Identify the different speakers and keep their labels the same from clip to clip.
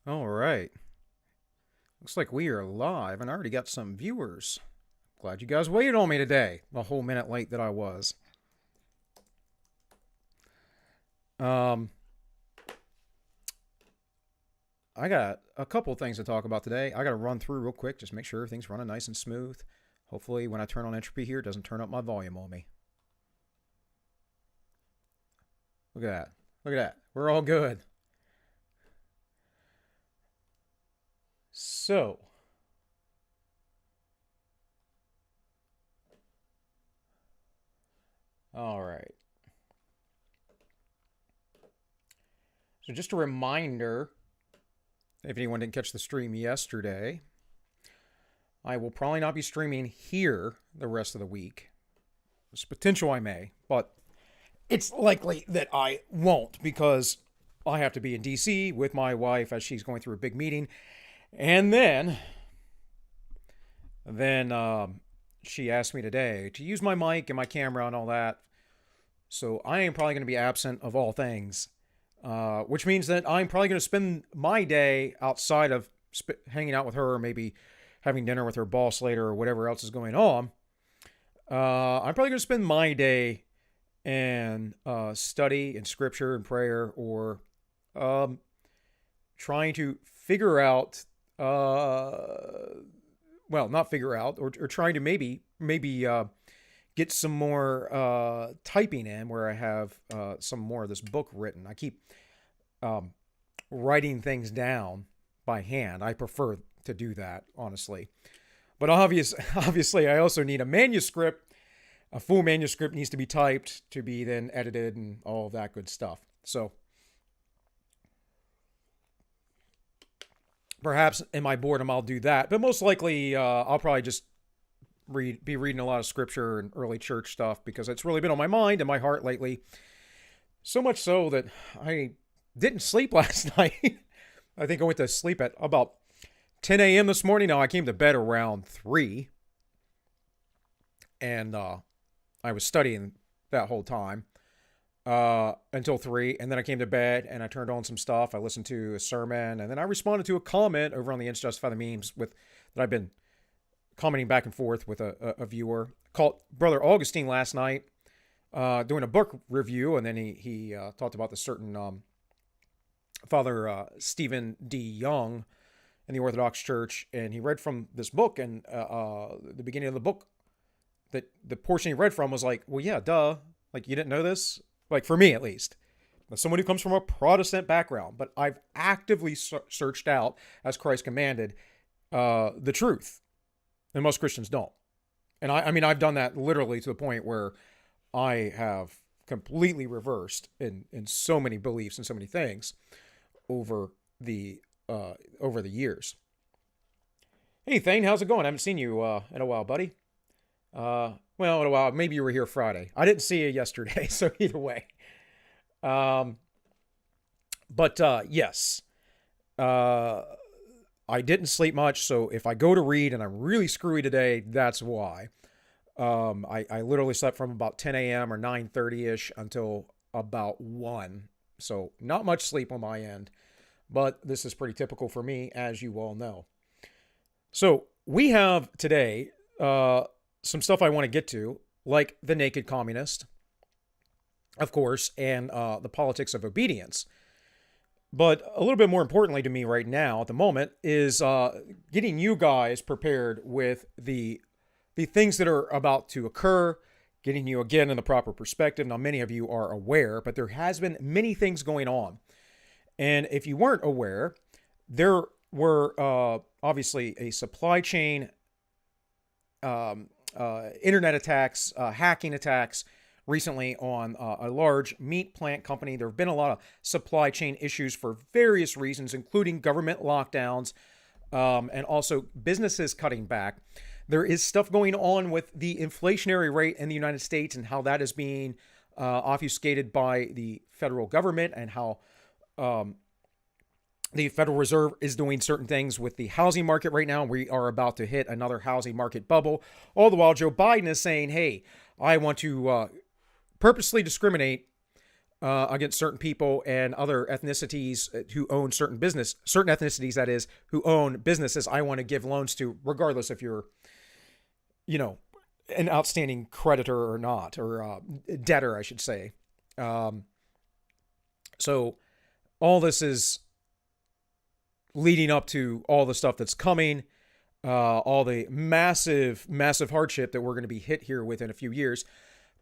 Speaker 1: All right. Looks like we are live and I already got some viewers. Glad you guys waited on me today. A whole minute late that I was. Um, I got a couple things to talk about today. I got to run through real quick, just make sure everything's running nice and smooth. Hopefully, when I turn on entropy here, it doesn't turn up my volume on me. Look at that. Look at that. We're all good. So, all right. So, just a reminder if anyone didn't catch the stream yesterday, I will probably not be streaming here the rest of the week. There's potential I may, but it's likely that I won't because I have to be in DC with my wife as she's going through a big meeting. And then she asked me today to use my mic and my camera and all that. So I am probably going to be absent of all things, which means that I'm probably going to spend my day outside of hanging out with her, or maybe having dinner with her boss later, or whatever else is going on. I'm probably going to spend my day in study and scripture and prayer, or trying to figure out, well, not figure out, or trying to maybe get some more typing in where I have some more of this book written. I keep writing things down by hand. I prefer to do that, honestly. But obviously, I also need a manuscript. A full manuscript needs to be typed to be then edited and all of that good stuff. So perhaps in my boredom, I'll do that. But most likely, I'll probably just be reading a lot of scripture and early church stuff because it's really been on my mind and my heart lately. So much so that I didn't sleep last night. I think I went to sleep at about 10 a.m. this morning. Now, I came to bed around 3. And I was studying that whole time until 3. And then I came to bed and I turned on some stuff. I listened to a sermon. And then I responded to a comment over on the Justify the Memes that I've been commenting back and forth with a viewer called Brother Augustine last night, doing a book review. And then he talked about the certain Father Stephen D. Young in the Orthodox Church. And he read from this book, and the beginning of the book, that the portion he read from was like, well, yeah, duh. Like, you didn't know this? Like, for me, at least. As someone who comes from a Protestant background, but I've actively searched out, as Christ commanded, the truth. And most Christians don't. And I mean, I've done that literally to the point where I have completely reversed in so many beliefs and so many things over the years. Hey, Thane, how's it going? I haven't seen you in a while, buddy. Well, in a while. Maybe you were here Friday. I didn't see you yesterday, so either way. Yes. I didn't sleep much, so if I go to read and I'm really screwy today, that's why. I literally slept from about 10 a.m. or 9:30-ish until about 1. So not much sleep on my end, but this is pretty typical for me, as you all know. So we have today some stuff I want to get to, like the naked communist, of course, and the politics of obedience. But a little bit more importantly to me right now at the moment is getting you guys prepared with the things that are about to occur, getting you again in the proper perspective. Now, many of you are aware, but there has been many things going on. And if you weren't aware, there were obviously a supply chain, internet attacks, hacking attacks recently on a large meat plant company. There have been a lot of supply chain issues for various reasons, including government lockdowns, and also businesses cutting back. There is stuff going on with the inflationary rate in the United States and how that is being obfuscated by the federal government, and how the Federal Reserve is doing certain things with the housing market right now. We are about to hit another housing market bubble. All the while, Joe Biden is saying, hey, I want to purposely discriminate against certain people and other ethnicities who own certain ethnicities, that is, who own businesses I want to give loans to, regardless if you're, an outstanding creditor or not, or debtor, I should say. So all this is leading up to all the stuff that's coming, all the massive, massive hardship that we're going to be hit here with in a few years.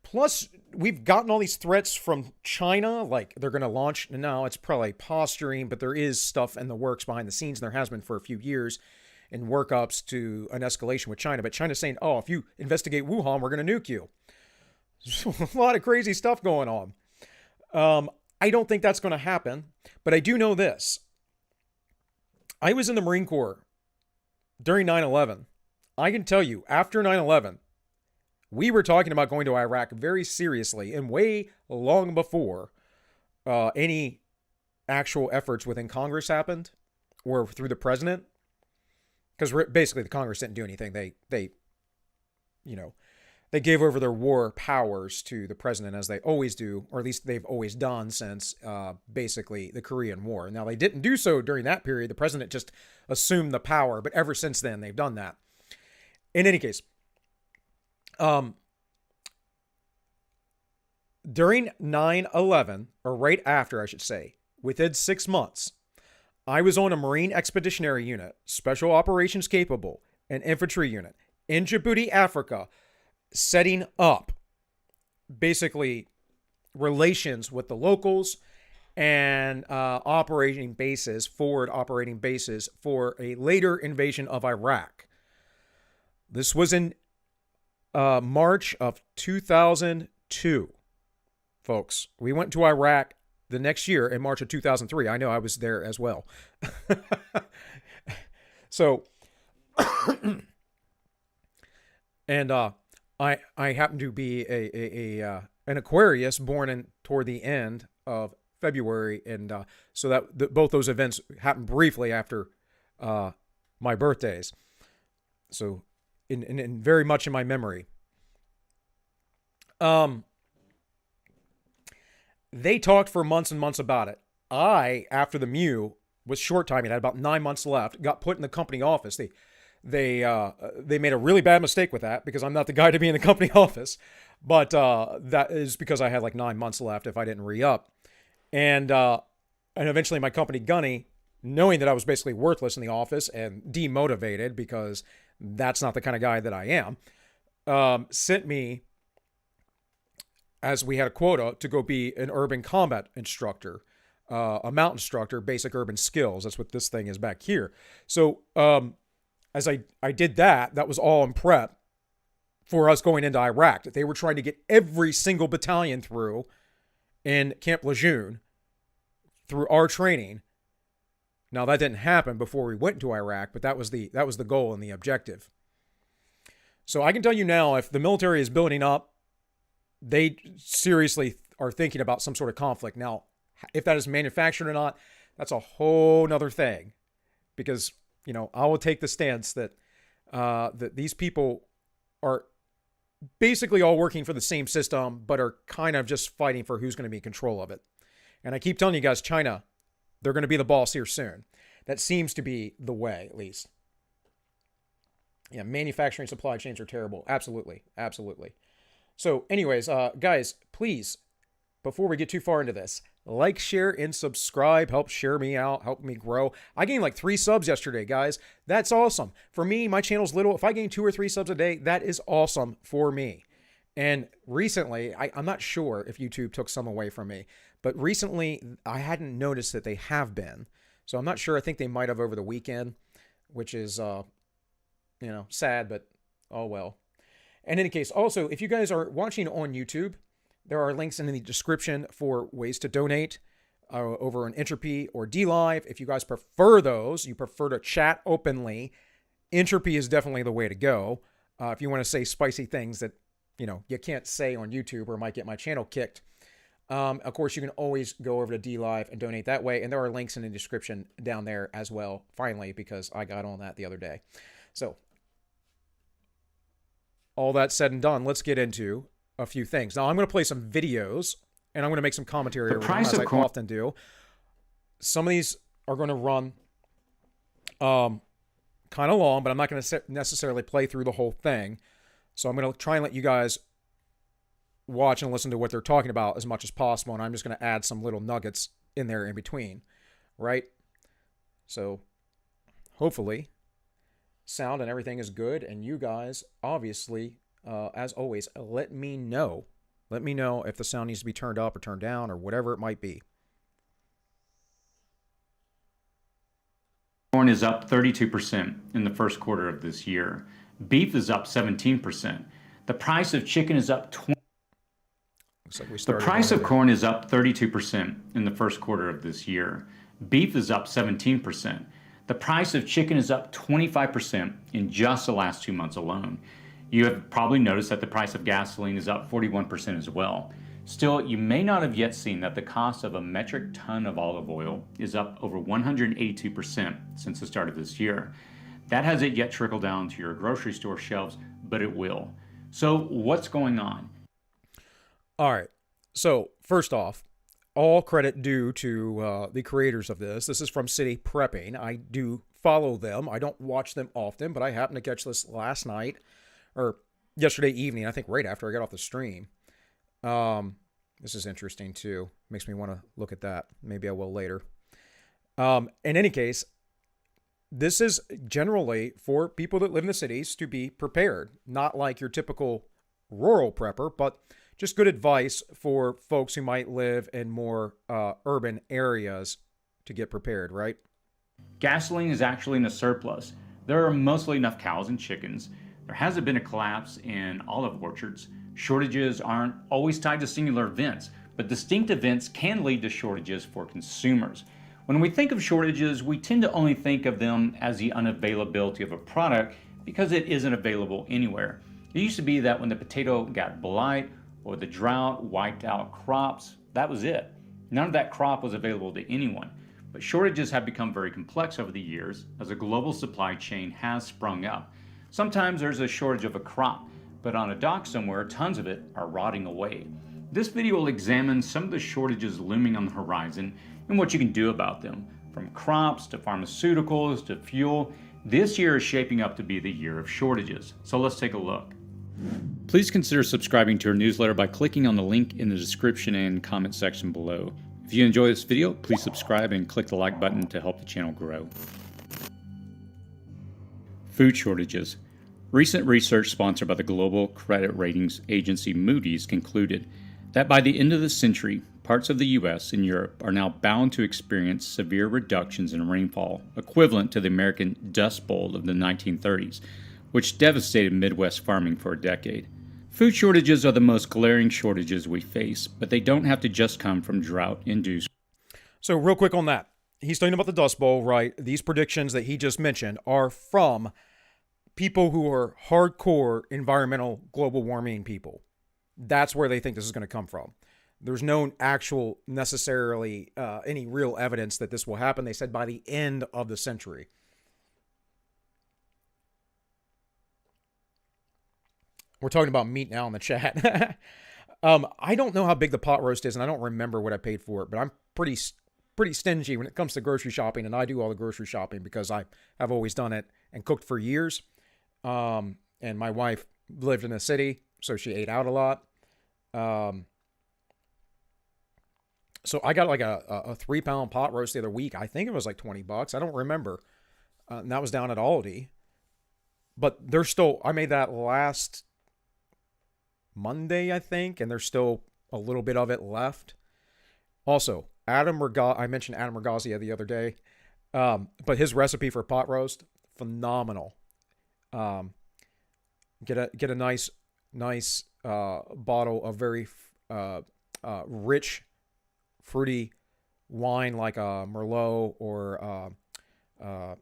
Speaker 1: Plus, we've gotten all these threats from China, like they're going to launch. Now, it's probably posturing, but there is stuff in the works behind the scenes, and there has been for a few years in workups to an escalation with China. But China's saying, oh, if you investigate Wuhan, we're going to nuke you. A lot of crazy stuff going on. I don't think that's going to happen, but I do know this. I was in the Marine Corps during 9/11. I can tell you, after 9/11, we were talking about going to Iraq very seriously and way long before any actual efforts within Congress happened or through the president. Because basically the Congress didn't do anything. They gave over their war powers to the president, as they always do, or at least they've always done since basically the Korean War. Now, they didn't do so during that period. The president just assumed the power, but ever since then, they've done that. In any case, during 9/11, or right after, I should say, within 6 months, I was on a Marine Expeditionary Unit, Special Operations Capable, an infantry unit in Djibouti, Africa, setting up basically relations with the locals and forward operating bases for a later invasion of Iraq. This was in March of 2002, folks. We went to Iraq the next year in March of 2003. I know, I was there as well. So, and I happen to be an Aquarius born in toward the end of February, and so that both those events happened briefly after my birthdays. So, in very much in my memory. They talked for months and months about it. I, after the Mew, was short timing. I had about 9 months left. Got put in the company office. They made a really bad mistake with that, because I'm not the guy to be in the company office. But that is because I had like 9 months left if I didn't re-up. And eventually my company, Gunny, knowing that I was basically worthless in the office and demotivated, because that's not the kind of guy that I am, sent me, as we had a quota, to go be an urban combat instructor, a mount instructor, basic urban skills. That's what this thing is back here. So as I did that was all in prep for us going into Iraq. They were trying to get every single battalion through in Camp Lejeune through our training. Now, that didn't happen before we went to Iraq, but that was the goal and the objective. So I can tell you now, if the military is building up, they seriously are thinking about some sort of conflict. Now, if that is manufactured or not, that's a whole nother thing. Because, I will take the stance that that these people are basically all working for the same system, but are kind of just fighting for who's going to be in control of it. And I keep telling you guys, China, they're going to be the boss here soon. That seems to be the way, at least. Yeah, manufacturing supply chains are terrible. Absolutely. Absolutely. So anyways, guys, please, before we get too far into this, like, share, and subscribe. Help share me out. Help me grow. I gained like 3 subs yesterday, guys. That's awesome. For me, my channel's little. If I gain 2 or 3 subs a day, that is awesome for me. And recently, I'm not sure if YouTube took some away from me, but recently I hadn't noticed that they have been. So I'm not sure. I think they might have over the weekend, which is, sad, but oh well. In any case, also, if you guys are watching on YouTube, there are links in the description for ways to donate over on Entropy or DLive. If you guys prefer those, you prefer to chat openly, Entropy is definitely the way to go. If you want to say spicy things that, you can't say on YouTube or might get my channel kicked. Of course, you can always go over to DLive and donate that way. And there are links in the description down there as well, finally, because I got on that the other day. So, all that said and done, let's get into a few things. Now, I'm going to play some videos, and I'm going to make some commentary
Speaker 2: The
Speaker 1: over them,
Speaker 2: price
Speaker 1: as
Speaker 2: of
Speaker 1: I
Speaker 2: corn.
Speaker 1: often do. Some of these are going to run kind of long, but I'm not going to necessarily play through the whole thing. So I'm going to try and let you guys watch and listen to what they're talking about as much as possible, and I'm just going to add some little nuggets in there in between, right? So hopefully sound and everything is good, and you guys obviously, as always, let me know. Let me know if the sound needs to be turned up or turned down or whatever it might be.
Speaker 2: Corn is up 32% in the first quarter of this year. Beef is up 17%. The price of chicken is up 20%.
Speaker 1: Looks like we
Speaker 2: The
Speaker 1: started
Speaker 2: price
Speaker 1: wrong
Speaker 2: of
Speaker 1: there.
Speaker 2: corn is up 32% in the first quarter of this year. Beef is up 17%. The price of chicken is up 25% in just the last 2 months alone. You have probably noticed that the price of gasoline is up 41% as well. Still, you may not have yet seen that the cost of a metric ton of olive oil is up over 182% since the start of this year. That hasn't yet trickled down to your grocery store shelves, but it will. So, what's going on?
Speaker 1: All right. So, first off, all credit due to the creators of this. This is from City Prepping. I do follow them. I don't watch them often, but I happened to catch this last night or yesterday evening, I think right after I got off the stream. This is interesting too. Makes me want to look at that. Maybe I will later. In any case, this is generally for people that live in the cities to be prepared, not like your typical rural prepper, but just good advice for folks who might live in more urban areas to get prepared, right?
Speaker 2: Gasoline is actually in a surplus. There are mostly enough cows and chickens. There hasn't been a collapse in olive orchards. Shortages aren't always tied to singular events, but distinct events can lead to shortages for consumers. When we think of shortages, we tend to only think of them as the unavailability of a product because it isn't available anywhere. It used to be that when the potato got blight or the drought wiped out crops, that was it. None of that crop was available to anyone. But shortages have become very complex over the years as a global supply chain has sprung up. Sometimes there's a shortage of a crop, but on a dock somewhere, tons of it are rotting away. This video will examine some of the shortages looming on the horizon and what you can do about them. From crops to pharmaceuticals to fuel, this year is shaping up to be the year of shortages. So let's take a look. Please consider subscribing to our newsletter by clicking on the link in the description and comment section below. If you enjoy this video, please subscribe and click the like button to help the channel grow. Food shortages. Recent research sponsored by the global credit ratings agency Moody's concluded that by the end of the century, parts of the U.S. and Europe are now bound to experience severe reductions in rainfall, equivalent to the American Dust Bowl of the 1930s, which devastated Midwest farming for a decade. Food shortages are the most glaring shortages we face, but they don't have to just come from drought-induced.
Speaker 1: So real quick on that. He's talking about the Dust Bowl, right? These predictions that he just mentioned are from people who are hardcore environmental global warming people. That's where they think this is going to come from. There's no actual necessarily any real evidence that this will happen. They said by the end of the century. We're talking about meat now in the chat. I don't know how big the pot roast is, and I don't remember what I paid for it, but I'm pretty stingy when it comes to grocery shopping, and I do all the grocery shopping because I have always done it and cooked for years. And my wife lived in the city, so she ate out a lot. So I got like a 3-pound pot roast the other week. I think it was like $20. I don't remember. And that was down at Aldi. But there's still, I made that last Monday, I think, and there's still a little bit of it left. Also, I mentioned Adam Ragazia the other day, but his recipe for pot roast, phenomenal. Get a nice bottle of very rich, fruity wine like a Merlot or I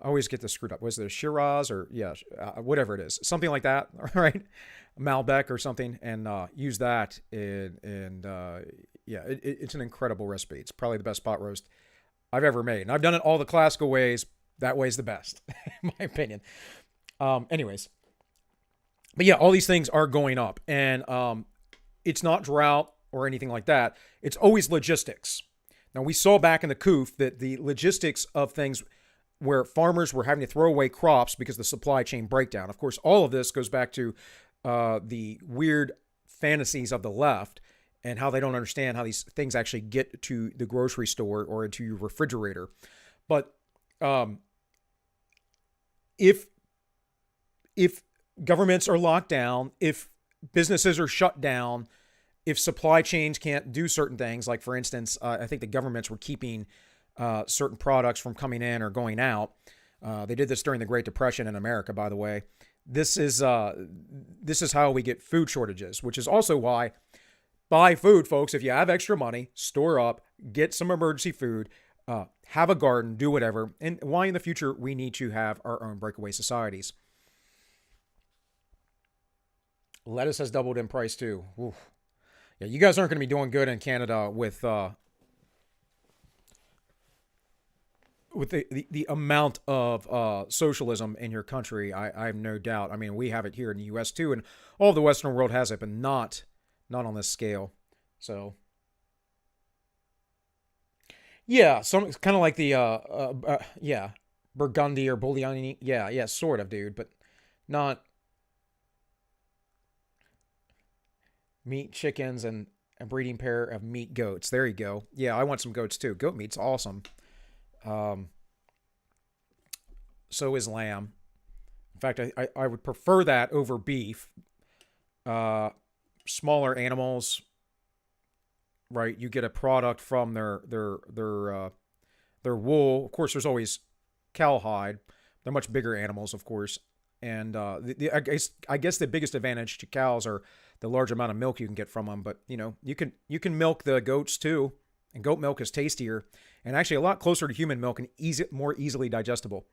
Speaker 1: always get this screwed up. Was it a Shiraz or whatever it is, something like that, right? Malbec or something, and use that. It's an incredible recipe. It's probably the best pot roast I've ever made, and I've done it all the classical ways. That way's the best, in my opinion. Anyways, but yeah, all these things are going up, and it's not drought or anything like that. It's always logistics. Now, we saw back in the coof that the logistics of things where farmers were having to throw away crops because of the supply chain breakdown. Of course, all of this goes back to the weird fantasies of the left and how they don't understand how these things actually get to the grocery store or into your refrigerator. But if governments are locked down, if businesses are shut down, if supply chains can't do certain things, like for instance, I think the governments were keeping certain products from coming in or going out. They did this during the Great Depression in America, by the way. This is how we get food shortages, which is also why buy food, folks. If you have extra money, store up, get some emergency food, have a garden, do whatever. And why in the future we need to have our own breakaway societies. Lettuce has doubled in price too. Oof. Yeah, you guys aren't going to be doing good in Canada with the amount of socialism in your country. I have no doubt. I mean, we have it here in the U.S. too, and all of the Western world has it, but not on this scale. So, yeah, some kind of like the Burgundy or Bouillon. Yeah, sort of, dude, but not meat chickens and a breeding pair of meat goats. There you go. Yeah, I want some goats too. Goat meat's awesome. So is lamb. In fact, I would prefer that over beef. Smaller animals, right? You get a product from their wool. Of course, there's always cowhide. They're much bigger animals, of course. And I guess the biggest advantage to cows are the large amount of milk you can get from them. But you can milk the goats too, and goat milk is tastier and actually a lot closer to human milk and more easily digestible.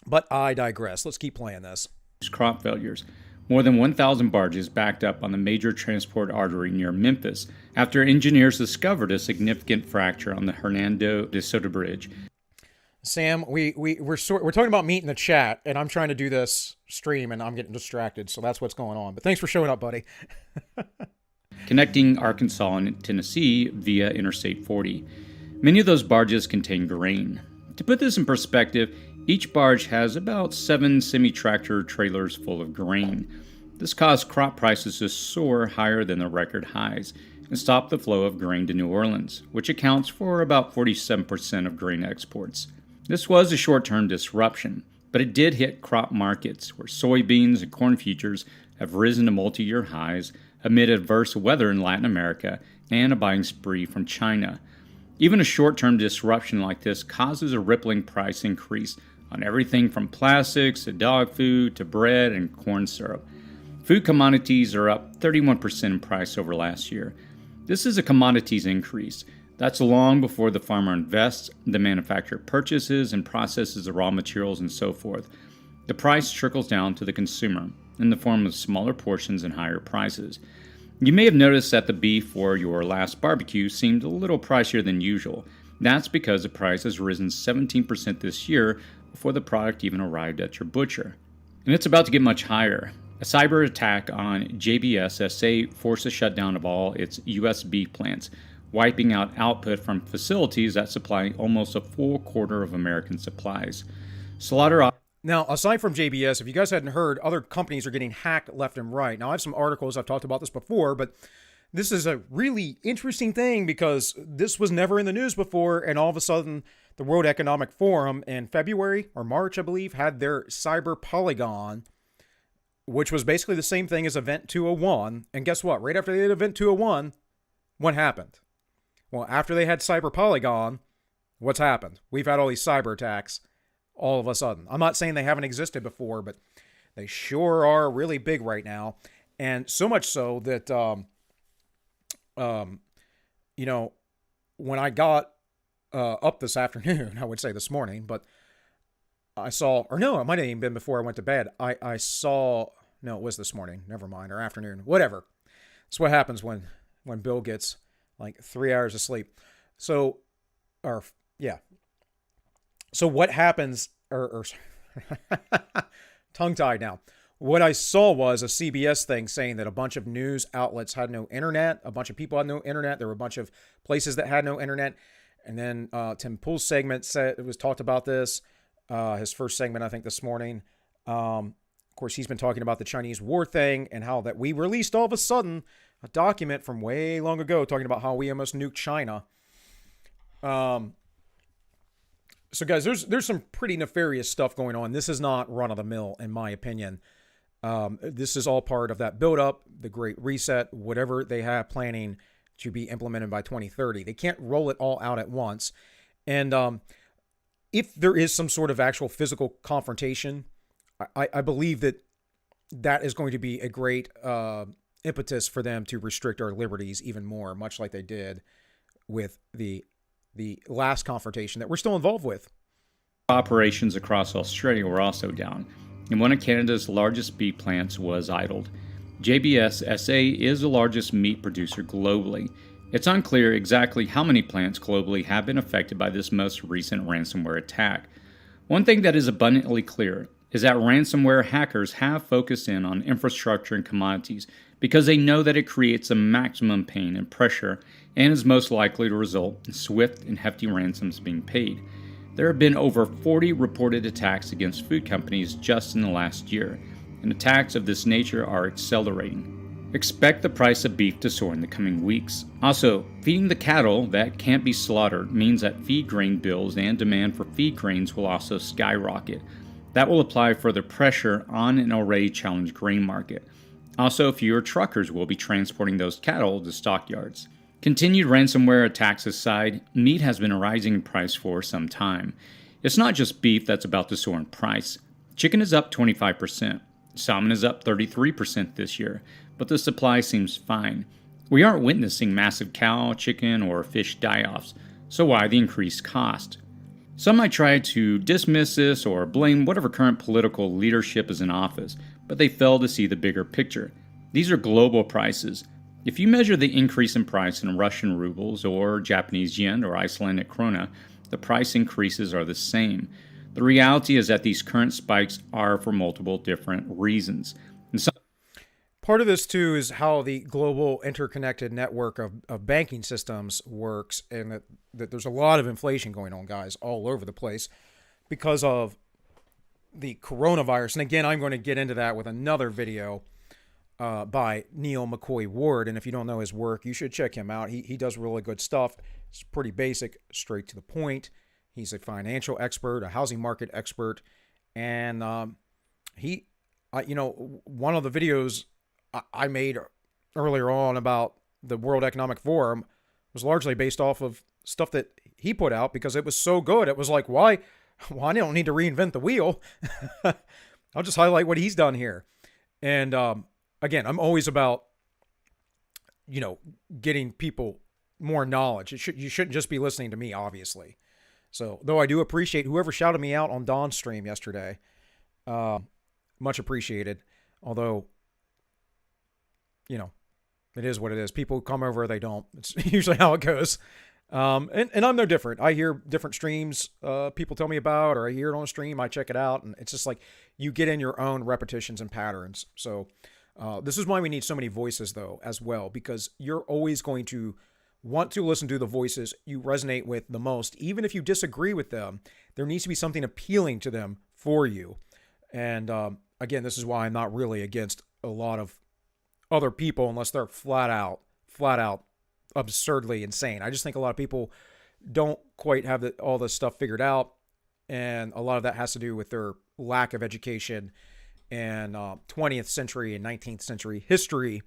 Speaker 1: But I digress. Let's keep playing this.
Speaker 2: Crop failures. More than 1,000 barges backed up on the major transport artery near Memphis after engineers discovered a significant fracture on the Hernando de Soto Bridge.
Speaker 1: Sam, we're talking about meat in the chat, and I'm trying to do this stream, and I'm getting distracted, so that's what's going on. But thanks for showing up, buddy.
Speaker 2: Connecting Arkansas and Tennessee via Interstate 40. Many of those barges contain grain. To put this in perspective, each barge has about 7 semi-tractor trailers full of grain. This caused crop prices to soar higher than the record highs and stop the flow of grain to New Orleans, which accounts for about 47% of grain exports. This was a short-term disruption, but it did hit crop markets where soybeans and corn futures have risen to multi-year highs amid adverse weather in Latin America and a buying spree from China. Even a short-term disruption like this causes a rippling price increase on everything from plastics to dog food to bread and corn syrup. Food commodities are up 31% in price over last year. This is a commodities increase. That's long before the farmer invests, the manufacturer purchases and processes the raw materials and so forth. The price trickles down to the consumer in the form of smaller portions and higher prices. You may have noticed that the beef for your last barbecue seemed a little pricier than usual. That's because the price has risen 17% this year before the product even arrived at your butcher. And it's about to get much higher. A cyber attack on JBS SA forced a shutdown of all its U.S. beef plants, wiping out output from facilities that supply almost a full quarter of American supplies.
Speaker 1: Now, aside from JBS, if you guys hadn't heard, other companies are getting hacked left and right. Now, I have some articles, I've talked about this before, but this is a really interesting thing because this was never in the news before, and all of a sudden, the World Economic Forum in February or March, I believe, had their cyber polygon, which was basically the same thing as Event 201. And guess what? Right after they did Event 201, what happened? Well, after they had cyber polygon, what's happened? We've had all these cyber attacks all of a sudden. I'm not saying they haven't existed before, but they sure are really big right now. And so much so that, when I got up this afternoon, I would say this morning, but I saw, or no, it might have even been before I went to bed. I saw, no, it was this morning. Never mind, or afternoon, whatever. That's what happens when Bill gets like 3 hours of sleep. So what happens, or tongue-tied now. What I saw was a CBS thing saying that a bunch of news outlets had no internet, a bunch of people had no internet, there were a bunch of places that had no internet. And then Tim Pool's segment said it was talked about this, his first segment, I think, this morning. Of course, he's been talking about the Chinese war thing and how that we released all of a sudden a document from way long ago talking about how we almost nuked China. So guys, there's some pretty nefarious stuff going on. This is not run of the mill, in my opinion. This is all part of that buildup, the Great Reset, whatever they have planning to be implemented by 2030. They can't roll it all out at once. And if there is some sort of actual physical confrontation, I believe that is going to be a great impetus for them to restrict our liberties even more, much like they did with the last confrontation that we're still involved with.
Speaker 2: Operations across Australia were also down, and one of Canada's largest beef plants was idled. JBS SA is the largest meat producer globally. It's unclear exactly how many plants globally have been affected by this most recent ransomware attack. One thing that is abundantly clear is that ransomware hackers have focused in on infrastructure and commodities because they know that it creates the maximum pain and pressure and is most likely to result in swift and hefty ransoms being paid. There have been over 40 reported attacks against food companies just in the last year, and attacks of this nature are accelerating. Expect the price of beef to soar in the coming weeks. Also, feeding the cattle that can't be slaughtered means that feed grain bills and demand for feed grains will also skyrocket. That will apply further pressure on an already challenged grain market. Also, fewer truckers will be transporting those cattle to stockyards. Continued ransomware attacks aside, meat has been rising in price for some time. It's not just beef that's about to soar in price. Chicken is up 25%. Salmon is up 33% this year, but the supply seems fine. We aren't witnessing massive cow, chicken, or fish die-offs, so why the increased cost? Some might try to dismiss this or blame whatever current political leadership is in office, but they fail to see the bigger picture. These are global prices. If you measure the increase in price in Russian rubles or Japanese yen or Icelandic krona, the price increases are the same. The reality is that these current spikes are for multiple different reasons.
Speaker 1: Part of this, too, is how the global interconnected network of banking systems works, and that there's a lot of inflation going on, guys, all over the place because of the coronavirus. And again, I'm going to get into that with another video by Neil McCoy Ward. And if you don't know his work, you should check him out. He does really good stuff. It's pretty basic, straight to the point. He's a financial expert, a housing market expert. And one of the videos I made earlier on about the World Economic Forum was largely based off of stuff that he put out because it was so good. It was like, why? Well, I don't need to reinvent the wheel. I'll just highlight what he's done here. And again, I'm always about, getting people more knowledge. You shouldn't just be listening to me, obviously. So, though I do appreciate whoever shouted me out on Don's stream yesterday. Much appreciated. Although, it is what it is. People come over, they don't. It's usually how it goes. And I'm no different. I hear different streams people tell me about, or I hear it on a stream, I check it out, and it's just like you get in your own repetitions and patterns. So this is why we need so many voices, though, as well, because you're always going to want to listen to the voices you resonate with the most. Even if you disagree with them, there needs to be something appealing to them for you. And again, this is why I'm not really against a lot of other people unless they're flat out absurdly insane. I just think a lot of people don't quite have all this stuff figured out, and a lot of that has to do with their lack of education and 20th century and 19th century history,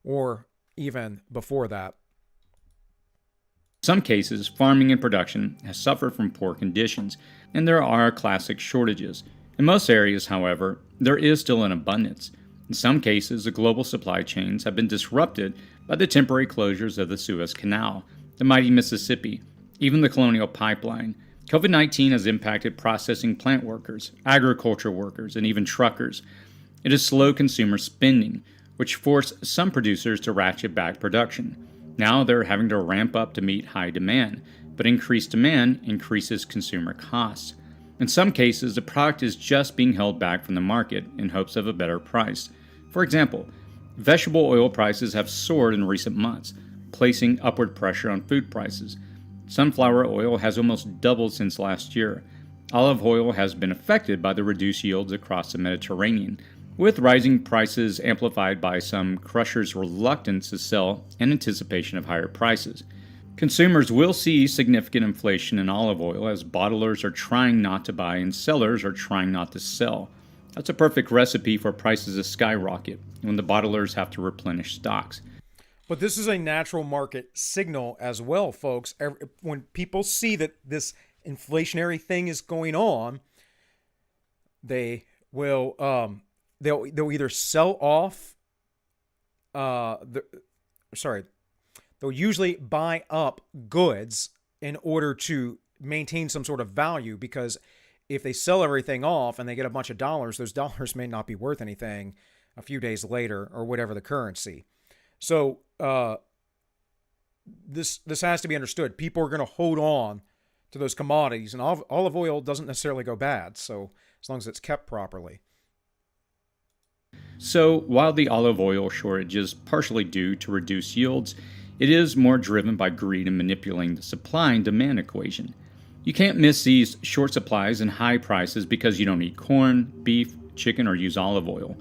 Speaker 1: or even before that.
Speaker 2: In some cases, farming and production has suffered from poor conditions, and there are classic shortages. In most areas, however, there is still an abundance. In some cases, the global supply chains have been disrupted by the temporary closures of the Suez Canal, the mighty Mississippi, even the Colonial Pipeline. COVID-19 has impacted processing plant workers, agriculture workers, and even truckers. It has slowed consumer spending, which forced some producers to ratchet back production. Now they're having to ramp up to meet high demand, but increased demand increases consumer costs. In some cases, the product is just being held back from the market in hopes of a better price. For example, vegetable oil prices have soared in recent months, placing upward pressure on food prices. Sunflower oil has almost doubled since last year. Olive oil has been affected by the reduced yields across the Mediterranean, with rising prices amplified by some crushers' reluctance to sell in anticipation of higher prices. Consumers will see significant inflation in olive oil as bottlers are trying not to buy and sellers are trying not to sell. That's a perfect recipe for prices to skyrocket when the bottlers have to replenish stocks.
Speaker 1: But this is a natural market signal as well, folks. When people see that this inflationary thing is going on, they will they'll either sell off they'll usually buy up goods in order to maintain some sort of value, because if they sell everything off and they get a bunch of dollars, those dollars may not be worth anything a few days later or whatever the currency. So this has to be understood. People are going to hold on to those commodities, and olive oil doesn't necessarily go bad, so as long as it's kept properly.
Speaker 2: So, while the olive oil shortage is partially due to reduced yields, it is more driven by greed and manipulating the supply and demand equation. You can't miss these short supplies and high prices because you don't eat corn, beef, chicken, or use olive oil.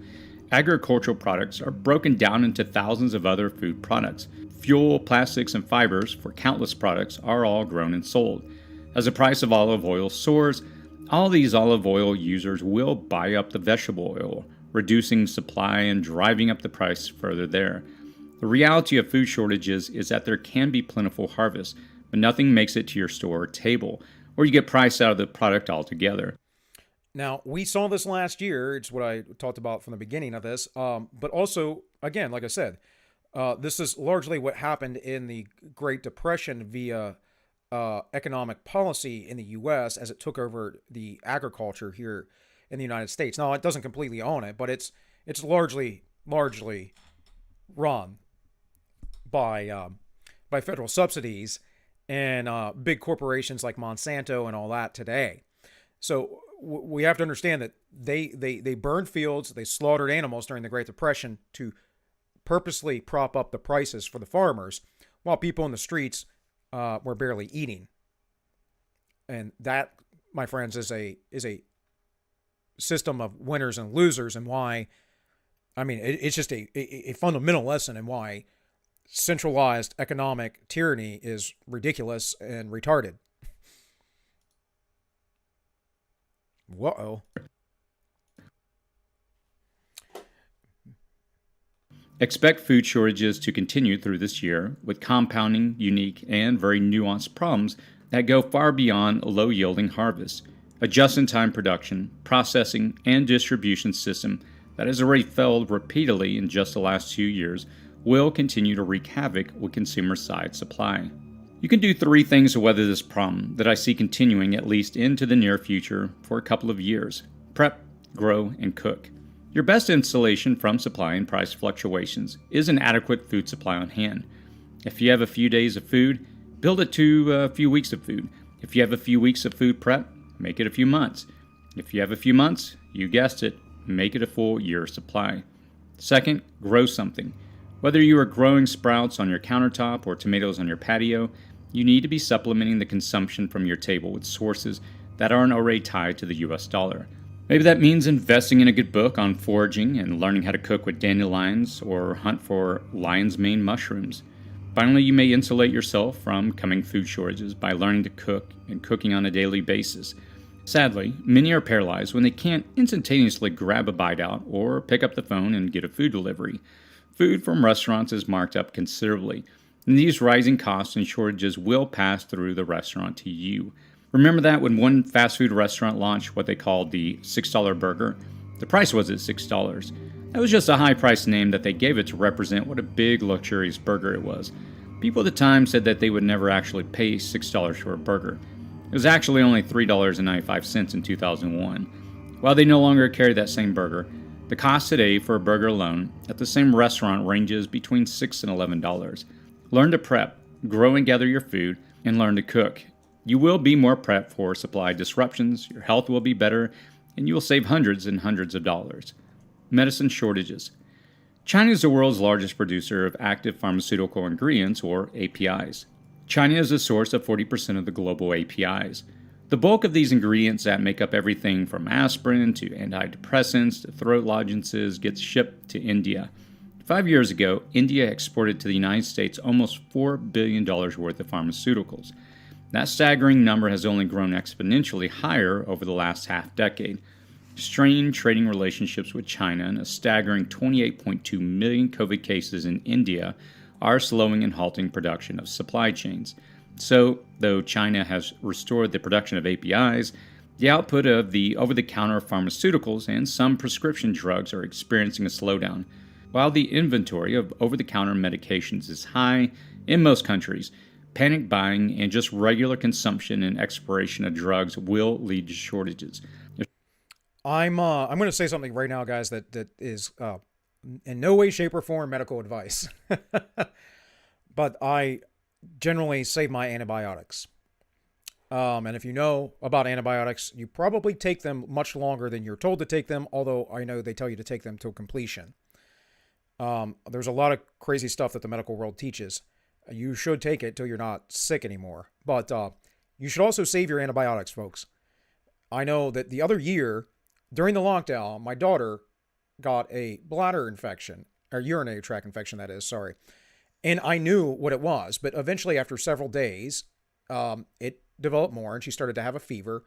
Speaker 2: Agricultural products are broken down into thousands of other food products. Fuel, plastics, and fibers for countless products are all grown and sold. As the price of olive oil soars, all these olive oil users will buy up the vegetable oil, reducing supply and driving up the price further there. The reality of food shortages is that there can be plentiful harvests, but nothing makes it to your store or table, or you get priced out of the product altogether.
Speaker 1: Now, we saw this last year. It's what I talked about from the beginning of this. But also, again, like I said, this is largely what happened in the Great Depression via economic policy in the U.S. as it took over the agriculture here in the United States. Now, it doesn't completely own it, but it's largely run by federal subsidies and big corporations like Monsanto and all that today. So we have to understand that they burned fields, they slaughtered animals during the Great Depression to purposely prop up the prices for the farmers, while people in the streets were barely eating. And that, my friends, is a system of winners and losers, and why, I mean, it's just a fundamental lesson in why centralized economic tyranny is ridiculous and retarded. Whoa.
Speaker 2: Expect food shortages to continue through this year, with compounding, unique, and very nuanced problems that go far beyond low-yielding harvests. A just-in-time production, processing, and distribution system that has already failed repeatedly in just the last 2 years will continue to wreak havoc with consumer-side supply. You can do 3 things to weather this problem that I see continuing at least into the near future for a couple of years: prep, grow, and cook. Your best insulation from supply and price fluctuations is an adequate food supply on hand. If you have a few days of food, build it to a few weeks of food. If you have a few weeks of food prep, make it a few months. If you have a few months, you guessed it, make it a full year supply. Second, grow something. Whether you are growing sprouts on your countertop or tomatoes on your patio, you need to be supplementing the consumption from your table with sources that aren't already tied to the US dollar. Maybe that means investing in a good book on foraging and learning how to cook with dandelions or hunt for lion's mane mushrooms. Finally, you may insulate yourself from coming food shortages by learning to cook and cooking on a daily basis. Sadly, many are paralyzed when they can't instantaneously grab a bite out or pick up the phone and get a food delivery. Food from restaurants is marked up considerably, and these rising costs and shortages will pass through the restaurant to you. Remember that when one fast food restaurant launched what they called the $6 burger, the price was at $6. That was just a high-priced name that they gave it to represent what a big, luxurious burger it was. People at the time said that they would never actually pay $6 for a burger. It was actually only $3.95 in 2001. While they no longer carry that same burger, the cost today for a burger alone at the same restaurant ranges between $6 and $11. Learn to prep, grow and gather your food, and learn to cook. You will be more prepped for supply disruptions, your health will be better, and you will save hundreds and hundreds of dollars. Medicine shortages. China is the world's largest producer of active pharmaceutical ingredients, or APIs. China is the source of 40% of the global APIs. The bulk of these ingredients that make up everything from aspirin to antidepressants to throat lozenges gets shipped to India. 5 years ago, India exported to the United States almost $4 billion worth of pharmaceuticals. That staggering number has only grown exponentially higher over the last half-decade. Strained trading relationships with China and a staggering 28.2 million COVID cases in India are slowing and halting production of supply chains. So, though China has restored the production of APIs, the output of the over-the-counter pharmaceuticals and some prescription drugs are experiencing a slowdown. While the inventory of over-the-counter medications is high in most countries, panic buying and just regular consumption and expiration of drugs will lead to shortages.
Speaker 1: I'm going to say something right now, guys, that is in no way, shape, or form medical advice. But I generally save my antibiotics. And if you know about antibiotics, you probably take them much longer than you're told to take them, although I know they tell you to take them to completion. There's a lot of crazy stuff that the medical world teaches. You should take it till you're not sick anymore. But you should also save your antibiotics, folks. I know that the other year, during the lockdown, my daughter got a bladder infection, or urinary tract infection, that is, sorry. And I knew what it was, but eventually after several days, it developed more and she started to have a fever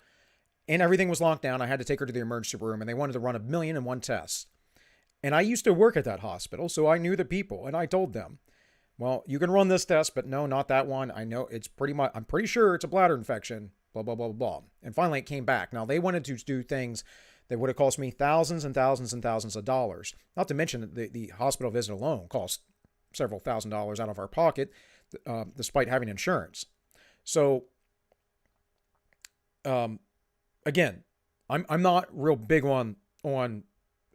Speaker 1: and everything was locked down. I had to take her to the emergency room and they wanted to run 1,000,001 tests. And I used to work at that hospital, so I knew the people and I told them, well, you can run this test, but no, not that one. I know it's I'm pretty sure it's a bladder infection, blah, blah, blah, blah. And finally it came back. Now they wanted to do things that would have cost me thousands and thousands and thousands of dollars. Not to mention that the hospital visit alone cost several $1,000s out of our pocket, despite having insurance. So, again, I'm not real big on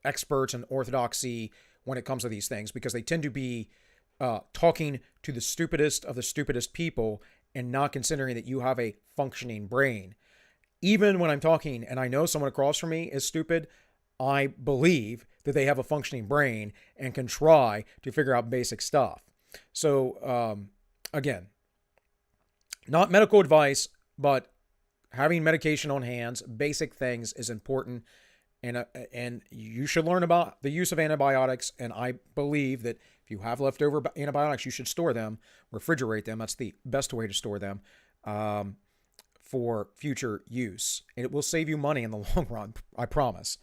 Speaker 1: experts and orthodoxy when it comes to these things because they tend to be talking to the stupidest of the stupidest people and not considering that you have a functioning brain. Even when I'm talking and I know someone across from me is stupid, I believe that they have a functioning brain and can try to figure out basic stuff. So, again, not medical advice, but having medication on hands, basic things is important. And you should learn about the use of antibiotics. And I believe that if you have leftover antibiotics, you should store them, refrigerate them. That's the best way to store them for future use. And it will save you money in the long run, I promise.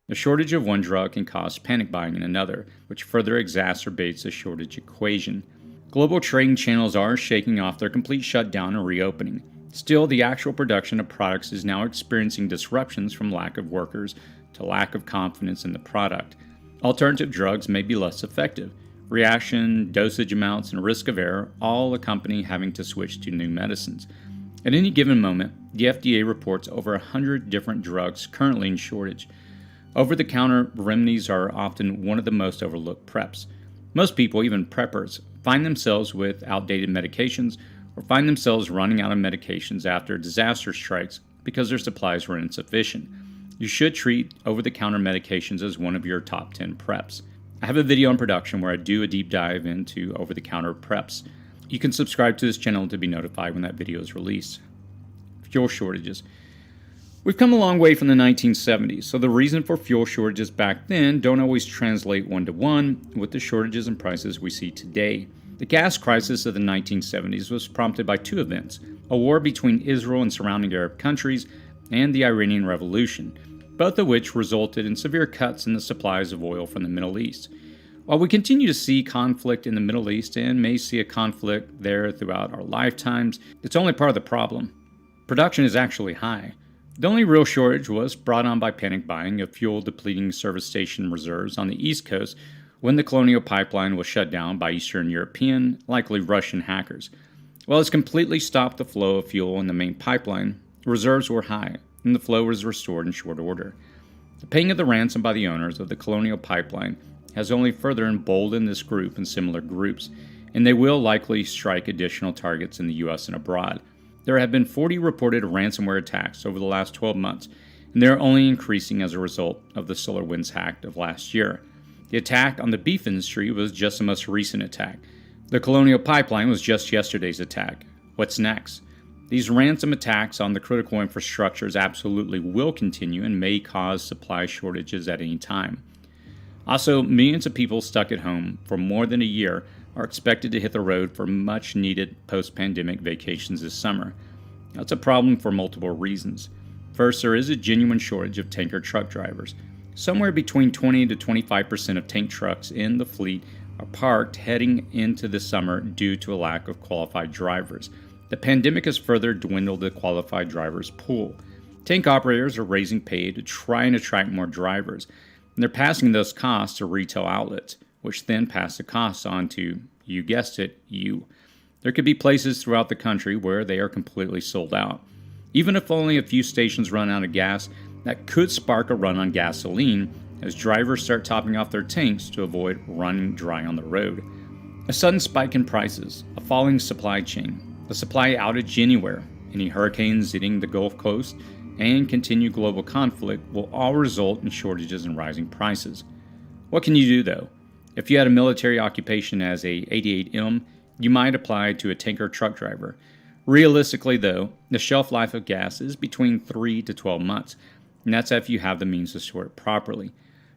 Speaker 2: The shortage of one drug can cause panic buying in another, which further exacerbates the shortage equation. Global trading channels are shaking off their complete shutdown and reopening. Still, the actual production of products is now experiencing disruptions from lack of workers to lack of confidence in the product. Alternative drugs may be less effective. Reaction, dosage amounts, and risk of error all accompany having to switch to new medicines. At any given moment, the FDA reports over 100 different drugs currently in shortage. Over-the-counter remedies are often one of the most overlooked preps. Most people, even preppers, find themselves with outdated medications or find themselves running out of medications after a disaster strikes because their supplies were insufficient. You should treat over-the-counter medications as one of your top 10 preps. I have a video on production where I do a deep dive into over-the-counter preps. You can subscribe to this channel to be notified when that video is released. Fuel shortages. We've come a long way from the 1970s, so the reason for fuel shortages back then don't always translate one-to-one with the shortages and prices we see today. The gas crisis of the 1970s was prompted by two events: a war between Israel and surrounding Arab countries, and the Iranian Revolution, both of which resulted in severe cuts in the supplies of oil from the Middle East. While we continue to see conflict in the Middle East and may see a conflict there throughout our lifetimes, it's only part of the problem. Production is actually high. The only real shortage was brought on by panic buying of fuel-depleting service station reserves on the East Coast when the Colonial Pipeline was shut down by Eastern European, likely Russian hackers. While it's completely stopped the flow of fuel in the main pipeline, reserves were high, and the flow was restored in short order. The paying of the ransom by the owners of the Colonial Pipeline has only further emboldened this group and similar groups, and they will likely strike additional targets in the US and abroad. There have been 40 reported ransomware attacks over the last 12 months, and they're only increasing as a result of the SolarWinds hack of last year. The attack on the beef industry was just the most recent attack. The Colonial Pipeline was just yesterday's attack. What's next? These ransom attacks on the critical infrastructures absolutely will continue and may cause supply shortages at any time. Also, millions of people stuck at home for more than a year are expected to hit the road for much-needed post-pandemic vacations this summer. That's a problem for multiple reasons. First, there is a genuine shortage of tanker truck drivers. Somewhere between 20 to 25% of tank trucks in the fleet are parked heading into the summer due to a lack of qualified drivers. The pandemic has further dwindled the qualified drivers pool. Tank operators are raising pay to try and attract more drivers, and they're passing those costs to retail outlets, which then pass the costs on to, you guessed it, you. There could be places throughout the country where they are completely sold out. Even if only a few stations run out of gas, that could spark a run on gasoline as drivers start topping off their tanks to avoid running dry on the road. A sudden spike in prices, a falling supply chain, a supply outage anywhere, any hurricanes hitting the Gulf Coast, and continued global conflict will all result in shortages and rising prices. What can you do though? If you had a military occupation as a 88M, you might apply to a tanker truck driver. Realistically though, the shelf life of gas is between 3 to 12 months, and that's if you have the means to store it properly.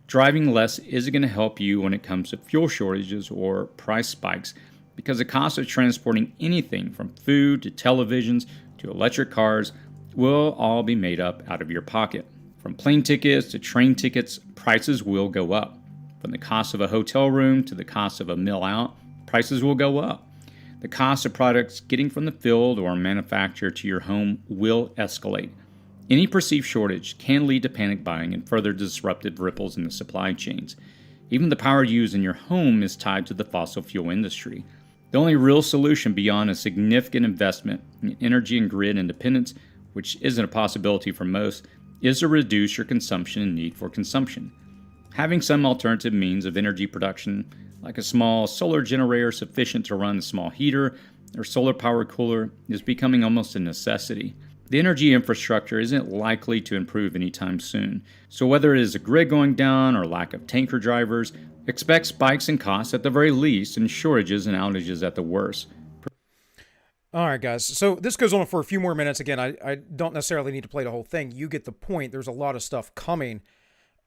Speaker 2: Driving less isn't going to help you when it comes to fuel shortages or price spikes, because the cost of transporting anything from food to televisions to electric cars will all be made up out of your pocket. From plane tickets to train tickets, prices will go up. From the cost of a hotel room to the cost of a meal out, prices will go up. The cost of products getting from the field or manufacturer to your home will escalate. Any perceived shortage can lead to panic buying and further disruptive ripples in the supply chains. Even the power used in your home is tied to the fossil fuel industry. The only real solution beyond a significant investment in energy and grid independence, which isn't a possibility for most, is to reduce your consumption and need for consumption. Having some alternative means of energy production, like a small solar generator sufficient to run a small heater or solar powered cooler, is becoming almost a necessity. The energy infrastructure isn't likely to improve anytime soon, so whether it is a grid going down or lack of tanker drivers, expect spikes in costs at the very least and shortages and outages at the worst.
Speaker 1: All right, guys. So this goes on for a few more minutes. Again, I don't necessarily need to play the whole thing. You get the point. There's a lot of stuff coming.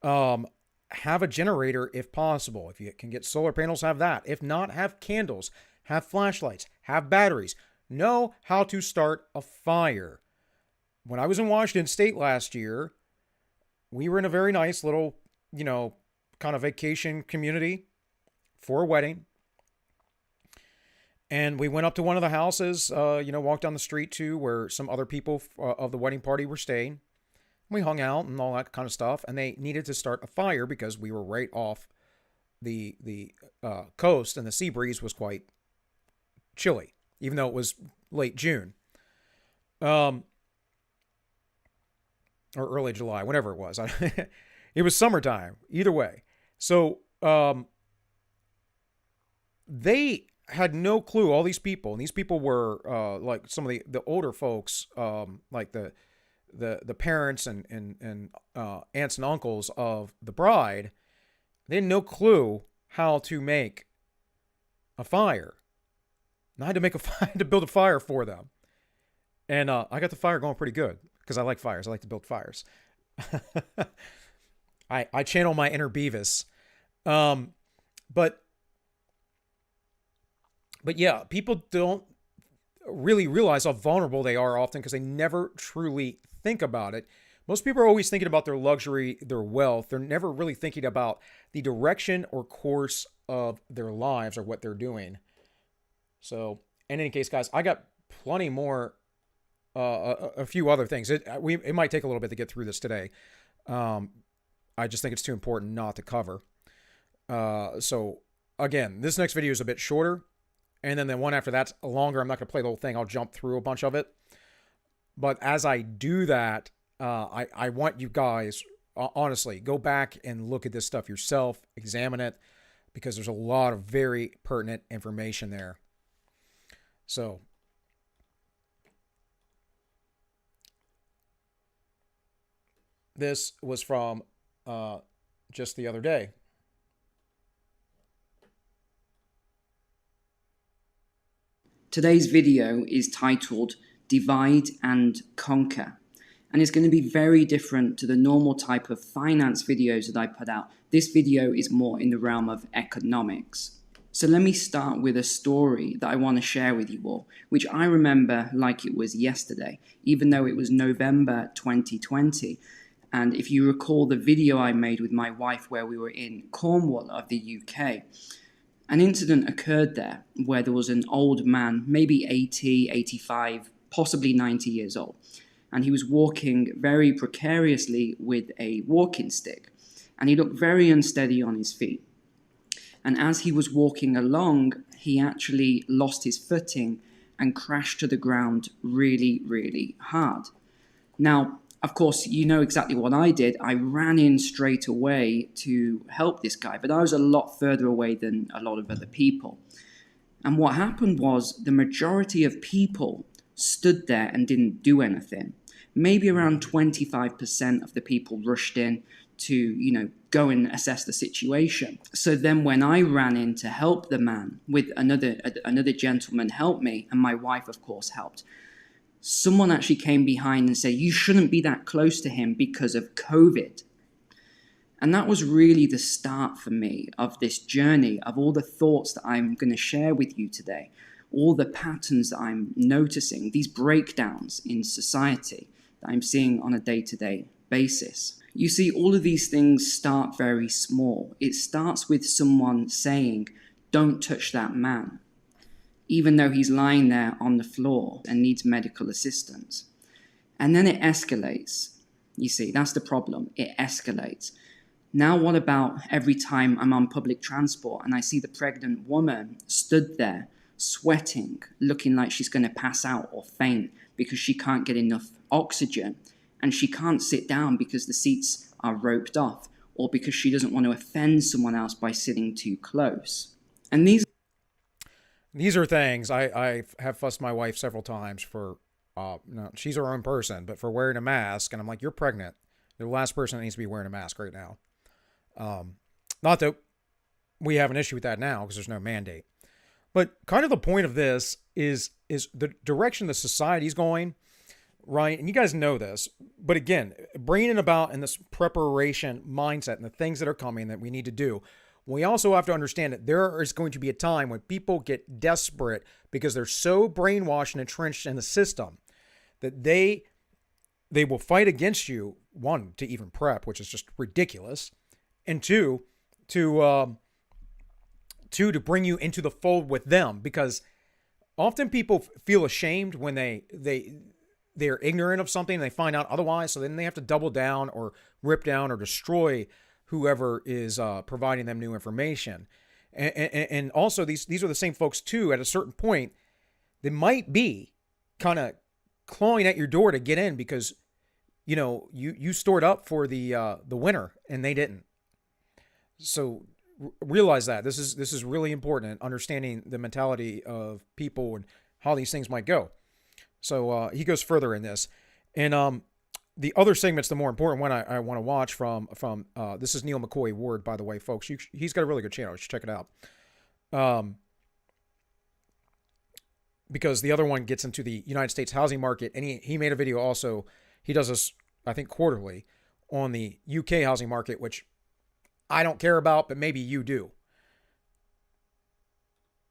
Speaker 1: Have a generator if possible. If you can get solar panels, have that. If not, have candles, have flashlights, have batteries. Know how to start a fire. When I was in Washington State last year, we were in a very nice little, kind of vacation community for a wedding. And we went up to one of the houses, walked down the street to where some other people of the wedding party were staying. We hung out and all that kind of stuff. And they needed to start a fire because we were right off the coast and the sea breeze was quite chilly, even though it was late June. Or early July, whatever it was. It was summertime, either way. So they had no clue, all these people, and these people were like some of the older folks, like the parents and aunts and uncles of the bride. They had no clue how to make a fire. And I had to to build a fire for them. And I got the fire going pretty good. Because I like fires. I like to build fires. I channel my inner Beavis. But yeah, people don't really realize how vulnerable they are often because they never truly think about it. Most people are always thinking about their luxury, their wealth. They're never really thinking about the direction or course of their lives or what they're doing. So, in any case, guys, I got plenty more. A few other things. It might take a little bit to get through this today. I just think it's too important not to cover. So again, this next video is a bit shorter, and then the one after that's longer. I'm not going to play the whole thing. I'll jump through a bunch of it. But as I do that, I want you guys honestly go back and look at this stuff yourself, examine it, because there's a lot of very pertinent information there. So, this was from just the other day.
Speaker 3: Today's video is titled Divide and Conquer, and it's going to be very different to the normal type of finance videos that I put out. This video is more in the realm of economics. So let me start with a story that I want to share with you all, which I remember like it was yesterday, even though it was November 2020. And if you recall the video I made with my wife where we were in Cornwall of the UK, an incident occurred there where there was an old man, maybe 80, 85, possibly 90 years old. And he was walking very precariously with a walking stick. And he looked very unsteady on his feet. And as he was walking along, he actually lost his footing and crashed to the ground really, really hard. Now, of course, you know exactly what I did. I ran in straight away to help this guy, but I was a lot further away than a lot of other people. And what happened was the majority of people stood there and didn't do anything. Maybe around 25% of the people rushed in to, go and assess the situation. So then when I ran in to help the man, with another gentleman helped me, and my wife, of course, helped. Someone actually came behind and said, you shouldn't be that close to him because of COVID. And that was really the start for me of this journey, of all the thoughts that I'm going to share with you today, all the patterns that I'm noticing, these breakdowns in society that I'm seeing on a day-to-day basis. You see, all of these things start very small. It starts with someone saying, don't touch that man, even though he's lying there on the floor and needs medical assistance. And then it escalates. You see, that's the problem. It escalates. Now what about every time I'm on public transport and I see the pregnant woman stood there, sweating, looking like she's going to pass out or faint because she can't get enough oxygen, and she can't sit down because the seats are roped off, or because she doesn't want to offend someone else by sitting too close. And
Speaker 1: these are things I have fussed my wife several times for. No, she's her own person, but for wearing a mask, and I'm like, you're pregnant. You're the last person that needs to be wearing a mask right now. Not that we have an issue with that now because there's no mandate, but kind of the point of this is the direction the society's going, right? And you guys know this, but again, bringing it about in this preparation mindset and the things that are coming that we need to do. We also have to understand that there is going to be a time when people get desperate because they're so brainwashed and entrenched in the system that they will fight against you, one, to even prep, which is just ridiculous, and two, to bring you into the fold with them, because often people feel ashamed when they're ignorant of something and they find out otherwise, so then they have to double down or rip down or destroy whoever is providing them new information. And also these are the same folks too, at a certain point, they might be kind of clawing at your door to get in because, you stored up for the winter and they didn't. So realize that this is really important, understanding the mentality of people and how these things might go. So he goes further in this. And the other segment's the more important one I want to watch from this is Neil McCoy Ward, by the way, folks. He's got a really good channel. You should check it out. Because the other one gets into the United States housing market, and he made a video also. He does this, I think, quarterly on the UK housing market, which I don't care about, but maybe you do.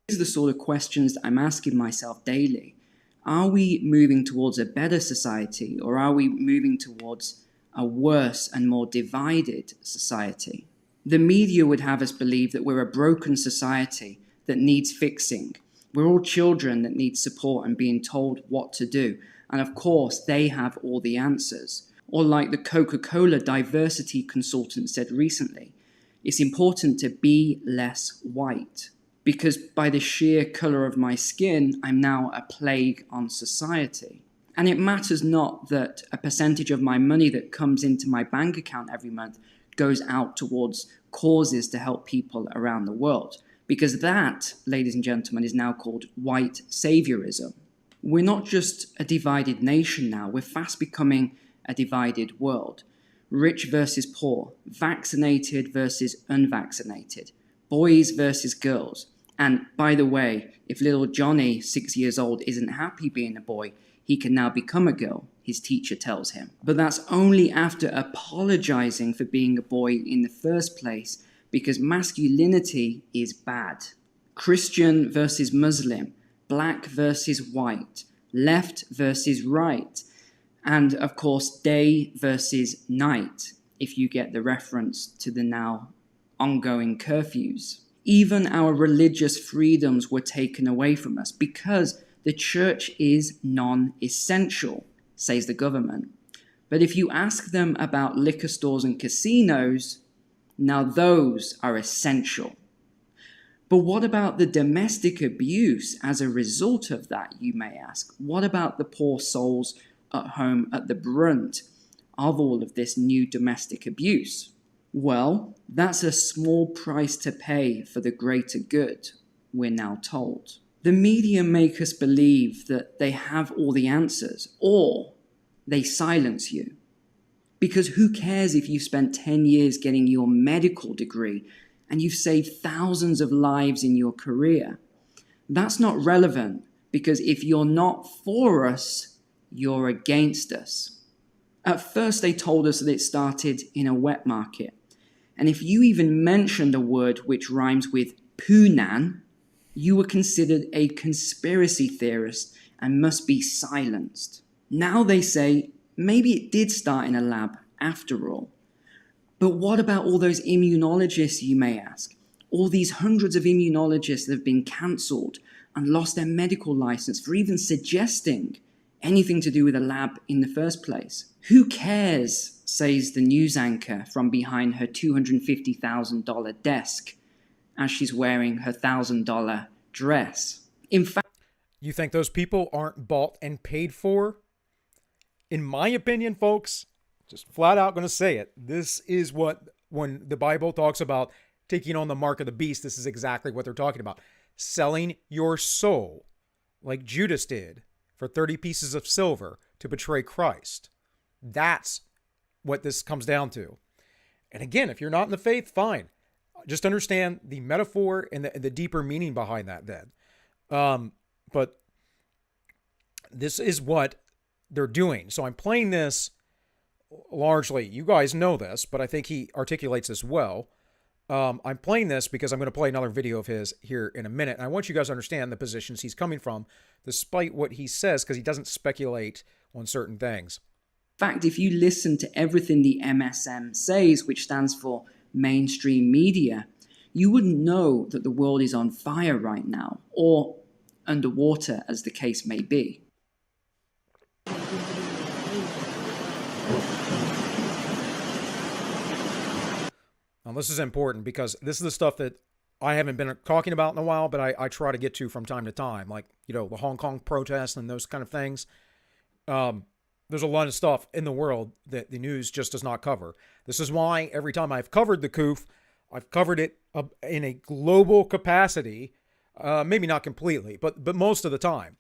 Speaker 3: These are the sort of questions that I'm asking myself daily. Are we moving towards a better society, or are we moving towards a worse and more divided society? The media would have us believe that we're a broken society that needs fixing. We're all children that need support and being told what to do. And of course, they have all the answers. Or like the Coca-Cola diversity consultant said recently, it's important to be less white, because by the sheer color of my skin, I'm now a plague on society. And it matters not that a percentage of my money that comes into my bank account every month goes out towards causes to help people around the world. Because that, ladies and gentlemen, is now called white saviorism. We're not just a divided nation now, we're fast becoming a divided world. Rich versus poor, vaccinated versus unvaccinated, boys versus girls. And by the way, if little Johnny, 6 years old, isn't happy being a boy, he can now become a girl, his teacher tells him. But that's only after apologizing for being a boy in the first place, because masculinity is bad. Christian versus Muslim, black versus white, left versus right, and of course day versus night, if you get the reference to the now ongoing curfews. Even our religious freedoms were taken away from us because the church is non-essential, says the government. But if you ask them about liquor stores and casinos, now those are essential. But what about the domestic abuse as a result of that, you may ask? What about the poor souls at home at the brunt of all of this new domestic abuse? Well, that's a small price to pay for the greater good, we're now told. The media make us believe that they have all the answers, or they silence you. Because who cares if you've spent 10 years getting your medical degree and you've saved thousands of lives in your career? That's not relevant, because if you're not for us, you're against us. At first, they told us that it started in a wet market. And if you even mentioned a word which rhymes with Poonan, you were considered a conspiracy theorist and must be silenced. Now they say, maybe it did start in a lab after all. But what about all those immunologists, you may ask? All these hundreds of immunologists that have been cancelled and lost their medical license for even suggesting anything to do with a lab in the first place. Who cares, says the news anchor from behind her $250,000 desk as she's wearing her $1,000 dress. In fact,
Speaker 1: You think those people aren't bought and paid for? In my opinion, folks, just flat out going to say it. This is what, when the Bible talks about taking on the mark of the beast, this is exactly what they're talking about. Selling your soul, like Judas did, for 30 pieces of silver to betray Christ. That's what this comes down to. And again, if you're not in the faith, fine. Just understand the metaphor and the deeper meaning behind that then. But this is what they're doing. So I'm playing this largely. You guys know this, but I think he articulates this well. I'm playing this because I'm going to play another video of his here in a minute. And I want you guys to understand the positions he's coming from, despite what he says, because he doesn't speculate on certain things.
Speaker 3: In fact, if you listen to everything the MSM says, which stands for mainstream media, you wouldn't know that the world is on fire right now, or underwater, as the case may be.
Speaker 1: Now, this is important because this is the stuff that I haven't been talking about in a while, but I try to get to from time to time, like, you know, the Hong Kong protests and those kind of things. There's a lot of stuff in the world that the news just does not cover. This is why every time I've covered the coup, I've covered it in a global capacity, maybe not completely, but most of the time,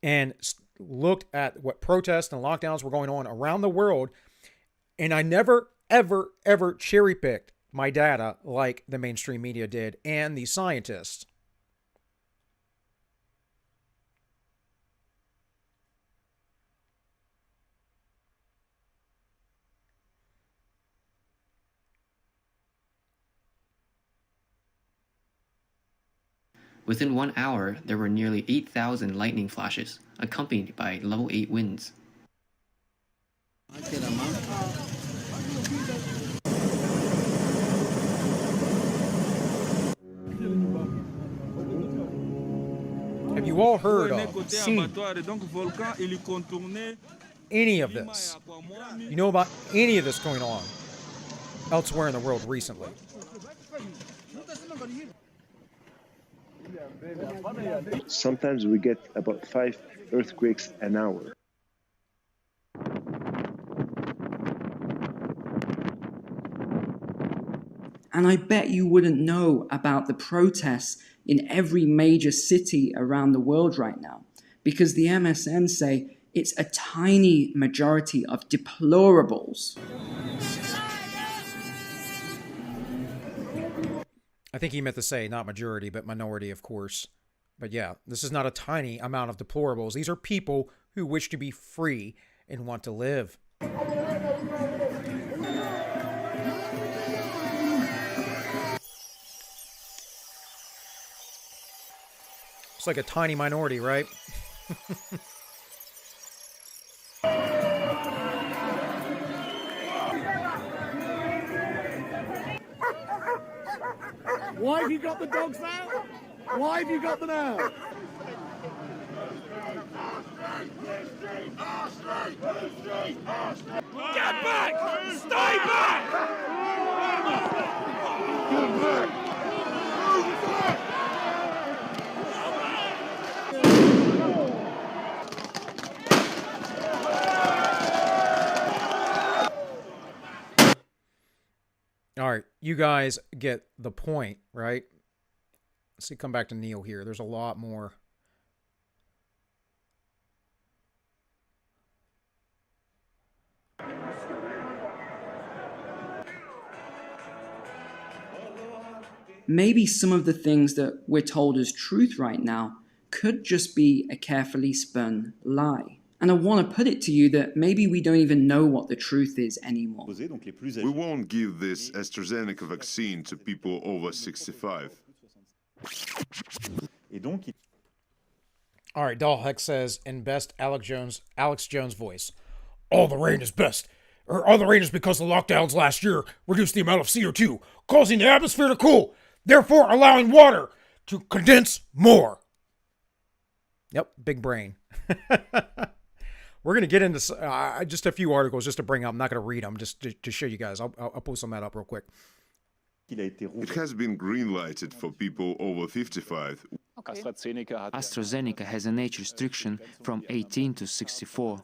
Speaker 1: and looked at what protests and lockdowns were going on around the world, and I never, ever, ever cherry-picked my data like the mainstream media did and the scientists.
Speaker 4: Within 1 hour, there were nearly 8,000 lightning flashes, accompanied by level 8 winds.
Speaker 1: Have you all heard of, seen any of this? You know about any of this going on elsewhere in the world recently?
Speaker 5: Sometimes we get about 5 earthquakes an hour.
Speaker 3: And I bet you wouldn't know about the protests in every major city around the world right now, because the MSN say it's a tiny majority of deplorables.
Speaker 1: I think he meant to say not majority, but minority, of course. But yeah, this is not a tiny amount of deplorables. These are people who wish to be free and want to live. It's like a tiny minority, right?
Speaker 6: Why have you got the dogs now? Why have you got them out? Get back! Stay back! Get back!
Speaker 1: All right, you guys get the point, right? Let's see, come back to Neil here. There's a lot more.
Speaker 3: Maybe some of the things that we're told as truth right now could just be a carefully spun lie. And I want to put it to you that maybe we don't even know what the truth is anymore.
Speaker 7: We won't give this AstraZeneca vaccine to people over 65.
Speaker 1: All right, Dalheck says in best Alex Jones voice, all the rain is best. Or all the rain is because the lockdowns last year reduced the amount of CO2, causing the atmosphere to cool, therefore allowing water to condense more. Yep, big brain. We're going to get into just a few articles just to bring up. I'm not going to read them, just to show you guys. I'll post some of that up real quick.
Speaker 7: It has been green-lighted for people over 55.
Speaker 8: Okay. AstraZeneca has an age restriction from 18 to 64.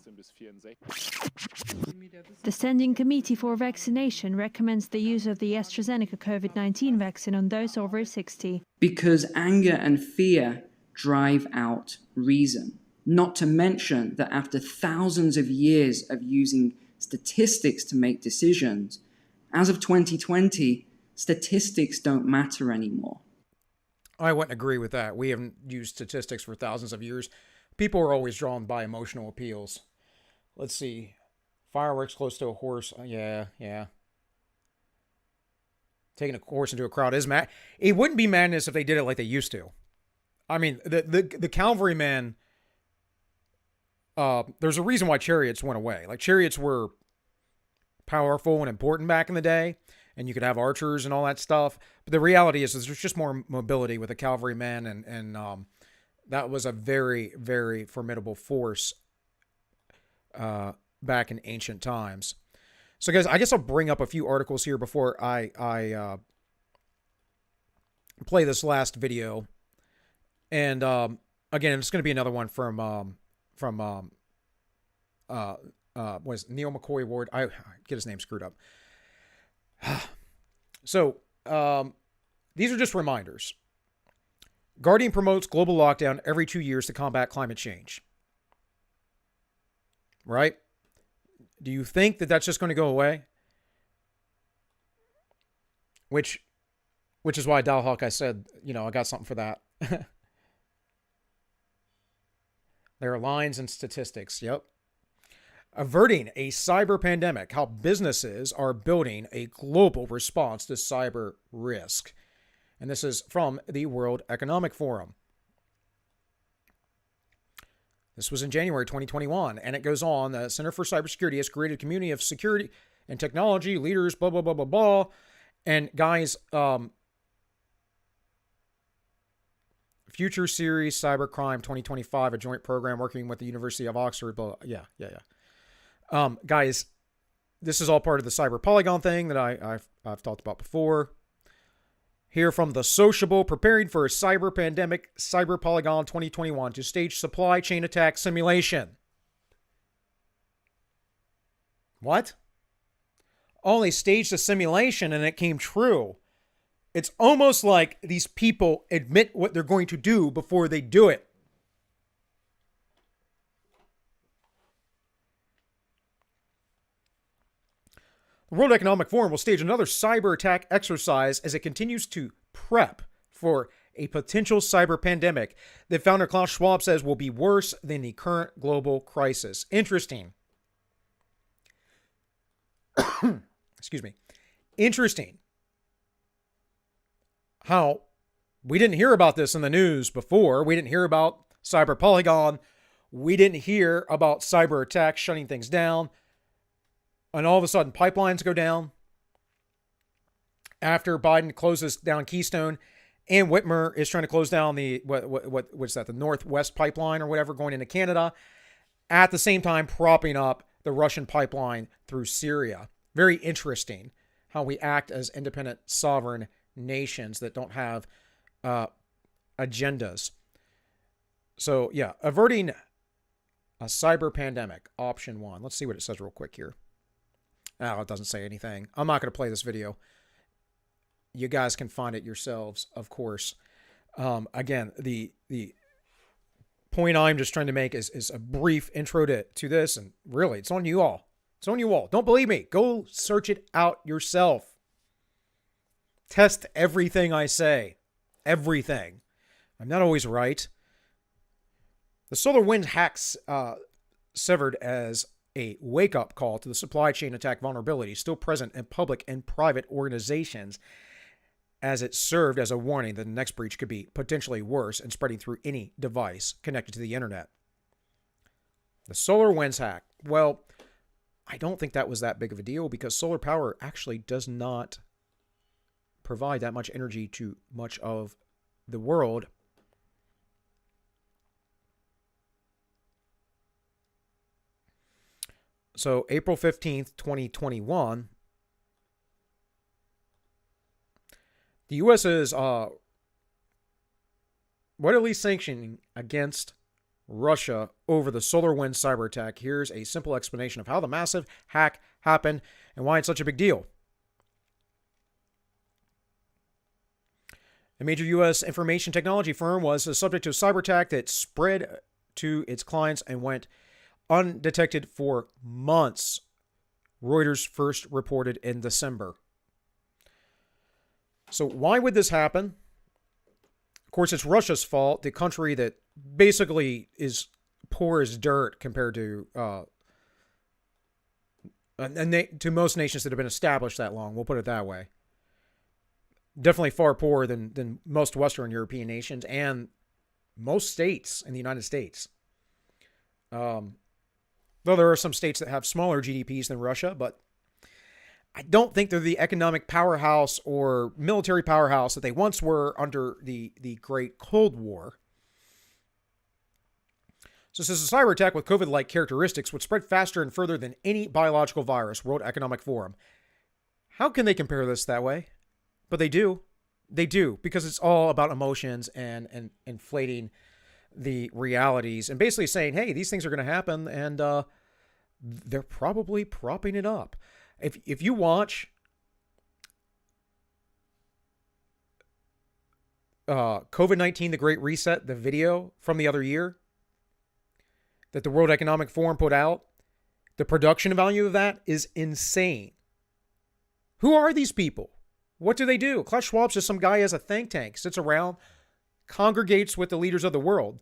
Speaker 9: The Standing Committee for Vaccination recommends the use of the AstraZeneca COVID-19 vaccine on those over 60.
Speaker 3: Because anger and fear drive out reason. Not to mention that after thousands of years of using statistics to make decisions, as of 2020, statistics don't matter anymore.
Speaker 1: I wouldn't agree with that. We haven't used statistics for thousands of years. People are always drawn by emotional appeals. Let's see. Fireworks close to a horse. Yeah. Taking a horse into a crowd is mad. It wouldn't be madness if they did it like they used to. I mean, the cavalrymen, there's a reason why chariots went away. Like, chariots were powerful and important back in the day, and you could have archers and all that stuff. But the reality is there's just more mobility with the cavalrymen, and that was a very, very formidable force back in ancient times. So, guys, I guess I'll bring up a few articles here before I play this last video. And again, it's going to be another one from was Neil McCoy Ward. I get his name screwed up. So these are just reminders. Guardian promotes global lockdown every 2 years to combat climate change. Right? Do you think that that's just going to go away? Which is why Dalhawk, I said, I got something for that. There are lines and statistics. Yep. Averting a cyber pandemic, how businesses are building a global response to cyber risk. And this is from the World Economic Forum. This was in January 2021, and it goes on. The Center for Cybersecurity has created a community of security and technology leaders, blah, blah, blah, blah, blah. And guys, Future Series Cybercrime 2025, a joint program working with the University of Oxford. Blah, yeah. Guys, this is all part of the Cyber Polygon thing that I've talked about before. Here from The Sociable, preparing for a cyber pandemic, Cyber Polygon 2021 to stage supply chain attack simulation. What? Oh, they staged a simulation and it came true. It's almost like these people admit what they're going to do before they do it. The World Economic Forum will stage another cyber attack exercise as it continues to prep for a potential cyber pandemic that founder Klaus Schwab says will be worse than the current global crisis. Interesting. Excuse me. Interesting how we didn't hear about this in the news before. We didn't hear about Cyber Polygon. We didn't hear about cyber attacks shutting things down. And all of a sudden, pipelines go down after Biden closes down Keystone, and Whitmer is trying to close down the what's that? The Northwest Pipeline or whatever going into Canada. At the same time, propping up the Russian pipeline through Syria. Very interesting how we act as independent, sovereign nations that don't have agendas. So yeah, averting a cyber pandemic, option 1. Let's see what it says real quick here. Oh, it doesn't say anything. I'm not going to play this video. You guys can find it yourselves, of course. Again, the point I'm just trying to make is a brief intro to this, and really, it's on you all. It's on you all. Don't believe me. Go search it out yourself. Test everything I say. Everything. I'm not always right. The SolarWinds hacks severed as a wake-up call to the supply chain attack vulnerability still present in public and private organizations, as it served as a warning that the next breach could be potentially worse and spreading through any device connected to the internet. The SolarWinds hack. Well, I don't think that was that big of a deal because solar power actually does not provide that much energy to much of the world. So April 15th, 2021, the U.S. is readily sanctioning against Russia over the SolarWinds cyber attack. Here's a simple explanation of how the massive hack happened and why it's such a big deal. A major U.S. information technology firm was subject to a cyber attack that spread to its clients and went undetected for months, Reuters first reported in December. So why would this happen? Of course, it's Russia's fault, the country that basically is poor as dirt compared to to most nations that have been established that long. We'll put it that way. Definitely far poorer than most Western European nations and most states in the United States. Though there are some states that have smaller GDPs than Russia, but I don't think they're the economic powerhouse or military powerhouse that they once were under the Great Cold War. So this is a cyber attack with COVID-like characteristics would spread faster and further than any biological virus, World Economic Forum. How can they compare this that way? But they do. They do, because it's all about emotions and inflating the realities and basically saying, hey, these things are going to happen, and they're probably propping it up. If you watch COVID-19, The Great Reset, the video from the other year that the World Economic Forum put out, the production value of that is insane. Who are these people? What do they do? Klaus Schwab's just some guy who has a think tank, sits around, congregates with the leaders of the world.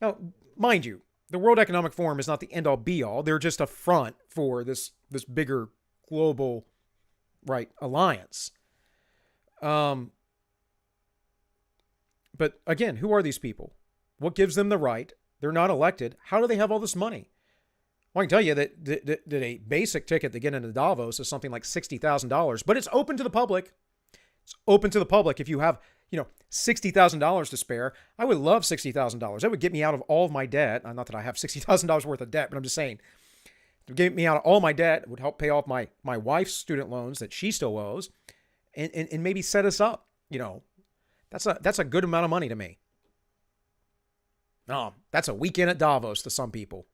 Speaker 1: Now, mind you, the World Economic Forum is not the end-all be-all. They're just a front for this bigger global, right, alliance. But again, who are these people? What gives them the right? They're not elected. How do they have all this money? Well, I can tell you that a basic ticket to get into Davos is something like $60,000, but it's open to the public. It's open to the public. If you have, $60,000 to spare, I would love $60,000. That would get me out of all of my debt. Not that I have $60,000 worth of debt, but I'm just saying, to get me out of all my debt, it would help pay off my wife's student loans that she still owes, and maybe set us up. That's a good amount of money to me. Oh, that's a weekend at Davos to some people.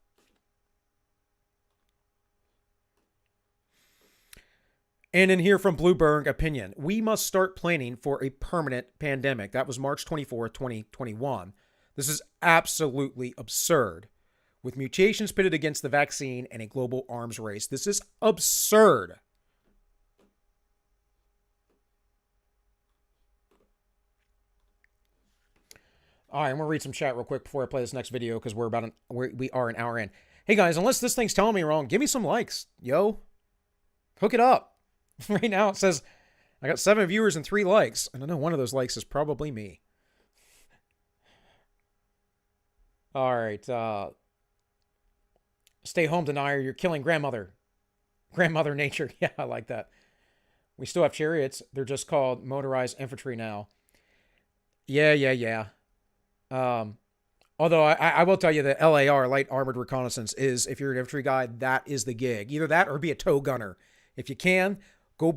Speaker 1: And in here from Bloomberg Opinion, we must start planning for a permanent pandemic. That was March 24th, 2021. This is absolutely absurd. With mutations pitted against the vaccine and a global arms race. This is absurd. All right, I'm going to read some chat real quick before I play this next video because we are an hour in. Hey guys, unless this thing's telling me wrong, give me some likes, yo. Hook it up. Right now it says I got 7 viewers and 3 likes, and I know one of those likes is probably me. All right, stay home denier, you're killing grandmother. Grandmother nature. Yeah, I like that. We still have chariots. They're just called motorized infantry now. Yeah. Although I will tell you that LAR, light armored reconnaissance, is, if you're an infantry guy, that is the gig. Either that or be a tow gunner. If you can, go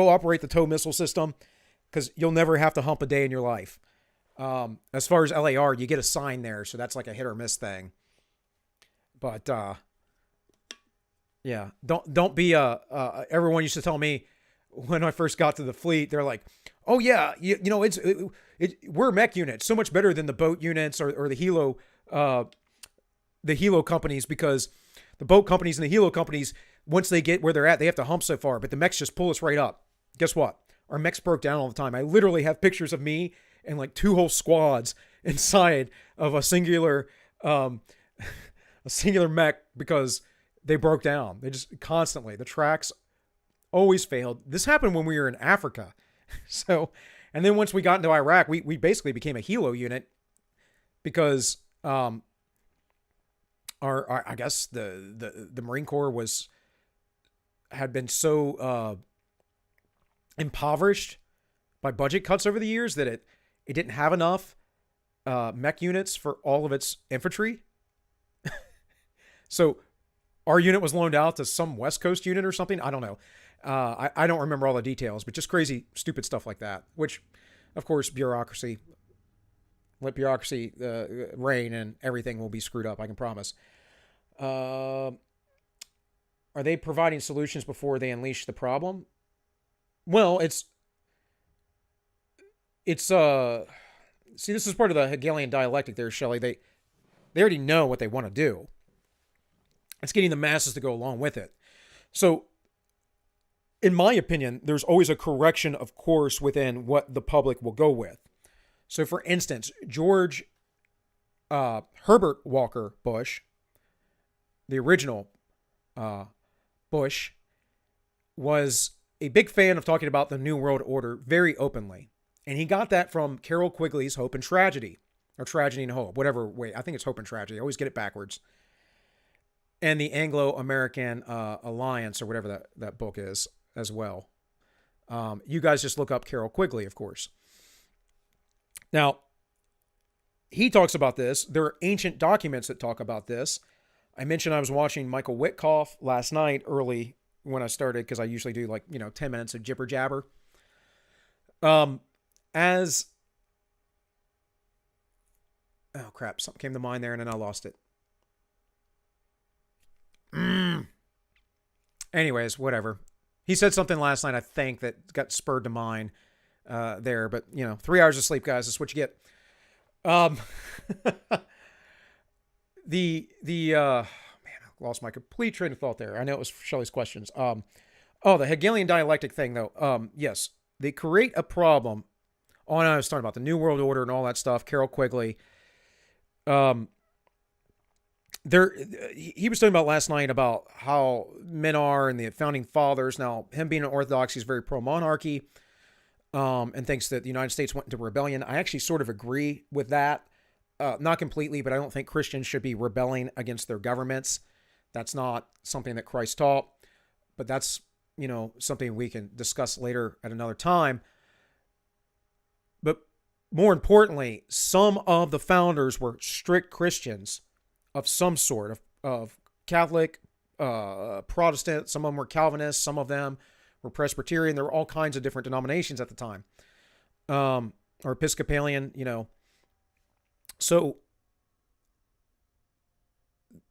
Speaker 1: operate the tow missile system, because you'll never have to hump a day in your life. As far as LAR, you get a sign there, so that's like a hit or miss thing. But yeah, don't be everyone used to tell me when I first got to the fleet, they're like, oh yeah, you know, we're a mech unit, so much better than the boat units or the helo companies, because the boat companies and the helo companies, once they get where they're at, they have to hump so far, but the mechs just pull us right up. Guess what? Our mechs broke down all the time. I literally have pictures of me and like 2 whole squads inside of a singular mech because they broke down. They just constantly, the tracks always failed. This happened when we were in Africa. So, and then once we got into Iraq, we basically became a helo unit because our I guess the Marine Corps had been so impoverished by budget cuts over the years that it didn't have enough mech units for all of its infantry. So our unit was loaned out to some West Coast unit or something. I don't know. I don't remember all the details, but just crazy, stupid stuff like that, which, of course, bureaucracy. Let bureaucracy reign and everything will be screwed up, I can promise. Are they providing solutions before they unleash the problem? Well, see, this is part of the Hegelian dialectic there, Shelley. They already know what they want to do. It's getting the masses to go along with it. So, in my opinion, there's always a correction of course within what the public will go with. So, for instance, George Herbert Walker Bush, the original Bush, was a big fan of talking about the New World Order very openly. And he got that from Carol Quigley's Hope and Tragedy, or Tragedy and Hope, whatever way. I think it's Hope and Tragedy. I always get it backwards. And the Anglo-American Alliance, or whatever that book is, as well. You guys just look up Carol Quigley, of course. Now, he talks about this. There are ancient documents that talk about this. I mentioned I was watching Michael Witkoff last night early when I started, because I usually do 10 minutes of jibber jabber. Oh crap, something came to mind there and then I lost it. Anyways, whatever. He said something last night, I think, that got spurred to mind there. But, 3 hours of sleep, guys, that's what you get. Man, I lost my complete train of thought there. I know it was Shelley's questions. The Hegelian dialectic thing, though. Yes, they create a problem. Oh, and I was talking about the New World Order and all that stuff. Carol Quigley. He was talking about last night about how men are and the founding fathers. Now, him being an Orthodox, he's very pro-monarchy, and thinks that the United States went into rebellion. I actually sort of agree with that. Not completely, but I don't think Christians should be rebelling against their governments. That's not something that Christ taught, but that's, something we can discuss later at another time. But more importantly, some of the founders were strict Christians of some sort, of Catholic, Protestant. Some of them were Calvinists. Some of them were Presbyterian. There were all kinds of different denominations at the time, or Episcopalian, So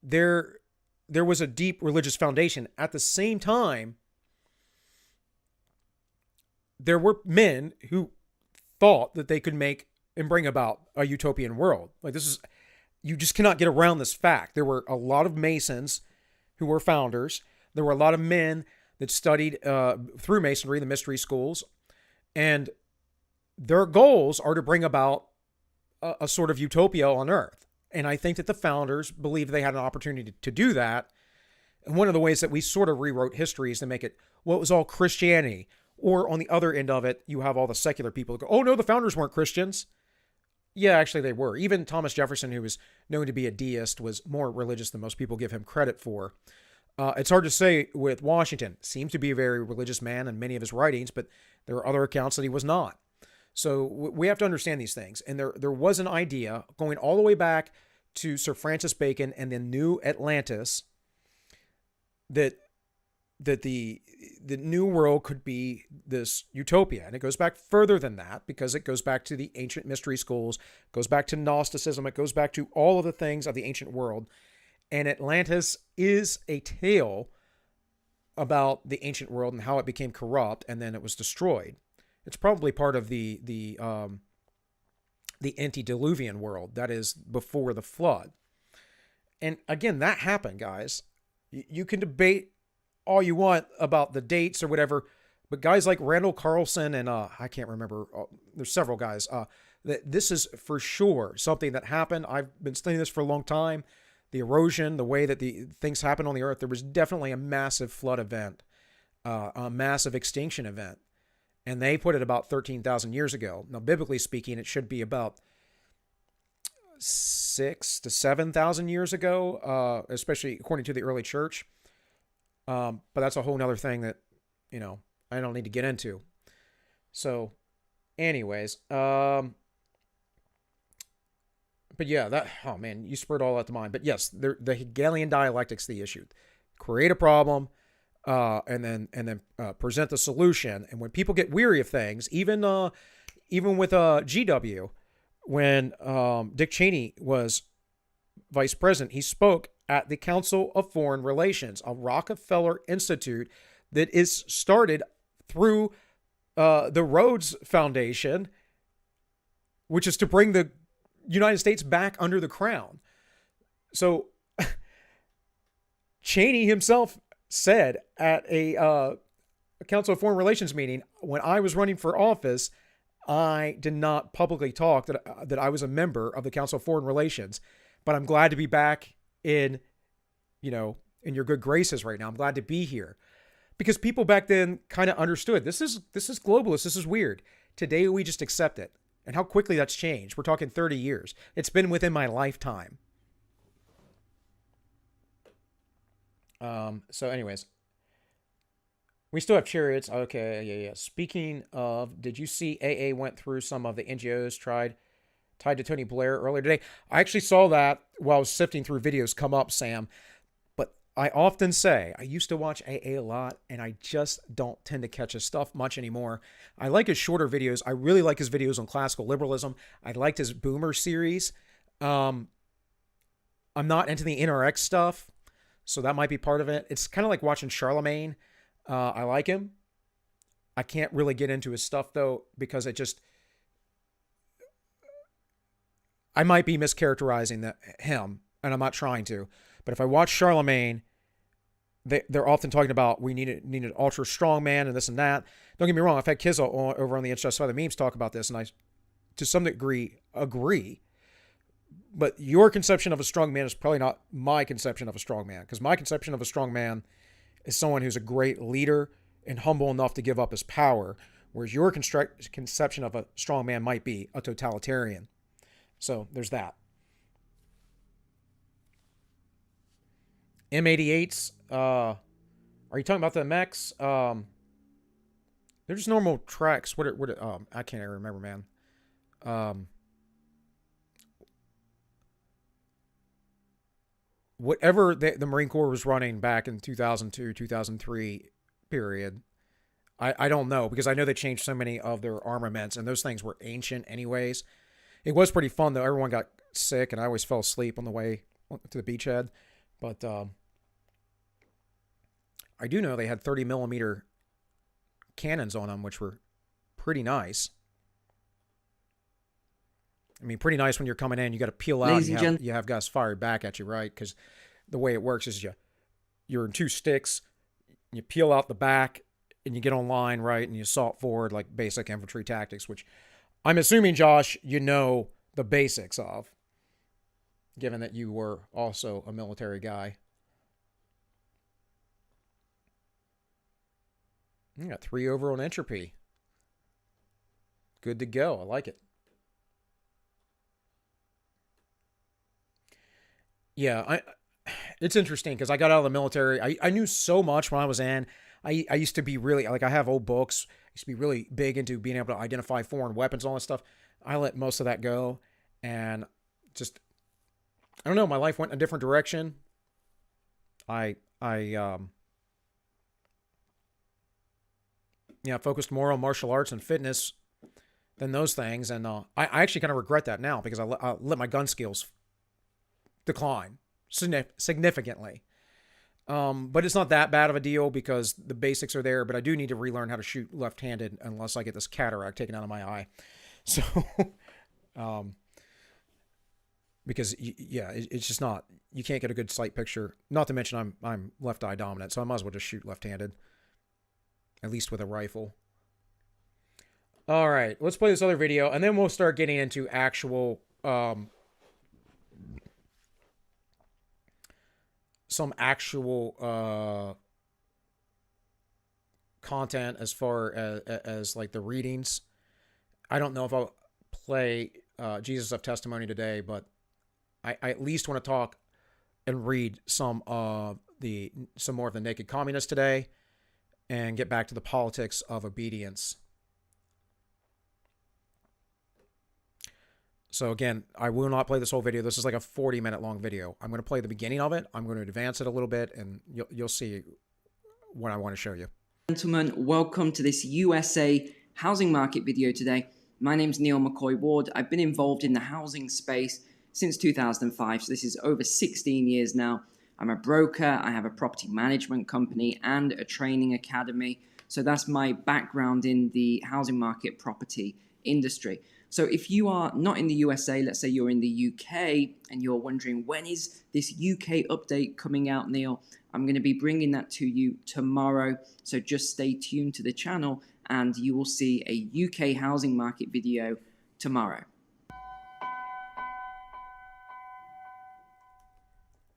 Speaker 1: there was a deep religious foundation. At the same time, there were men who thought that they could make and bring about a utopian world. Like, this is, you just cannot get around this fact. There were a lot of Masons who were founders. There were a lot of men that studied through Masonry, the mystery schools, and their goals are to bring about a sort of utopia on Earth. And I think that the founders believed they had an opportunity to do that. And one of the ways that we sort of rewrote history is to make it, well, it was all Christianity. Or on the other end of it, you have all the secular people who go, oh no, the founders weren't Christians. Yeah, actually they were. Even Thomas Jefferson, who was known to be a deist, was more religious than most people give him credit for. It's hard to say with Washington. Seems to be a very religious man in many of his writings, but there are other accounts that he was not. So we have to understand these things. And there was an idea going all the way back to Sir Francis Bacon and the New Atlantis that the new world could be this utopia. And it goes back further than that because it goes back to the ancient mystery schools, goes back to Gnosticism, it goes back to all of the things of the ancient world. And Atlantis is a tale about the ancient world and how it became corrupt and then it was destroyed. It's probably part of the antediluvian world, that is before the flood. And again, that happened, guys. You can debate all you want about the dates or whatever, but guys like Randall Carlson and I can't remember, there's several guys, that this is for sure something that happened. I've been studying this for a long time. The erosion, the way that the things happen on the earth, there was definitely a massive flood event, a massive extinction event. And they put it about 13,000 years ago. Now, biblically speaking, it should be about 6,000 to 7,000 years ago, especially according to the early church. But that's a whole nother thing that, I don't need to get into. So, anyways, but yeah, oh man, you spurred all that to mind. But yes, the Hegelian dialectic's the issue. Create a problem, and then present the solution. And when people get weary of things, even with GW, when Dick Cheney was vice president, he spoke at the Council of Foreign Relations, a Rockefeller Institute that is started through the Rhodes Foundation, which is to bring the United States back under the crown. So Cheney himself said at a Council of Foreign Relations meeting, when I was running for office, I did not publicly talk that I was a member of the Council of Foreign Relations, but I'm glad to be back in your good graces right now. I'm glad to be here. Because people back then kind of understood this is globalist, this is weird. Today we just accept it. And how quickly that's changed. We're talking 30 years. It's been within my lifetime. So anyways, we still have chariots. Okay, yeah. Speaking of, did you see AA went through some of the NGOs tied to Tony Blair earlier today? I actually saw that while I was sifting through videos come up, Sam. But I often say, I used to watch AA a lot, and I just don't tend to catch his stuff much anymore. I like his shorter videos. I really like his videos on classical liberalism. I liked his Boomer series. I'm not into the NRX stuff, so that might be part of it. It's kind of like watching Charlemagne. I like him. I can't really get into his stuff, though, because I might be mischaracterizing him, and I'm not trying to. But if I watch Charlemagne, they're often talking about we need an ultra strong man and this and that. Don't get me wrong. I've had Kiza over on the XXI memes talk about this, and I, to some degree, agree. But your conception of a strong man is probably not my conception of a strong man, because my conception of a strong man is someone who's a great leader and humble enough to give up his power, whereas your conception of a strong man might be a totalitarian. So there's that. M88s, are you talking about the mechs? They're just normal tracks. I can't even remember, man. Whatever the Marine Corps was running back in 2002, 2003 period, I don't know, because I know they changed so many of their armaments, and those things were ancient anyways. It was pretty fun, though. Everyone got sick, and I always fell asleep on the way to the beachhead. But I do know they had 30 millimeter cannons on them, which were pretty nice. I mean, pretty nice when you're coming in. You got to peel out
Speaker 3: Ladies
Speaker 1: and
Speaker 3: and
Speaker 1: you have guys fired back at you, right? Because the way it works is you're in two sticks. You peel out the back and you get on line, right? And you assault forward like basic infantry tactics, which I'm assuming, Josh, you know the basics of, given that you were also a military guy. You got 3 over on entropy. Good to go. I like it. Yeah, it's interesting because I got out of the military. I knew so much when I was in. I used to be really, like, I have old books. I used to be really big into being able to identify foreign weapons, all that stuff. I let most of that go, and just, I don't know, my life went in a different direction. Focused more on martial arts and fitness than those things, and I actually kind of regret that now because I let my gun skills decline significantly. But it's not that bad of a deal because the basics are there, but I do need to relearn how to shoot left-handed unless I get this cataract taken out of my eye. So, because it's just not, you can't get a good sight picture. Not to mention I'm left eye dominant, so I might as well just shoot left-handed, at least with a rifle. All right, let's play this other video, and then we'll start getting into actual some actual content as far as like the readings. I don't know if I'll play Jesus of Testimony today, but I at least want to talk and read some more of the Naked Communists today and get back to the politics of obedience. So again, I will not play this whole video. This is like a 40-minute long video. I'm going to play the beginning of it. I'm going to advance it a little bit, and you'll see what I want to show you.
Speaker 3: Gentlemen, welcome to this USA housing market video today. My name's Neil McCoy Ward. I've been involved in the housing space since 2005, so this is over 16 years now. I'm a broker, I have a property management company and a training academy. So that's my background in the housing market property industry. So if you are not in the USA, let's say you're in the UK and you're wondering, when is this UK update coming out, Neil? I'm going to be bringing that to you tomorrow. So just stay tuned to the channel and you will see a UK housing market video tomorrow.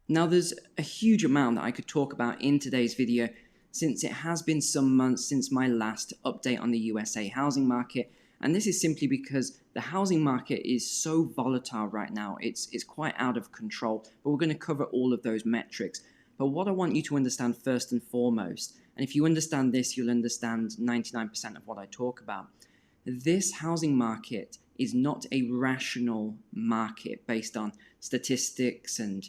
Speaker 3: Now there's a huge amount that I could talk about in today's video since it has been some months since my last update on the USA housing market. And this is simply because the housing market is so volatile right now. It's quite out of control, but we're going to cover all of those metrics. But what I want you to understand first and foremost, and if you understand this, you'll understand 99% of what I talk about. This housing market is not a rational market based on statistics and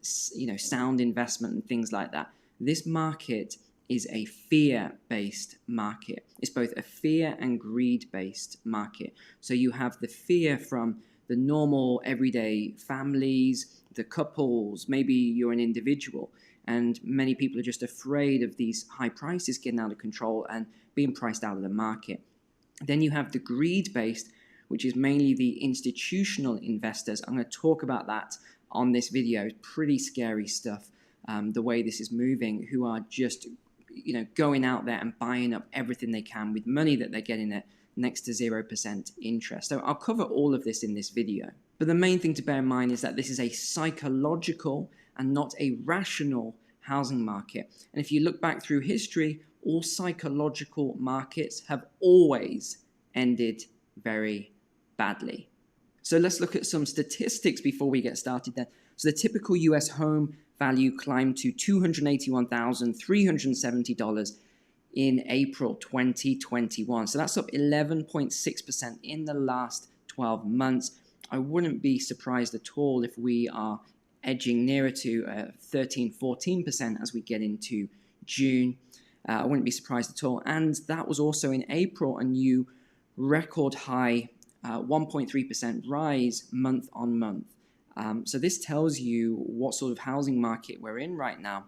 Speaker 3: sound investment and things like that. This market is a fear-based market. It's both a fear and greed-based market. So you have the fear from the normal everyday families, the couples, maybe you're an individual, and many people are just afraid of these high prices getting out of control and being priced out of the market. Then you have the greed-based, which is mainly the institutional investors. I'm going to talk about that on this video. It's pretty scary stuff, the way this is moving, who are just going out there and buying up everything they can with money that they're getting at next to 0% interest. So I'll cover all of this in this video. But the main thing to bear in mind is that this is a psychological and not a rational housing market. And if you look back through history, all psychological markets have always ended very badly. So let's look at some statistics before we get started then. So the typical US home value climbed to $281,370 in April 2021. So that's up 11.6% in the last 12 months. I wouldn't be surprised at all if we are edging nearer to 13-14% as we get into June. I wouldn't be surprised at all. And that was also in April, a new record high 1.3% rise month on month. So this tells you what sort of housing market we're in right now.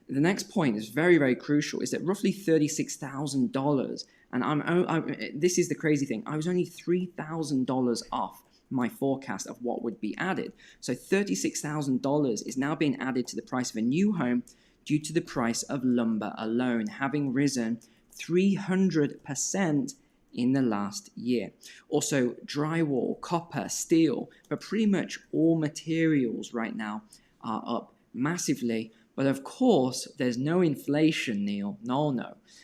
Speaker 3: The next point is very, very crucial, is that roughly $36,000, and this is the crazy thing, I was only $3,000 off my forecast of what would be added. So $36,000 is now being added to the price of a new home due to the price of lumber alone, having risen 300% in the last year. Also, drywall, copper, steel, but pretty much all materials right now are up massively. But of course, there's no inflation, Neil. No,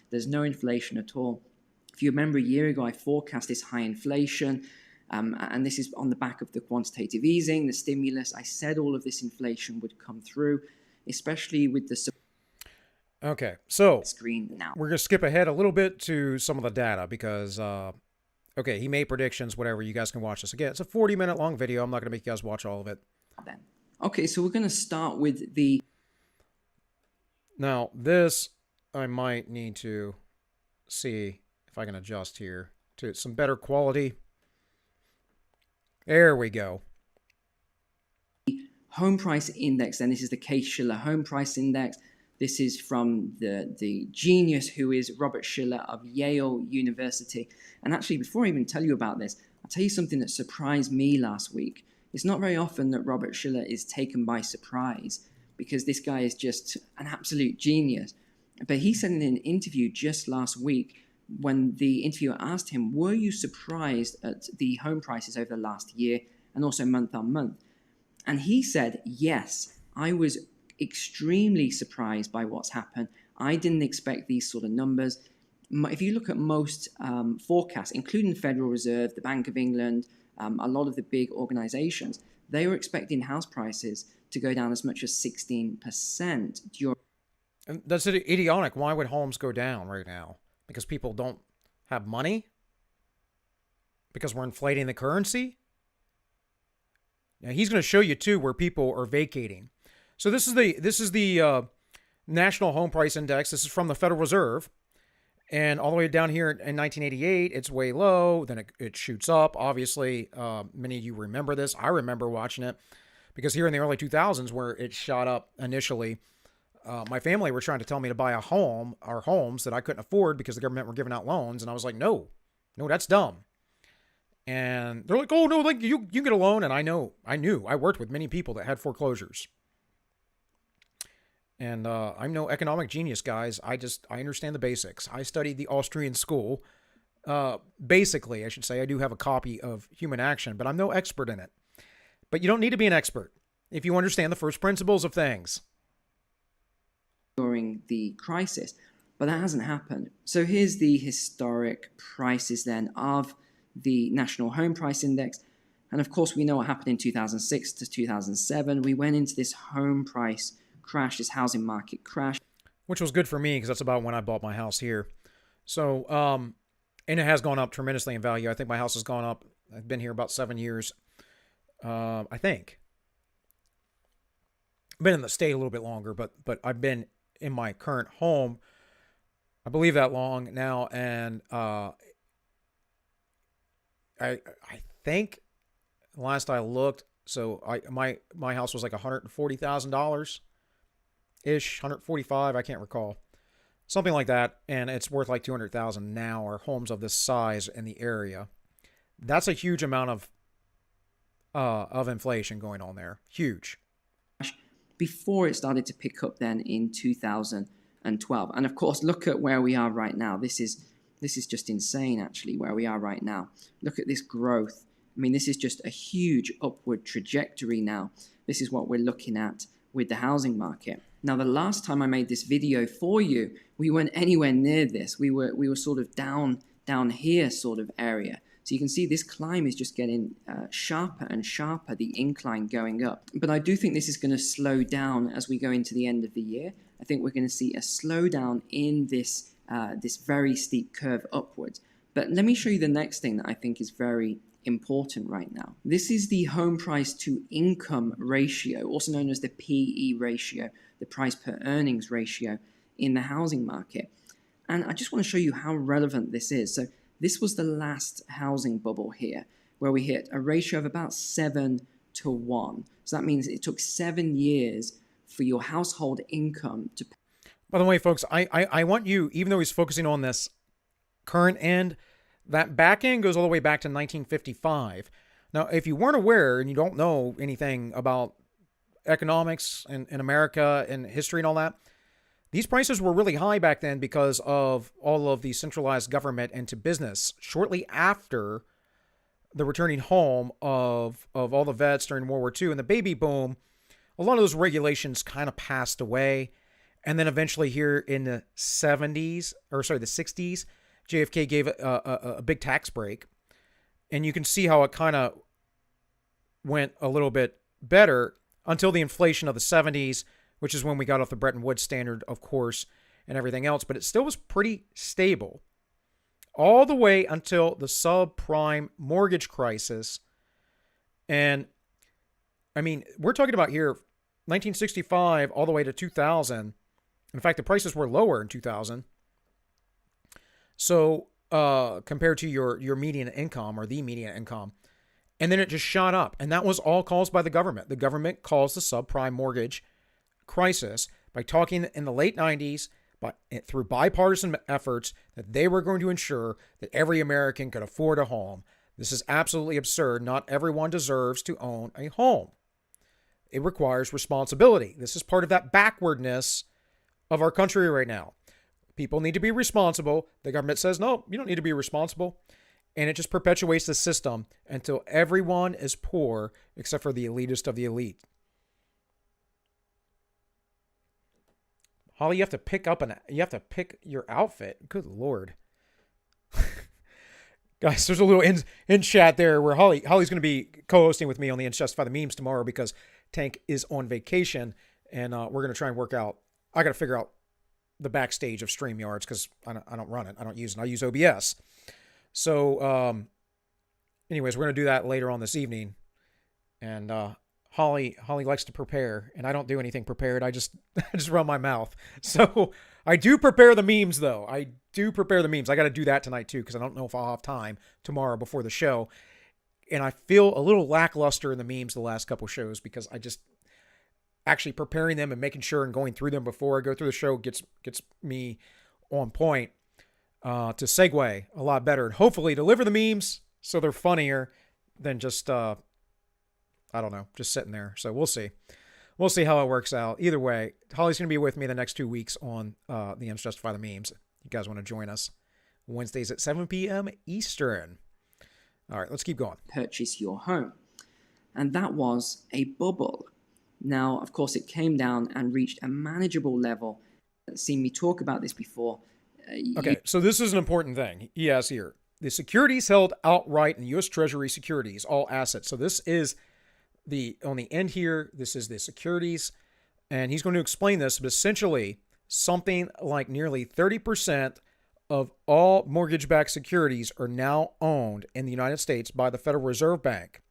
Speaker 3: there's no inflation at all. If you remember a year ago, I forecast this high inflation, and this is on the back of the quantitative easing, the stimulus. I said all of this inflation would come through, especially with the
Speaker 1: Okay, so
Speaker 3: screen now.
Speaker 1: We're going to skip ahead a little bit to some of the data because, okay, he made predictions, whatever. You guys can watch this. Again, it's a 40-minute long video. I'm not going to make you guys watch all of it.
Speaker 3: Then. Okay, so we're going to start with the...
Speaker 1: Now, this I might need to see if I can adjust here to some better quality. There we go.
Speaker 3: Home price index, and this is the Case-Shiller home price index. This is from the genius who is Robert Shiller of Yale University. And actually, before I even tell you about this, I'll tell you something that surprised me last week. It's not very often that Robert Shiller is taken by surprise, because this guy is just an absolute genius. But he said in an interview just last week, when the interviewer asked him, were you surprised at the home prices over the last year and also month on month? And he said, yes, I was extremely surprised by what's happened. I didn't expect these sort of numbers. If you look at most forecasts, including the Federal Reserve, the Bank of England, a lot of the big organizations, they were expecting house prices to go down as much as 16% during.
Speaker 1: And that's idiotic. Why would homes go down right now? Because people don't have money? Because we're inflating the currency? Now, he's going to show you, too, where people are vacating. So this is the National Home Price Index. This is from the Federal Reserve. And all the way down here in 1988, it's way low. Then it shoots up. Obviously, many of you remember this. I remember watching it because here in the early 2000s, where it shot up initially, my family were trying to tell me to buy a home, or homes that I couldn't afford because the government were giving out loans. And I was like, no, that's dumb. And they're like, oh, no, like you get a loan. And I worked with many people that had foreclosures. And I'm no economic genius, guys. I understand the basics. I studied the Austrian school. Basically, I should say, I do have a copy of Human Action, but I'm no expert in it. But you don't need to be an expert if you understand the first principles of things.
Speaker 3: During the crisis, but that hasn't happened. So here's the historic prices then of the National Home Price Index. And of course, we know what happened in 2006 to 2007. We went into this home price crash, this housing market crash.
Speaker 1: Which was good for me because that's about when I bought my house here. So, and it has gone up tremendously in value. I think my house has gone up. I've been here about 7 years. I think. I've been in the state a little bit longer, but I've been in my current home, I believe, that long now. And I think last I looked, so my house was like $140,000 ish, 145, I can't recall, something like that, and it's worth like 200,000 now, or homes of this size in the area. That's a huge amount of inflation going on there, huge.
Speaker 3: Before it started to pick up then in 2012, and of course, look at where we are right now. This is just insane, actually, where we are right now. Look at this growth. I mean, this is just a huge upward trajectory now. This is what we're looking at with the housing market. Now, the last time I made this video for you, we weren't anywhere near this. We were sort of down here sort of area. So you can see this climb is just getting sharper and sharper, the incline going up. But I do think this is going to slow down as we go into the end of the year. I think we're going to see a slowdown in this very steep curve upwards. But let me show you the next thing that I think is very important right now. This is the home price to income ratio, also known as the PE ratio, the price per earnings ratio in the housing market. And I just want to show you how relevant this is. So this was the last housing bubble here, where we hit a ratio of about 7 to 1. So that means it took 7 years for your household income to...
Speaker 1: By the way, folks, I want you, even though he's focusing on this current end, that back end goes all the way back to 1955. Now, if you weren't aware and you don't know anything about economics in America and history and all that, these prices were really high back then because of all of the centralized government into business. Shortly after the returning home of all the vets during World War II and the baby boom, a lot of those regulations kind of passed away. And then eventually here in the 60s, JFK gave a big tax break. And you can see how it kind of went a little bit better until the inflation of the 70s, which is when we got off the Bretton Woods standard, of course, and everything else. But it still was pretty stable all the way until the subprime mortgage crisis. And, I mean, we're talking about here 1965 all the way to 2000. In fact, the prices were lower in 2000. So compared to your median income or the median income. And then it just shot up. And that was all caused by the government. The government caused the subprime mortgage crisis by talking in the late 90s, through bipartisan efforts, that they were going to ensure that every American could afford a home. This is absolutely absurd. Not everyone deserves to own a home. It requires responsibility. This is part of that backwardness of our country right now. People need to be responsible. The government says, no, you don't need to be responsible. And it just perpetuates the system until everyone is poor except for the elitist of the elite. Holly, you have to pick your outfit. Good Lord. Guys, there's a little in chat there where Holly's going to be co-hosting with me on the Justify the Memes tomorrow because Tank is on vacation. And we're going to try and work out. I got to figure out the backstage of StreamYards because I don't run it. I don't use it. I use OBS. So, anyways, we're going to do that later on this evening. And Holly likes to prepare, and I don't do anything prepared. I just run my mouth. So I do prepare the memes, though. I got to do that tonight, too, because I don't know if I'll have time tomorrow before the show. And I feel a little lackluster in the memes the last couple shows because I just actually preparing them and making sure and going through them before I go through the show gets me on point to segue a lot better and hopefully deliver the memes so they're funnier than just I don't know, just sitting there. So we'll see how it works out. Either way, Holly's gonna be with me the next 2 weeks on the Justify the Memes. You guys want to join us Wednesdays at 7 p.m. Eastern. All right, let's keep going.
Speaker 3: Purchase your home, and that was a bubble. Now, of course, it came down and reached a manageable level. Seen me talk about this before.
Speaker 1: Okay, so this is an important thing. He has here. The securities held outright in U.S. Treasury securities, all assets. So this is on the end here, this is the securities. And he's going to explain this, but essentially something like nearly 30% of all mortgage-backed securities are now owned in the United States by the Federal Reserve Bank.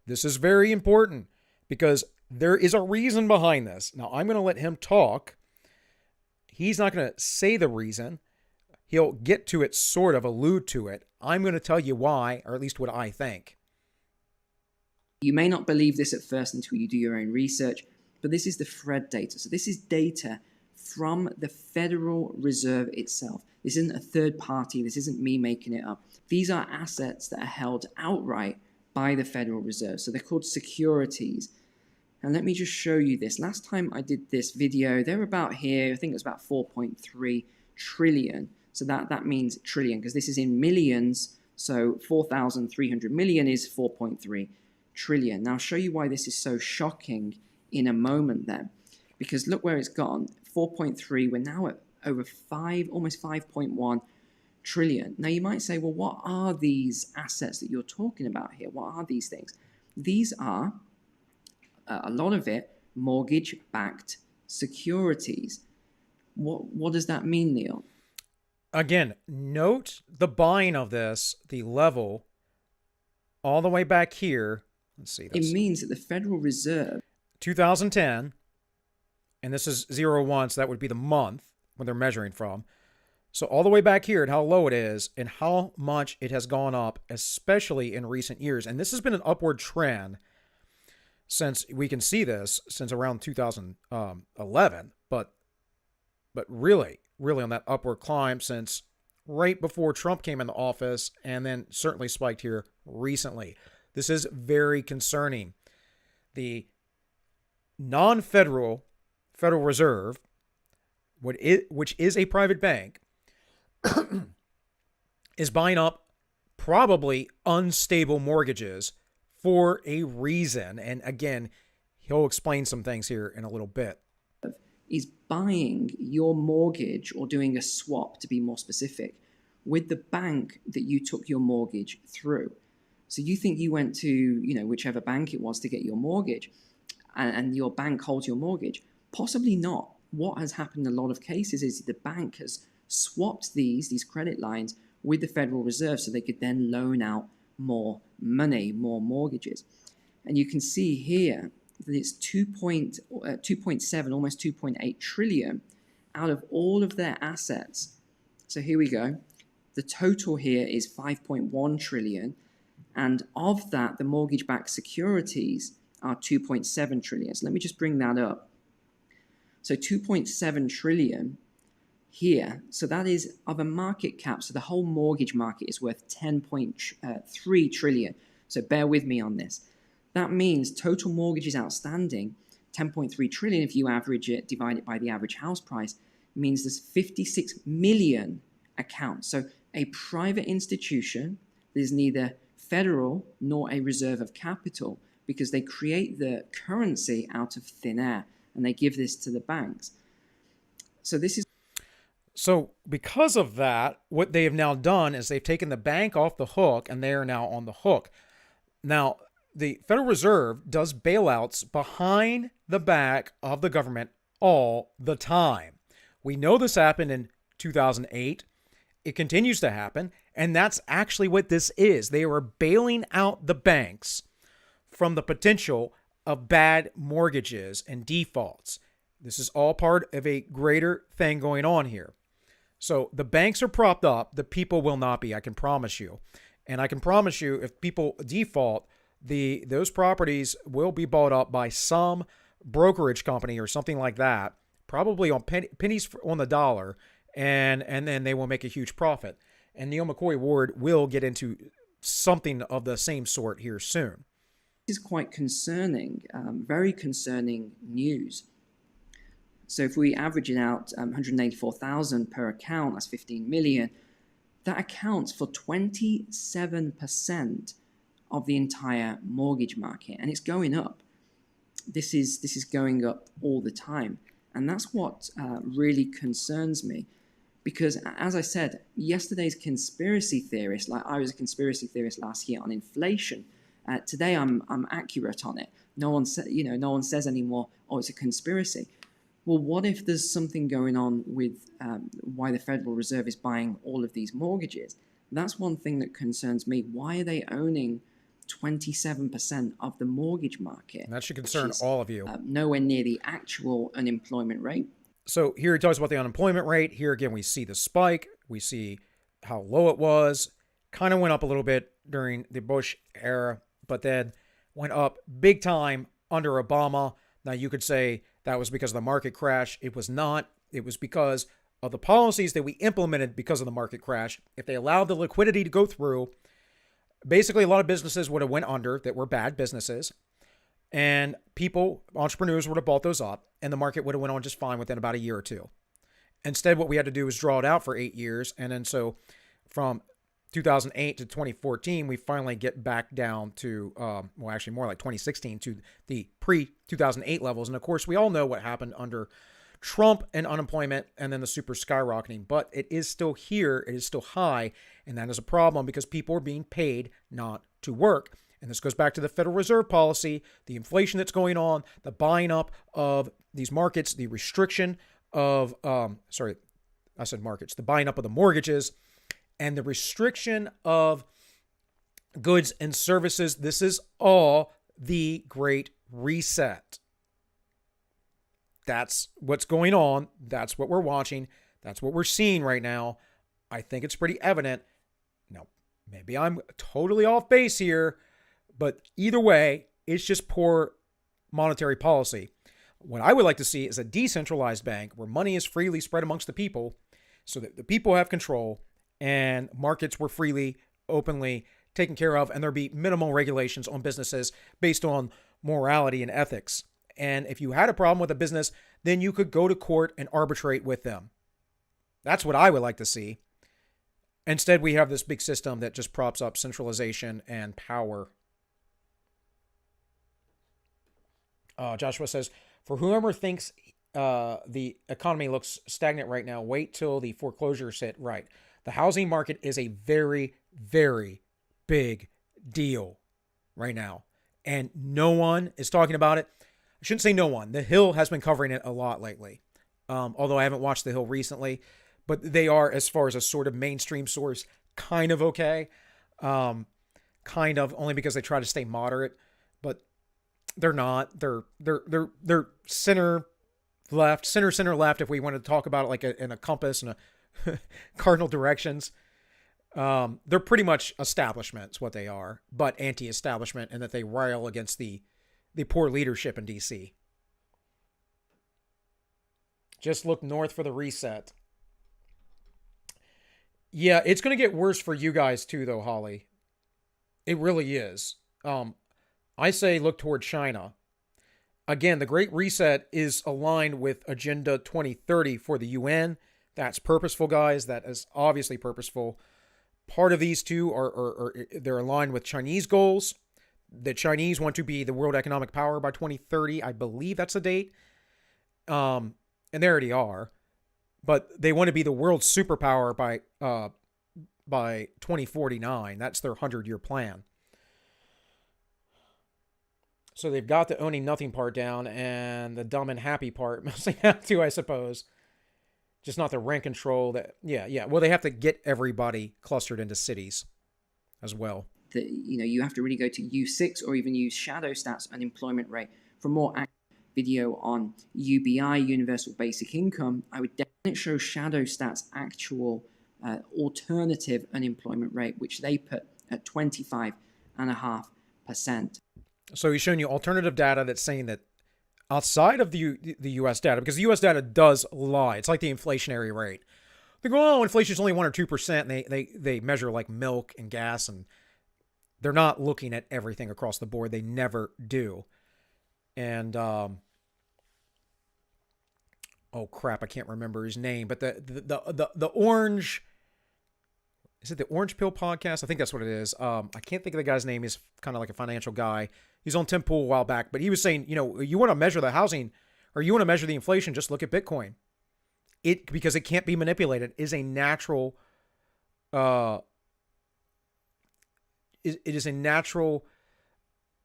Speaker 1: This is very important because there is a reason behind this. Now, I'm going to let him talk. He's not going to say the reason. He'll get to it, sort of allude to it. I'm going to tell you why, or at least what I think.
Speaker 3: You may not believe this at first until you do your own research, but this is the FRED data. So this is data from the Federal Reserve itself. This isn't a third party. This isn't me making it up. These are assets that are held outright by the Federal Reserve. So they're called securities. And let me just show you this. Last time I did this video, they're about here. I think it was about 4.3 trillion. So that means trillion because this is in millions. So 4,300 million is 4.3 trillion. Now I'll show you why this is so shocking in a moment then. Because look where it's gone. 4.3, we're now at over 5, almost 5.1 trillion. Now you might say, well, what are these assets that you're talking about here? What are these things? These are a lot of it mortgage-backed securities. What does that mean, Neil?
Speaker 1: Again, note the buying of this, the level, all the way back here. Let's see.
Speaker 3: It means that the Federal Reserve...
Speaker 1: 2010, and this is 01, so that would be the month when they're measuring from. So all the way back here at how low it is and how much it has gone up, especially in recent years. And this has been an upward trend since we can see this since around 2011, but but really, really on that upward climb since right before Trump came into office, and then certainly spiked here recently. This is very concerning. The non-federal Federal Reserve, which is a private bank, is buying up probably unstable mortgages for a reason. And again, he'll explain some things here in a little bit.
Speaker 3: Is buying your mortgage, or doing a swap to be more specific, with the bank that you took your mortgage through. So you think you went to, whichever bank it was to get your mortgage, and your bank holds your mortgage. Possibly not. What has happened in a lot of cases is the bank has swapped these credit lines with the Federal Reserve so they could then loan out more money, more mortgages. And you can see here that it's 2.7, almost 2.8 trillion out of all of their assets. So here we go. The total here is 5.1 trillion. And of that, the mortgage-backed securities are 2.7 trillion. So let me just bring that up. So 2.7 trillion here. So that is of a market cap. So the whole mortgage market is worth 10.3 trillion. So bear with me on this. That means total mortgages outstanding, 10.3 trillion. If you average it, divide it by the average house price, means there's 56 million accounts. So a private institution that is neither federal nor a reserve of capital, because they create the currency out of thin air and they give this to the banks.
Speaker 1: So because of that, what they have now done is they've taken the bank off the hook, and they are now on the hook. Now, the Federal Reserve does bailouts behind the back of the government all the time. We know this happened in 2008. It continues to happen, and that's actually what this is. They were bailing out the banks from the potential of bad mortgages and defaults. This is all part of a greater thing going on here. So the banks are propped up. The people will not be, I can promise you. And I can promise you, if people default, those properties will be bought up by some brokerage company or something like that, probably on pennies on the dollar, and then they will make a huge profit. And Neil McCoy Ward will get into something of the same sort here soon.
Speaker 3: This is quite concerning, very concerning news. So if we average it out, 184,000 per account, that's 15 million. That accounts for 27% of the entire mortgage market, and it's going up. This is going up all the time, and that's what really concerns me, because as I said, yesterday's conspiracy theorist, like I was a conspiracy theorist last year on inflation. Today I'm accurate on it. No one says anymore, oh, it's a conspiracy. Well, what if there's something going on with why the Federal Reserve is buying all of these mortgages? That's one thing that concerns me. Why are they owning 27% of the mortgage market?
Speaker 1: And that should concern all of you.
Speaker 3: Nowhere near the actual unemployment rate.
Speaker 1: So here he talks about the unemployment rate. Here again, we see the spike. We see how low it was. Kind of went up a little bit during the Bush era, but then went up big time under Obama. Now, you could say that was because of the market crash. It was not. It was because of the policies that we implemented because of the market crash. If they allowed the liquidity to go through, basically a lot of businesses would have went under that were bad businesses, and entrepreneurs would have bought those up, and the market would have went on just fine within about a year or two. Instead, what we had to do was draw it out for 8 years, and then so from 2008 to 2014, we finally get back down to, actually more like 2016, to the pre-2008 levels. And of course, we all know what happened under Trump and unemployment and then the super skyrocketing. But it is still here. It is still high. And that is a problem because people are being paid not to work. And this goes back to the Federal Reserve policy, the inflation that's going on, the buying up of these markets, the restriction of, the buying up of the mortgages, and the restriction of goods and services. This is all the Great Reset. That's what's going on. That's what we're watching. That's what we're seeing right now. I think it's pretty evident. Now, maybe I'm totally off base here, but either way, it's just poor monetary policy. What I would like to see is a decentralized bank where money is freely spread amongst the people so that the people have control and markets were freely, openly taken care of, and there be minimal regulations on businesses based on morality and ethics. And if you had a problem with a business, then you could go to court and arbitrate with them. That's what I would like to see. Instead, we have this big system that just props up centralization and power. Joshua says, for whoever thinks the economy looks stagnant right now, wait till the foreclosures hit. Right. The housing market is a very, very big deal right now. And no one is talking about it. I shouldn't say no one. The Hill has been covering it a lot lately. Although I haven't watched The Hill recently. But they are, as far as a sort of mainstream source, kind of okay. Kind of, only because they try to stay moderate. But they're not. They're center left, center left, if we want to talk about it like in a compass and a cardinal directions. They're pretty much establishment is what they are, but anti-establishment, and that they rail against the poor leadership in D.C. Just look north for the reset. Yeah, it's going to get worse for you guys too, though, Holly. It really is. I say look toward China. Again, the Great Reset is aligned with Agenda 2030 for the UN. That's purposeful, guys. That is obviously purposeful. Part of these two are they're aligned with Chinese goals. The Chinese want to be the world economic power by 2030. I believe that's the date. And they already are. But they want to be the world superpower by 2049. That's their 100-year plan. So they've got the owning nothing part down, and the dumb and happy part mostly have to, I suppose. Just not the rent control. Yeah. Well, they have to get everybody clustered into cities as well.
Speaker 3: You have to really go to U6 or even use Shadow Stats unemployment rate. For more accurate video on UBI, Universal Basic Income, I would definitely show Shadow Stats actual alternative unemployment rate, which they put at 25.5%.
Speaker 1: So he's showing you alternative data that's saying that outside of the U.S. data, because the U.S. data does lie. It's like the inflationary rate. They go, inflation is only 1 or 2%, and they measure like milk and gas, and they're not looking at everything across the board. They never do. And oh crap, I can't remember his name, but the orange, is it the Orange Pill podcast? I think that's what it is. I can't think of the guy's name. He's kind of like a financial guy. He's on Tim Pool a while back, but he was saying, you want to measure the housing, or you want to measure the inflation, just look at Bitcoin. Because it can't be manipulated, is a natural, it is a natural,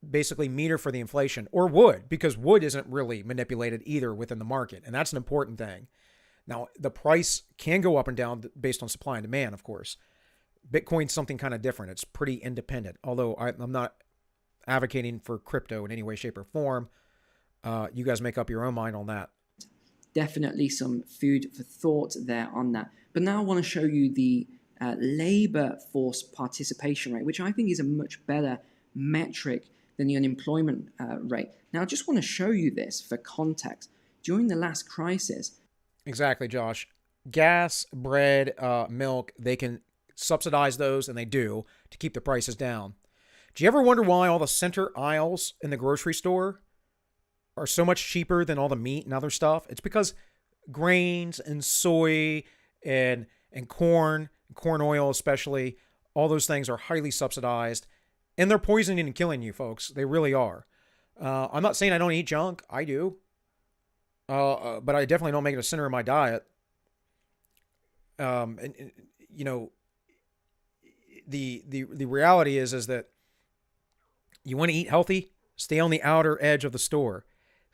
Speaker 1: basically, meter for the inflation, or wood, because wood isn't really manipulated either within the market, and that's an important thing. Now, the price can go up and down based on supply and demand, of course. Bitcoin's something kind of different. It's pretty independent, although I'm not advocating for crypto in any way, shape, or form. You guys make up your own mind on that.
Speaker 3: Definitely some food for thought there on that. But now I want to show you the labor force participation rate, which I think is a much better metric than the unemployment rate. Now, I just want to show you this for context. During the last crisis...
Speaker 1: Exactly, Josh. Gas, bread, milk, they can subsidize those, and they do, to keep the prices down. Do you ever wonder why all the center aisles in the grocery store are so much cheaper than all the meat and other stuff? It's because grains and soy and corn oil especially, all those things are highly subsidized, and they're poisoning and killing you, folks. They really are. I'm not saying I don't eat junk. I do. But I definitely don't make it a center of my diet. The reality is that you want to eat healthy, stay on the outer edge of the store.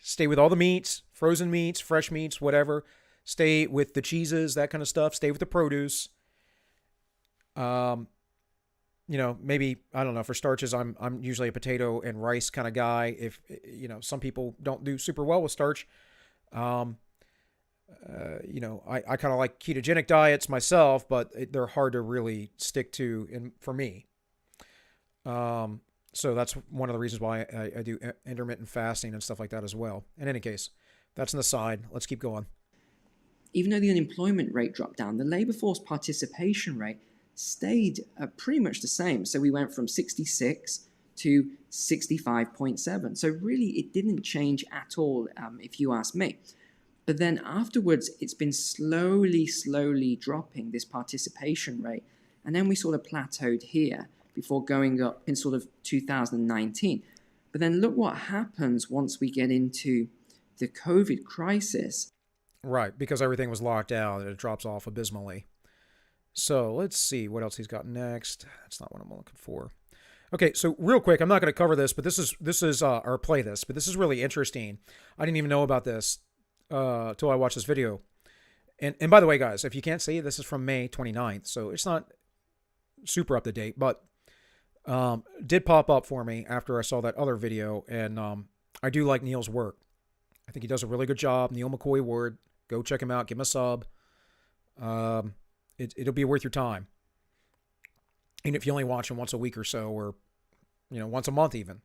Speaker 1: Stay with all the meats, frozen meats, fresh meats, whatever. Stay with the cheeses, that kind of stuff. Stay with the produce. Maybe, I don't know, for starches, I'm usually a potato and rice kind of guy. If, some people don't do super well with starch. I kind of like ketogenic diets myself, but they're hard to really stick to for me. So that's one of the reasons why I do intermittent fasting and stuff like that as well. In any case, That's an aside. Let's keep going.
Speaker 3: Even though the unemployment rate dropped down, the labor force participation rate stayed pretty much the same. So we went from 66 to 65.7. So really, it didn't change at all, if you ask me. But then afterwards, it's been slowly dropping, this participation rate. And then we sort of plateaued here before going up in sort of 2019. But then look what happens once we get into the COVID crisis.
Speaker 1: Right, because everything was locked down and it drops off abysmally. So let's see what else he's got next. That's not what I'm looking for. Okay, so real quick, I'm not going to cover this, but this is or play this, but this is really interesting. I didn't even know about this till I watched this video. And by the way, guys, if you can't see, this is from May 29th, so it's not super up to date, but did pop up for me after I saw that other video, and I do like Neil's work. I think he does a really good job. Neil McCoy Ward. Go check him out. Give him a sub. It'll be worth your time. And if you only watch him once a week or so, or once a month even.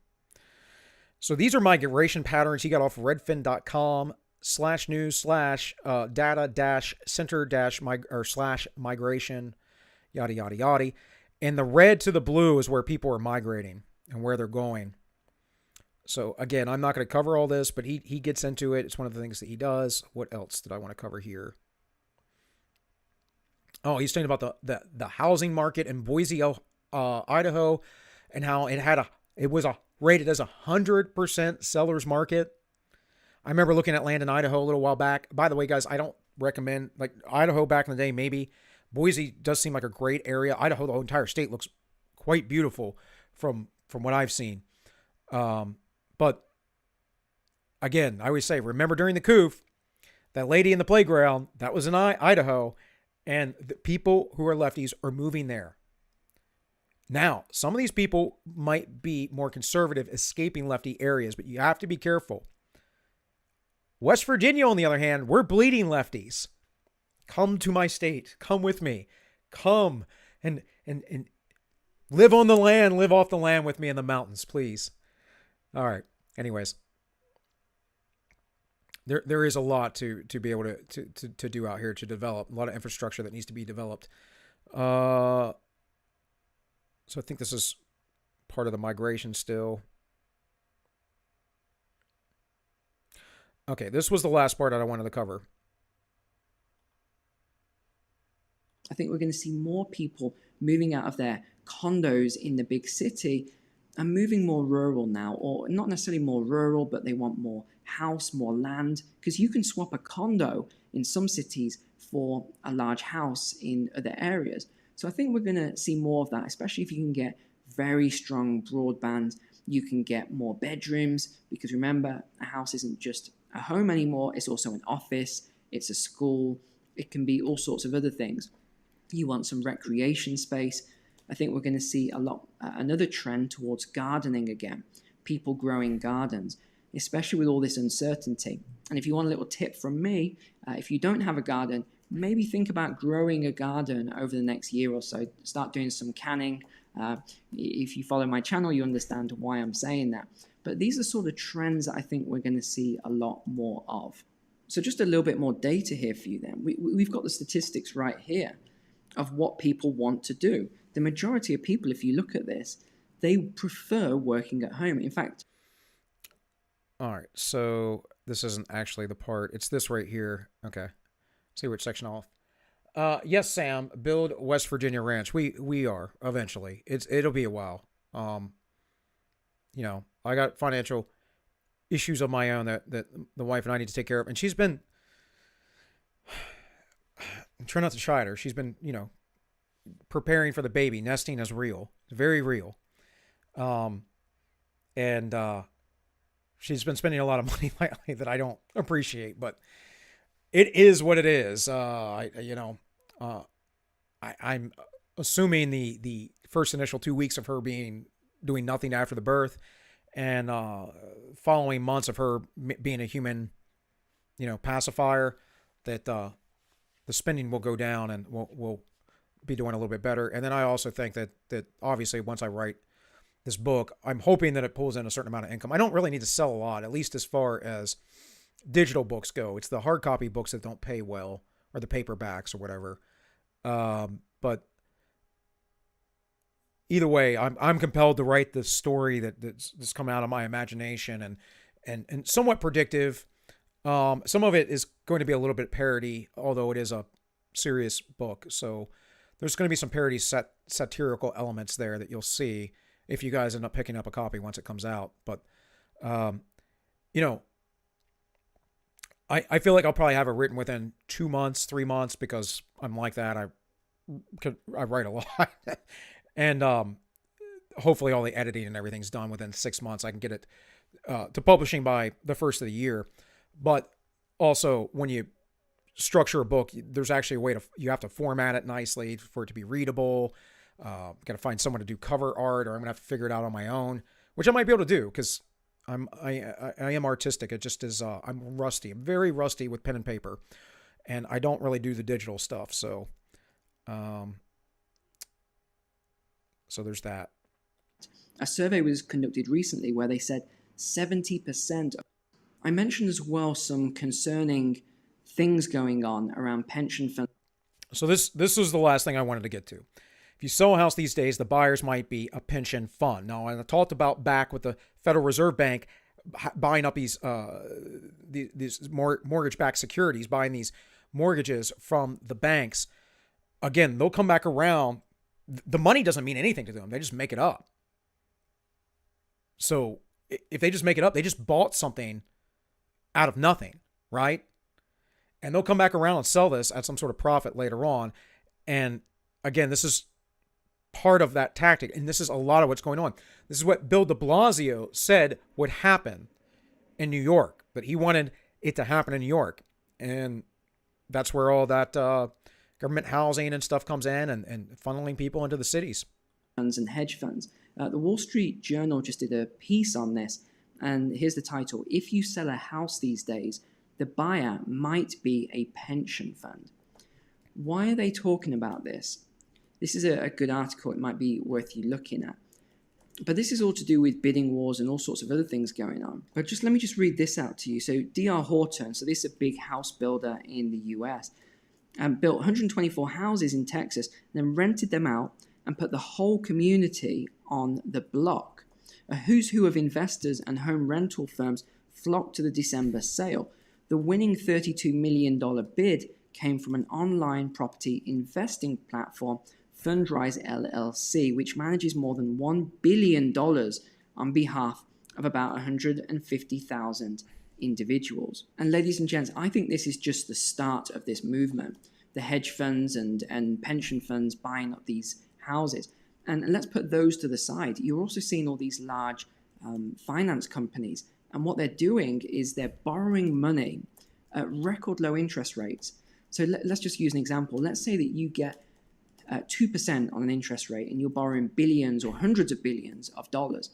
Speaker 1: So these are migration patterns he got off redfin.com/news/data-center-migration, yada yada yada. And the red to the blue is where people are migrating and where they're going. So again, I'm not going to cover all this, but he gets into it. It's one of the things that he does. What else did I want to cover here? Oh, he's talking about the housing market in Boise, Idaho, and how it was rated as 100% seller's market. I remember looking at land in Idaho a little while back. By the way, guys, I don't recommend, like, Idaho back in the day, maybe. Boise does seem like a great area. Idaho, the whole entire state, looks quite beautiful from what I've seen. But again, I always say, remember during the coup, that lady in the playground, that was in Idaho, and the people who are lefties are moving there. Now, some of these people might be more conservative, escaping lefty areas, but you have to be careful. West Virginia, on the other hand, we're bleeding lefties. Come to my state. Come with me. Come and live on the land, live off the land with me in the mountains, please. All right. Anyways, there is a lot to be able to do out here, to develop a lot of infrastructure that needs to be developed. So I think this is part of the migration still. Okay, this was the last part that I wanted to cover.
Speaker 3: I think we're going to see more people moving out of their condos in the big city and moving more rural now, or not necessarily more rural, but they want more house, more land, because you can swap a condo in some cities for a large house in other areas. So I think we're going to see more of that, especially if you can get very strong broadband. You can get more bedrooms, because remember, a house isn't just a home anymore. It's also an office. It's a school. It can be all sorts of other things. You want some recreation space. I think we're going to see another trend towards gardening again. People growing gardens, especially with all this uncertainty. And if you want a little tip from me, if you don't have a garden, maybe think about growing a garden over the next year or so. Start doing some canning. If you follow my channel, you understand why I'm saying that. But these are sort of trends that I think we're going to see a lot more of. So just a little bit more data here for you then. We've got the statistics right here of what people want to do. The majority of people, if you look at this, they prefer working at home. In fact...
Speaker 1: All right, so this isn't actually the part. It's this right here. Okay. See which section off. Yes, Sam, build West Virginia ranch. We are eventually. It'll be a while. I got financial issues of my own that the wife and I need to take care of, and she's been try not to chide her. She's been, preparing for the baby. Nesting is real. It's very real. And she's been spending a lot of money lately that I don't appreciate, but it is what it is. I'm assuming the first initial 2 weeks of her doing nothing after the birth, and following months of her being a human, pacifier, that the spending will go down and we'll be doing a little bit better. And then I also think that obviously once I write this book, I'm hoping that it pulls in a certain amount of income. I don't really need to sell a lot, at least as far as digital books go. It's the hard copy books that don't pay well, or the paperbacks or whatever. But either way, I'm compelled to write this story that's come out of my imagination and somewhat predictive. Some of it is going to be a little bit parody, although it is a serious book. So there's going to be some parody satirical elements there that you'll see if you guys end up picking up a copy once it comes out. But, you know, I feel like I'll probably have it written within 2 months, 3 months, because I'm like that. I write a lot. And hopefully all the editing and everything's done within 6 months. I can get it to publishing by the first of the year. But also, when you structure a book, there's actually a way you have to format it nicely for it to be readable. Got to find someone to do cover art, or I'm gonna have to figure it out on my own, which I might be able to do because I am artistic. It just is I'm rusty. I'm very rusty with pen and paper, and I don't really do the digital stuff. So, so there's that.
Speaker 3: A survey was conducted recently where they said 70%. I mentioned as well some concerning things going on around pension funds.
Speaker 1: So this is the last thing I wanted to get to. If you sell a house these days, the buyers might be a pension fund. Now, I talked about back with the Federal Reserve Bank buying up these mortgage-backed securities, buying these mortgages from the banks. Again, they'll come back around. The money doesn't mean anything to them. They just make it up. So if they just make it up, they just bought something out of nothing, right? And they'll come back around and sell this at some sort of profit later on. And again, this is part of that tactic. And this is a lot of what's going on. This is what Bill de Blasio said would happen in New York, that he wanted it to happen in New York. And that's where all that government housing and stuff comes in, and funneling people into the cities.
Speaker 3: Funds and hedge funds. The Wall Street Journal just did a piece on this. And here's the title: If you sell a house these days, the buyer might be a pension fund. Why are they talking about this? This is a good article. It might be worth you looking at. But this is all to do with bidding wars and all sorts of other things going on. But let me just read this out to you. So D.R. Horton, so this is a big house builder in the US, built 124 houses in Texas, and then rented them out and put the whole community on the block. A who's who of investors and home rental firms flocked to the December sale. The winning $32 million bid came from an online property investing platform, Fundrise LLC, which manages more than $1 billion on behalf of about 150,000 individuals. And ladies and gents, I think this is just the start of this movement. The hedge funds and pension funds buying up these houses. And let's put those to the side. You're also seeing all these large finance companies. And what they're doing is they're borrowing money at record low interest rates. So let's just use an example. Let's say that you get 2% on an interest rate and you're borrowing billions or hundreds of billions of dollars.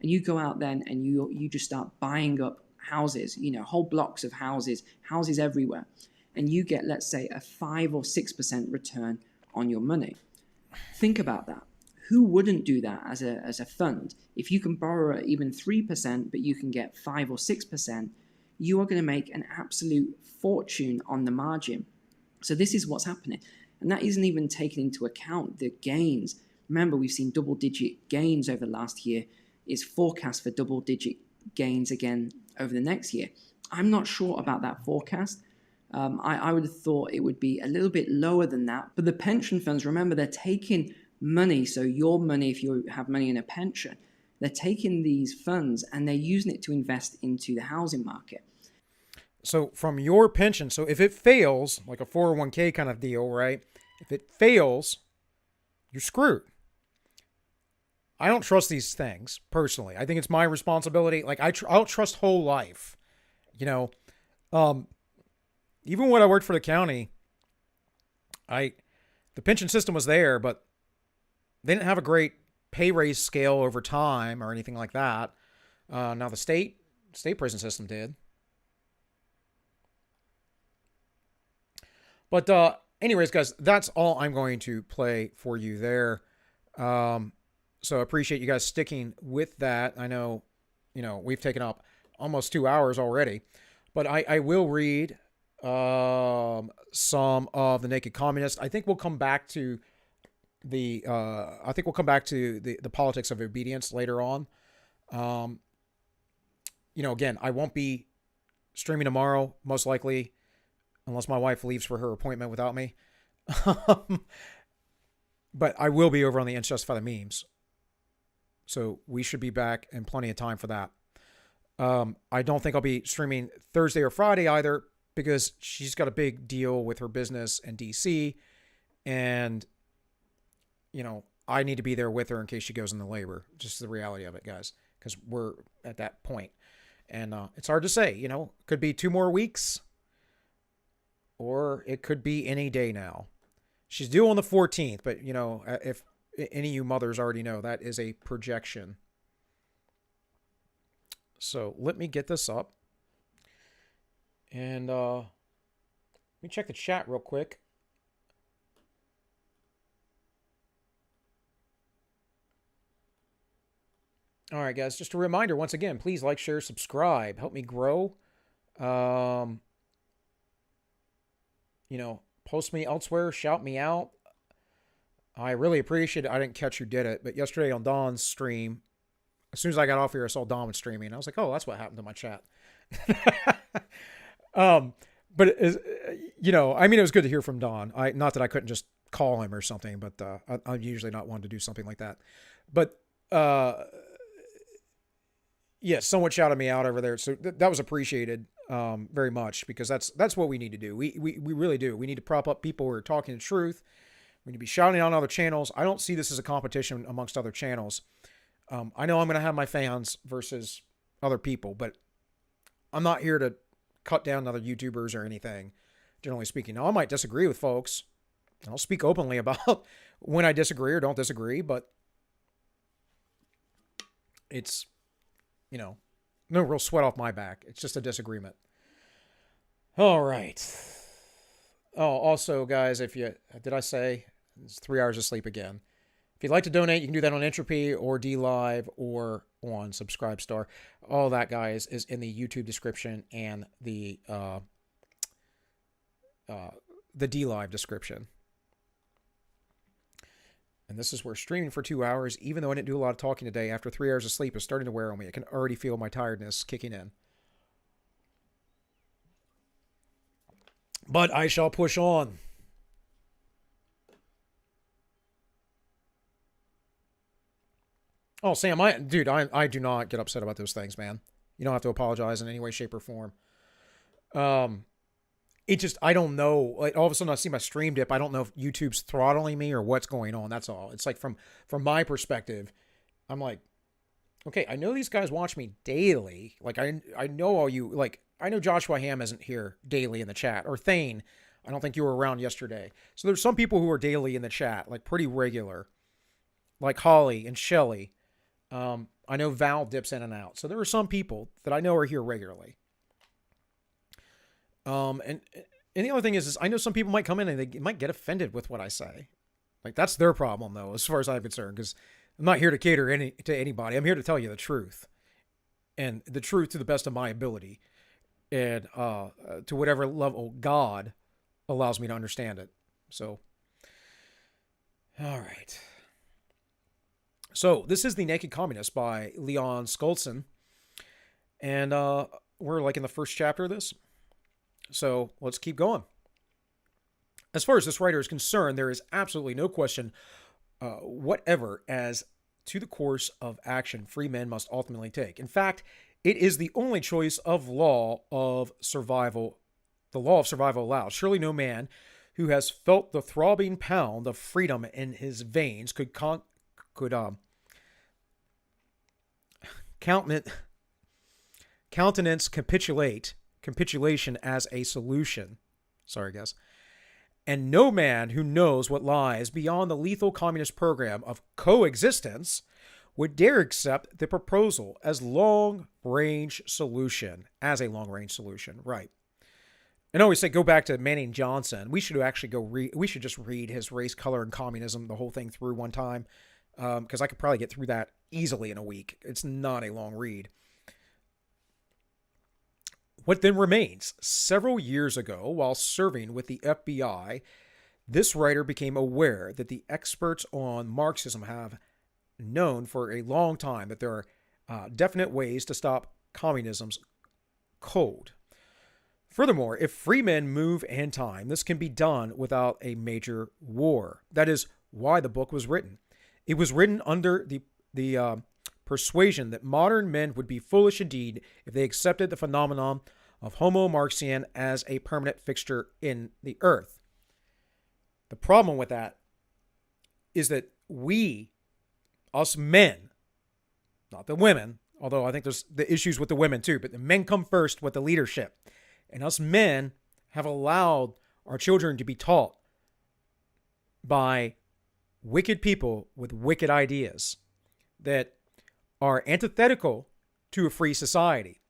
Speaker 3: And you go out then and you just start buying up houses, whole blocks of houses everywhere. And you get, let's say, a 5 or 6% return on your money. Think about that. Who wouldn't do that as a fund? If you can borrow at even 3%, but you can get 5 or 6%, you are going to make an absolute fortune on the margin. So this is what's happening. And that isn't even taking into account the gains. Remember, we've seen double-digit gains over the last year. It's forecast for double-digit gains again over the next year. I'm not sure about that forecast. I would have thought it would be a little bit lower than that. But the pension funds, remember, they're taking money. So your money, if you have money in a pension, they're taking these funds and they're using it to invest into the housing market.
Speaker 1: So from your pension, so if it fails, like a 401k kind of deal, right? If it fails, you're screwed. I don't trust these things personally. I think it's my responsibility. Like I don't trust whole life, even when I worked for the county, the pension system was there, but they didn't have a great pay raise scale over time or anything like that. Now the state prison system did. But anyways, guys, that's all I'm going to play for you there. So I appreciate you guys sticking with that. I know, we've taken up almost 2 hours already. But I will read some of The Naked Communist. I think we'll come back to the politics of obedience later on. Again, I won't be streaming tomorrow, most likely, unless my wife leaves for her appointment without me. But I will be over on the Ends Justify the Memes. So we should be back in plenty of time for that. I don't think I'll be streaming Thursday or Friday either, because she's got a big deal with her business in DC. And, I need to be there with her in case she goes into labor. Just the reality of it, guys, because we're at that point. And it's hard to say, could be 2 more weeks, or it could be any day now. She's due on the 14th, but, if any of you mothers already know, that is a projection. So let me get this up. And let me check the chat real quick. All right, guys, just a reminder once again, please like, share, subscribe. Help me grow. Post me elsewhere, shout me out. I really appreciate it. I didn't catch who did it, but yesterday on Don's stream, as soon as I got off here, I saw Don was streaming. I was like, oh, that's what happened to my chat. But it was good to hear from Don. Not that I couldn't just call him or something, but I'm usually not one to do something like that. But someone shouted me out over there, so that was appreciated very much, because that's what we need to do. We really do. We need to prop up people who are talking the truth. We need to be shouting on other channels. I don't see this as a competition amongst other channels. I know I'm going to have my fans versus other people, but I'm not here to cut down other YouTubers or anything, generally speaking. Now, I might disagree with folks. I'll speak openly about when I disagree or don't disagree, but it's, no real sweat off my back. It's just a disagreement. All right. Oh, also, guys, did I say it's 3 hours of sleep again? If you'd like to donate, you can do that on Entropy or DLive or on Subscribestar. All that, guys, is in the YouTube description and the DLive description. And this is where streaming for 2 hours, even though I didn't do a lot of talking today, after 3 hours of sleep, is starting to wear on me. I can already feel my tiredness kicking in. But I shall push on. Oh, Sam, I do not get upset about those things, man. You don't have to apologize in any way, shape, or form. It just, I don't know. Like, all of a sudden I see my stream dip. I don't know if YouTube's throttling me or what's going on. That's all. It's like from my perspective, I'm like, okay, I know these guys watch me daily. Like, I know all you, like, I know Joshua Ham isn't here daily in the chat. Or Thane, I don't think you were around yesterday. So there's some people who are daily in the chat, like pretty regular. Like Holly and Shelly. I know Val dips in and out. So there are some people that I know are here regularly. And the other thing is I know some people might come in and they might get offended with what I say. Like, that's their problem, though, as far as I'm concerned, because I'm not here to cater to anybody. I'm here to tell you the truth, and the truth to the best of my ability, and to whatever level God allows me to understand it. So, all right. So this is The Naked Communist by Leon Skolson, and we're like in the first chapter of this. So let's keep going. As far as this writer is concerned, there is absolutely no question whatever as to the course of action free men must ultimately take. In fact, it is the only choice of law of survival. The law of survival allows. Surely no man who has felt the throbbing pound of freedom in his veins could countenance capitulation as a solution. Sorry, guys. And no man who knows what lies beyond the lethal communist program of coexistence would dare accept the proposal as a long-range solution. Right. And I always say, go back to Manning Johnson. We should actually we should just read his Race, Color, and Communism, the whole thing through one time. Because I could probably get through that easily in a week. It's not a long read. What then remains? Several years ago, while serving with the FBI, this writer became aware that the experts on Marxism have known for a long time that there are definite ways to stop communism's code. Furthermore, if free men move in time, this can be done without a major war. That is why the book was written. It was written under the persuasion that modern men would be foolish indeed if they accepted the phenomenon of Homo Marxian as a permanent fixture in the earth. The problem with that is that we, us men, not the women, although I think there's the issues with the women too, but the men come first with the leadership. And us men have allowed our children to be taught by wicked people with wicked ideas that are antithetical to a free society.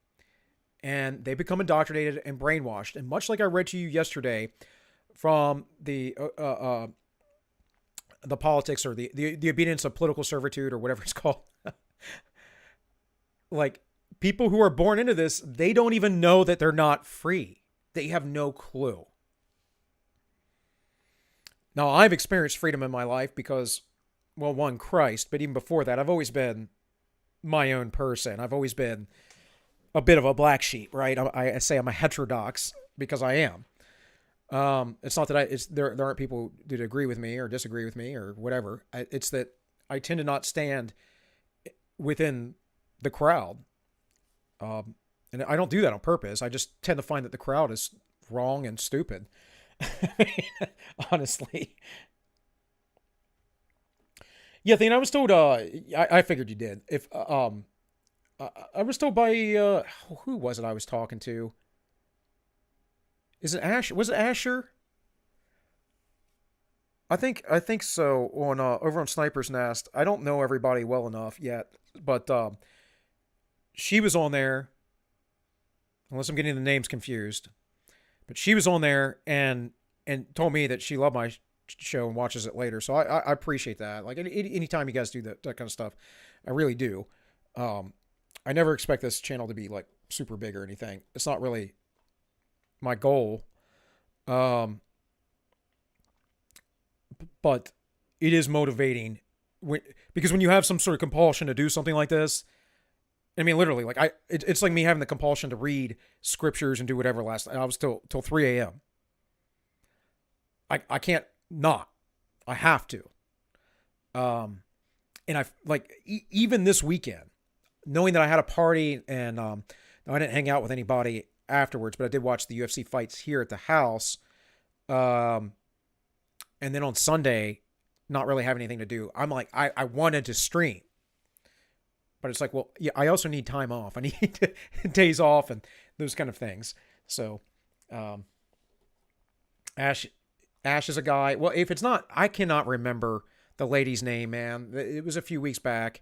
Speaker 1: And they become indoctrinated and brainwashed. And much like I read to you yesterday from the politics or the obedience of political servitude or whatever it's called, like people who are born into this, they don't even know that they're not free. They have no clue. Now, I've experienced freedom in my life because, well, one, Christ, but even before that, I've always been my own person. I've always been a bit of a black sheep, right? I say I'm a heterodox because I am. It's not that there aren't people that agree with me or disagree with me or whatever. It's that I tend to not stand within the crowd. And I don't do that on purpose. I just tend to find that the crowd is wrong and stupid. Honestly. Yeah, Thane, I was told, I figured you did. I was told by, who was it I was talking to? Is it Ash? Was it Asher? I think so. On over on Sniper's Nest. I don't know everybody well enough yet, but she was on there. Unless I'm getting the names confused, but she was on there and told me that she loved my show and watches it later. So I appreciate that. Like anytime you guys do that kind of stuff, I really do. I never expect this channel to be like super big or anything. It's not really my goal. But it is motivating because when you have some sort of compulsion to do something like this, I mean, literally, like it's like me having the compulsion to read scriptures and do whatever last night. I was till 3 a.m. I can't not. I have to. And I like even this weekend, knowing that I had a party and I didn't hang out with anybody afterwards, but I did watch the UFC fights here at the house. And then on Sunday, not really having anything to do, I'm like, I wanted to stream. But it's like, well, yeah, I also need time off. I need days off and those kind of things. So, Ash is a guy. Well, if it's not, I cannot remember the lady's name, man. It was a few weeks back.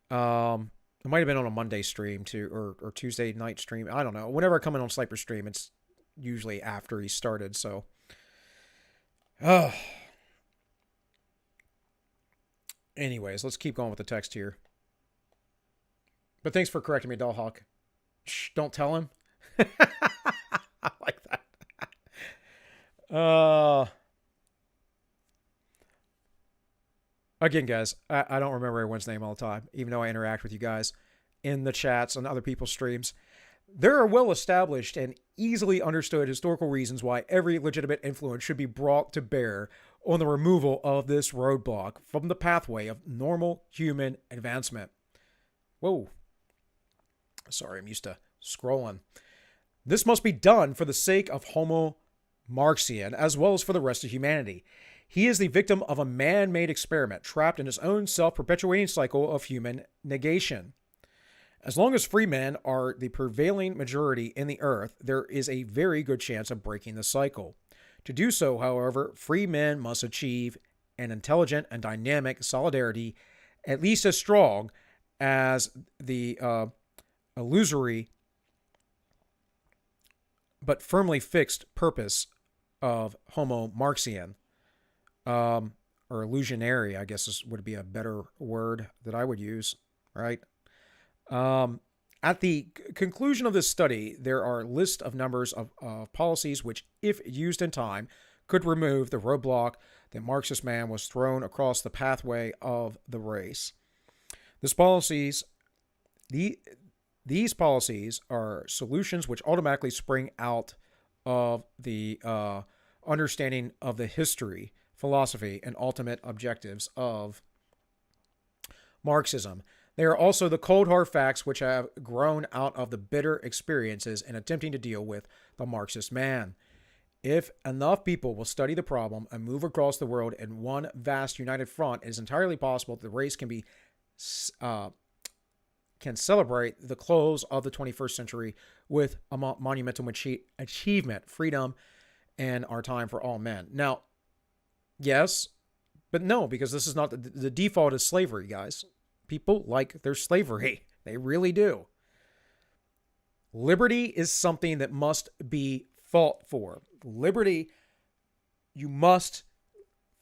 Speaker 1: It might have been on a Monday stream too, or Tuesday night stream. I don't know. Whenever I come in on Sniper stream, it's usually after he started. So, anyways, let's keep going with the text here. But thanks for correcting me, Dollhawk. Shh, don't tell him. I like that. Again, guys, I don't remember everyone's name all the time, even though I interact with you guys in the chats and other people's streams. There are well-established and easily understood historical reasons why every legitimate influence should be brought to bear on the removal of this roadblock from the pathway of normal human advancement. Whoa. Sorry, I'm used to scrolling. This must be done for the sake of Homo Marxian as well as for the rest of humanity. He is the victim of a man-made experiment trapped in his own self-perpetuating cycle of human negation. As long as free men are the prevailing majority in the earth, there is a very good chance of breaking the cycle. To do so, however, free men must achieve an intelligent and dynamic solidarity at least as strong as the illusory but firmly fixed purpose of Homo Marxian, or illusionary, I guess would be a better word that I would use, right? At the conclusion of this study, there are lists of numbers of policies which, if used in time, could remove the roadblock that Marxist man was thrown across the pathway of the race. These policies are solutions which automatically spring out of the understanding of the history, philosophy, and ultimate objectives of Marxism. They are also the cold hard facts which have grown out of the bitter experiences in attempting to deal with the Marxist man. If enough people will study the problem and move across the world in one vast united front, it is entirely possible that the race can celebrate the close of the 21st century with a monumental achievement, freedom, and our time for all men. Now, yes, but no, because this is not the default is slavery, guys. People like their slavery. They really do. Liberty is something that must be fought for. Liberty, you must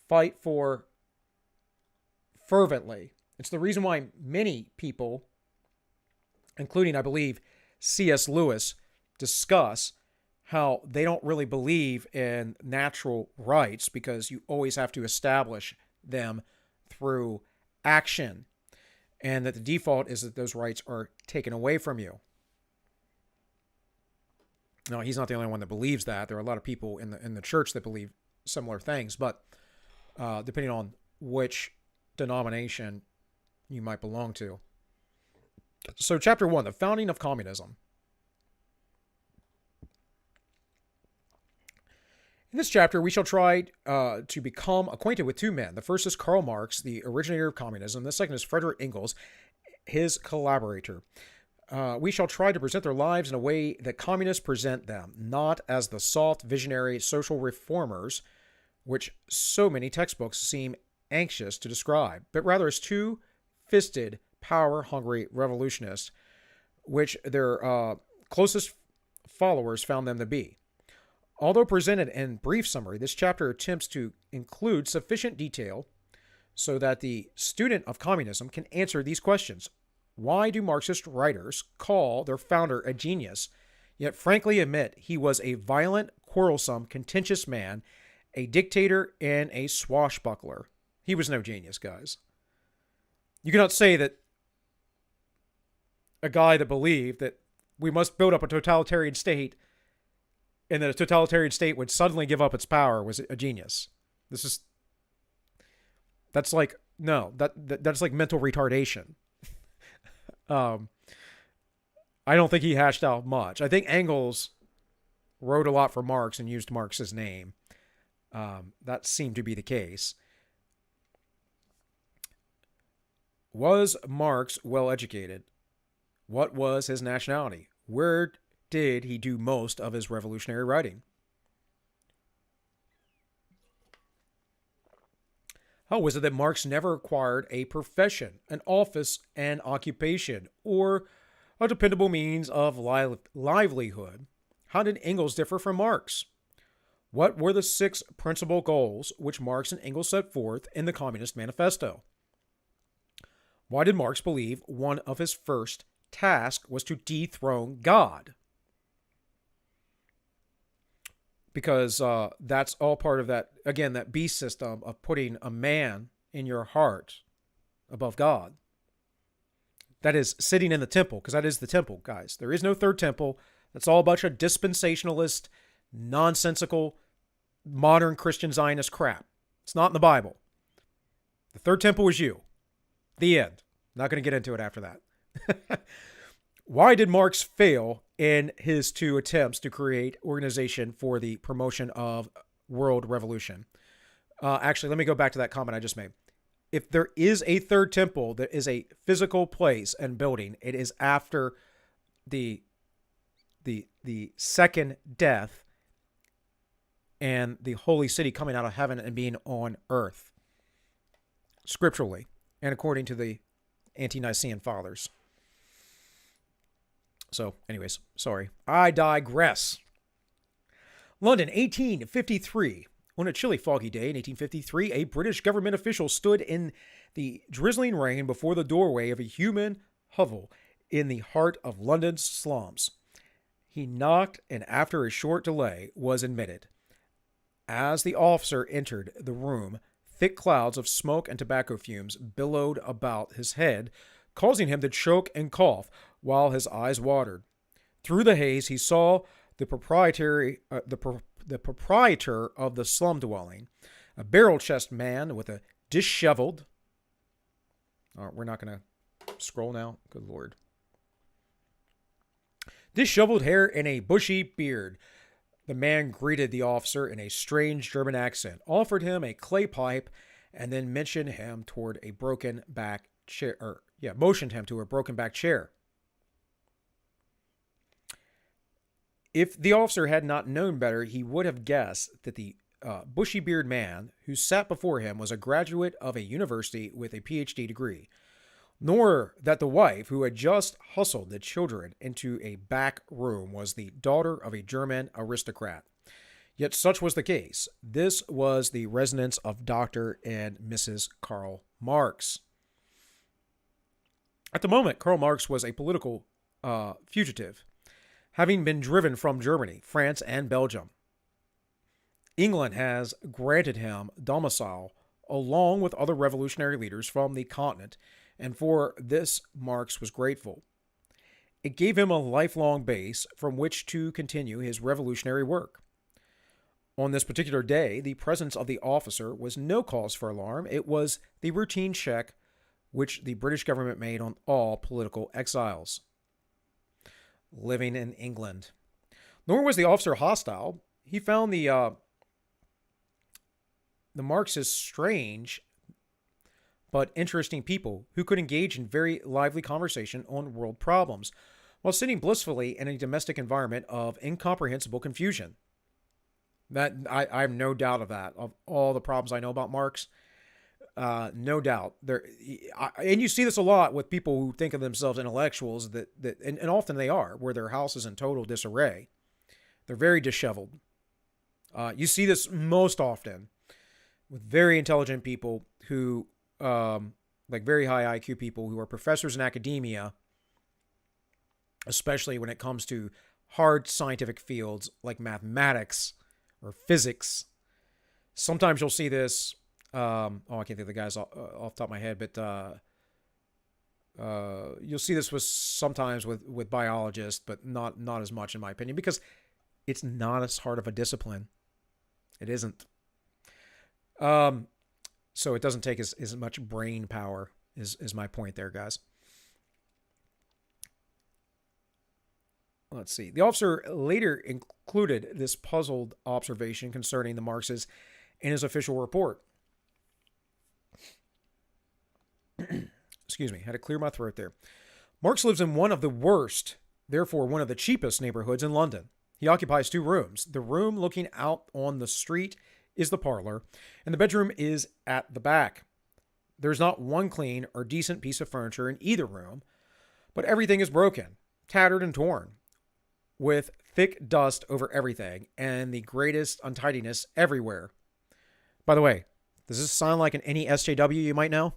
Speaker 1: fight for fervently. It's the reason why many people, including, I believe, C.S. Lewis, discuss how they don't really believe in natural rights because you always have to establish them through action, and that the default is that those rights are taken away from you. Now, he's not the only one that believes that. There are a lot of people in the church that believe similar things, but depending on which denomination you might belong to. So, Chapter 1, the founding of communism. In this chapter, we shall try to become acquainted with two men. The first is Karl Marx, the originator of communism. The second is Frederick Engels, his collaborator. We shall try to present their lives in a way that communists present them, not as the soft, visionary social reformers, which so many textbooks seem anxious to describe, but rather as two-fisted, power-hungry revolutionists, which their closest followers found them to be. Although presented in brief summary, this chapter attempts to include sufficient detail so that the student of communism can answer these questions. Why do Marxist writers call their founder a genius, yet frankly admit he was a violent, quarrelsome, contentious man, a dictator, and a swashbuckler? He was no genius, guys. You cannot say that a guy that believed that we must build up a totalitarian state and that a totalitarian state would suddenly give up its power was a genius. That's like mental retardation. I don't think he hashed out much. I think Engels wrote a lot for Marx and used Marx's name. That seemed to be the case. Was Marx well educated? What was his nationality? Where did he do most of his revolutionary writing? How was it that Marx never acquired a profession, an office, an occupation, or a dependable means of livelihood? How did Engels differ from Marx? What were the 6 principal goals which Marx and Engels set forth in the Communist Manifesto? Why did Marx believe one of his first tasks was to dethrone God? Because that's all part of that, again, that beast system of putting a man in your heart above God. That is sitting in the temple, because that is the temple, guys. There is no third temple. That's all a bunch of dispensationalist, nonsensical, modern Christian Zionist crap. It's not in the Bible. The third temple is you. The end. Not going to get into it after that. Why did Marx fail in his 2 attempts to create organization for the promotion of world revolution? Actually, let me go back to that comment I just made. If there is a third temple that is a physical place and building, it is after the second death and the holy city coming out of heaven and being on earth, scripturally and according to the ante-Nicene fathers. So, anyways, sorry. I digress. London, 1853. On a chilly, foggy day in 1853, a British government official stood in the drizzling rain before the doorway of a human hovel in the heart of London's slums. He knocked and after a short delay was admitted. As the officer entered the room, thick clouds of smoke and tobacco fumes billowed about his head, causing him to choke and cough while his eyes watered. Through the haze, he saw the proprietor of the slum dwelling, a barrel-chested man with a disheveled... we're not going to scroll now. Good Lord. Disheveled hair and a bushy beard. The man greeted the officer in a strange German accent, offered him a clay pipe, and then motioned him to a broken back chair. If the officer had not known better, he would have guessed that the bushy-bearded man who sat before him was a graduate of a university with a PhD degree, nor that the wife who had just hustled the children into a back room was the daughter of a German aristocrat. Yet such was the case. This was the residence of Dr. and Mrs. Karl Marx. At the moment, Karl Marx was a political fugitive, having been driven from Germany, France, and Belgium. England has granted him domicile along with other revolutionary leaders from the continent, and for this Marx was grateful. It gave him a lifelong base from which to continue his revolutionary work. On this particular day, the presence of the officer was no cause for alarm. It was the routine check which the British government made on all political exiles living in England. Nor was the officer hostile. He found the Marxists strange but interesting people who could engage in very lively conversation on world problems while sitting blissfully in a domestic environment of incomprehensible confusion. That I have no doubt of that. Of all the problems I know about Marx, no doubt there. And you see this a lot with people who think of themselves intellectuals and often they are, where their house is in total disarray. They're very disheveled. You see this most often with very intelligent people who, like very high IQ people who are professors in academia, especially when it comes to hard scientific fields like mathematics or physics. Sometimes you'll see this. I can't think of the guys off the top of my head, but you'll see this sometimes with biologists, but not as much in my opinion, because it's not as hard of a discipline. It isn't. So it doesn't take as much brain power is my point there, guys. Let's see. The officer later included this puzzled observation concerning the Marxists in his official report. Excuse me, had to clear my throat there. Marx lives in one of the worst, therefore one of the cheapest neighborhoods in London. He occupies 2 rooms. The room looking out on the street is the parlor, and the bedroom is at the back. There's not one clean or decent piece of furniture in either room, but everything is broken, tattered, and torn, with thick dust over everything and the greatest untidiness everywhere. By the way, does this sound like any SJW you might know?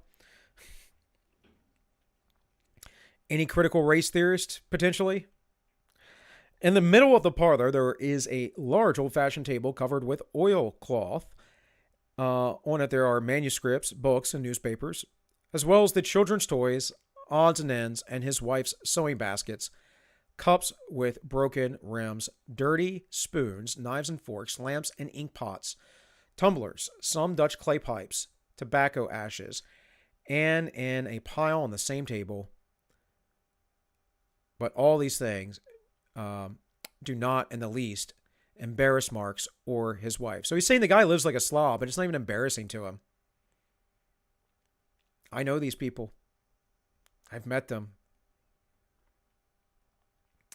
Speaker 1: Any critical race theorist, potentially? In the middle of the parlor, there is a large old-fashioned table covered with oilcloth. On it, there are manuscripts, books, and newspapers, as well as the children's toys, odds and ends, and his wife's sewing baskets, cups with broken rims, dirty spoons, knives and forks, lamps and ink pots, tumblers, some Dutch clay pipes, tobacco ashes, and in a pile on the same table. But all these things do not in the least embarrass Marx or his wife. So he's saying the guy lives like a slob, but it's not even embarrassing to him. I know these people. I've met them.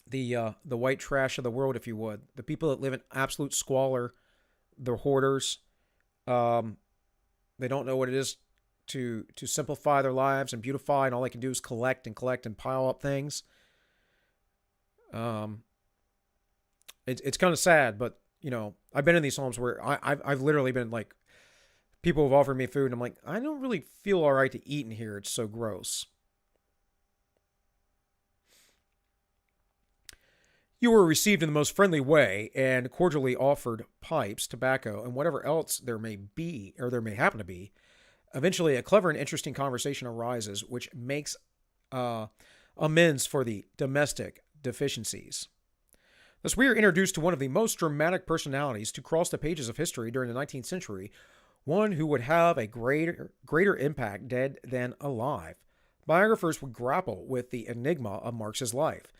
Speaker 1: The white trash of the world, if you would. The people that live in absolute squalor. They're hoarders. They don't know what it is to simplify their lives and beautify, and all they can do is collect and pile up things. It's kind of sad, but you know, I've been in these homes where I've literally been like, people have offered me food, and I'm like, I don't really feel all right to eat in here. It's so gross. You were received in the most friendly way and cordially offered pipes, tobacco, and whatever else there may be, or there may happen to be. Eventually, a clever and interesting conversation arises, which makes amends for the domestic deficiencies. Thus, we are introduced to one of the most dramatic personalities to cross the pages of history during the 19th century, one who would have a greater impact dead than alive. Biographers would grapple with the enigma of Marx's life.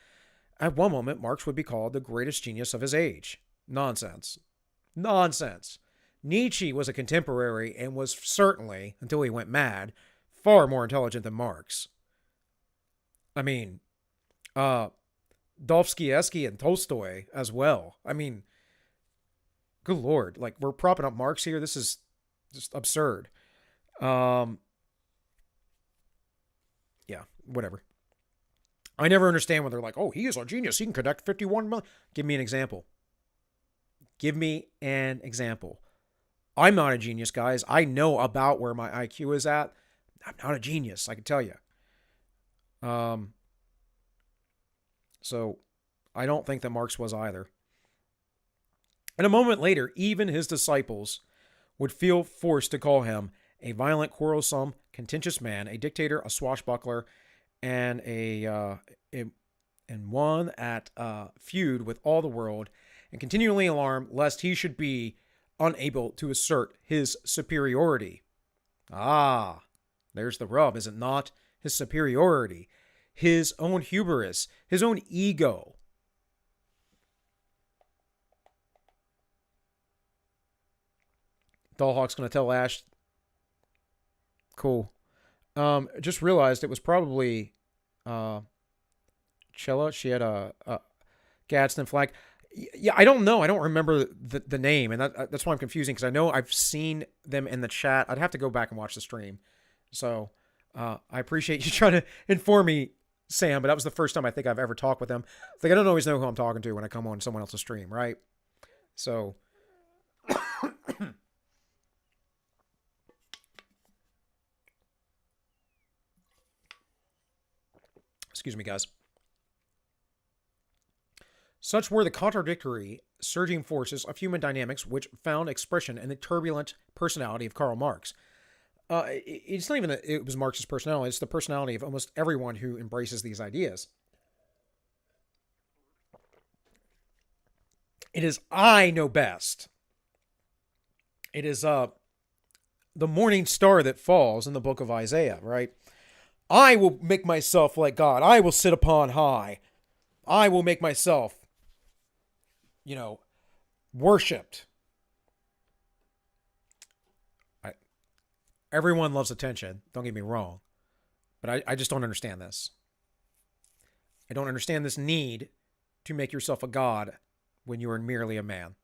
Speaker 1: At one moment, Marx would be called the greatest genius of his age. Nonsense. Nonsense. Nietzsche was a contemporary and was certainly, until he went mad, far more intelligent than Marx. I mean, Dostoevsky and Tolstoy as well. I mean, good Lord. Like, we're propping up Marx here. This is just absurd. Yeah, whatever. I never understand when they're like, oh, he is a genius. He can conduct 51 million. Give me an example. Give me an example. I'm not a genius, guys. I know about where my IQ is at. I'm not a genius, I can tell you. So I don't think that Marx was either. And a moment later, even his disciples would feel forced to call him a violent, quarrelsome, contentious man, a dictator, a swashbuckler, and one at feud with all the world, and continually alarmed lest he should be unable to assert his superiority. Ah, there's the rub, is it not? His superiority, his own hubris, his own ego. Dollhawk's going to tell Ash. Cool. Just realized it was probably Chella. She had a Gadsden flag. Yeah, I don't know. I don't remember the name, and that's why I'm confusing, because I know I've seen them in the chat. I'd have to go back and watch the stream. So I appreciate you trying to inform me, Sam, but that was the first time I think I've ever talked with them. Like, I don't always know who I'm talking to when I come on someone else's stream, right? So... Excuse me, guys. Such were the contradictory, surging forces of human dynamics which found expression in the turbulent personality of Karl Marx. It's not even that it was Marx's personality, it's the personality of almost everyone who embraces these ideas. It is I know best. It is the morning star that falls in the book of Isaiah, right? I will make myself like God. I will sit upon high. I will make myself, worshipped. Everyone loves attention. Don't get me wrong. But I just don't understand this. I don't understand this need to make yourself a god when you are merely a man.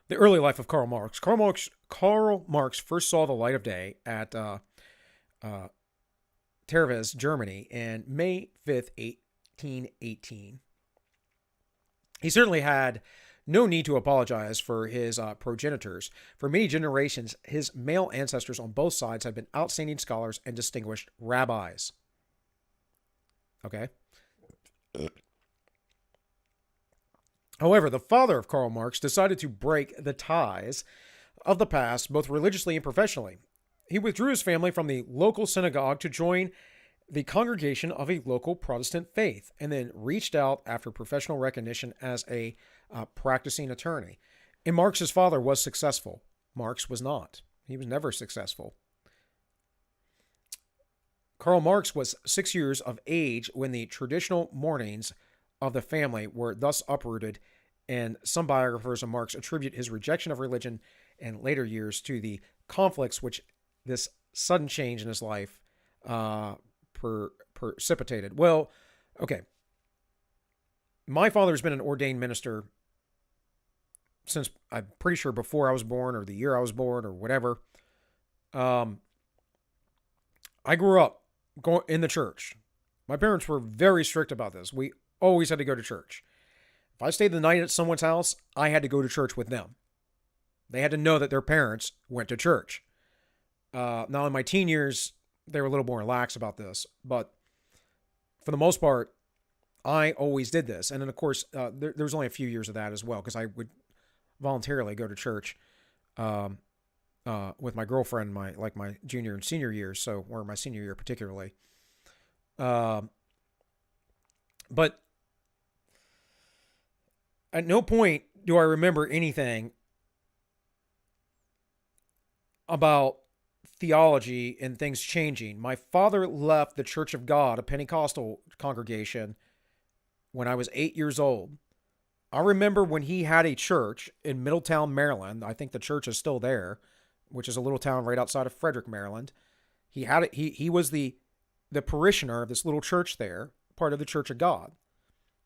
Speaker 1: The early life of Karl Marx. Karl Marx first saw the light of day at Tervez, Germany, in May 5th, 1818. He certainly had no need to apologize for his progenitors. For many generations, his male ancestors on both sides had been outstanding scholars and distinguished rabbis. Okay. However, the father of Karl Marx decided to break the ties of the past, both religiously and professionally. He withdrew his family from the local synagogue to join the congregation of a local Protestant faith, and then reached out after professional recognition as a practicing attorney. And Marx's father was successful. Marx was not. He was never successful. Karl Marx was 6 years of age when the traditional mournings of the family were thus uprooted, and some biographers of Marx attribute his rejection of religion in later years to the conflicts which this sudden change in his life precipitated. Well, okay. My father's been an ordained minister since, I'm pretty sure, before I was born, or the year I was born, or whatever. I grew up going in the church. My parents were very strict about this. We always had to go to church. If I stayed the night at someone's house, I had to go to church with them. They had to know that their parents went to church. Now, in my teen years, they were a little more lax about this, but for the most part, I always did this. And then, of course, there was only a few years of that as well, because I would voluntarily go to church with my girlfriend, my junior and senior years, or my senior year particularly. But at no point do I remember anything about theology and things changing. My father left the Church of God, a Pentecostal congregation, when I was 8 years old. I remember when he had a church in Middletown, Maryland. I think the church is still there, which is a little town right outside of Frederick, Maryland. He had it. He was the parishioner of this little church there, part of the Church of God.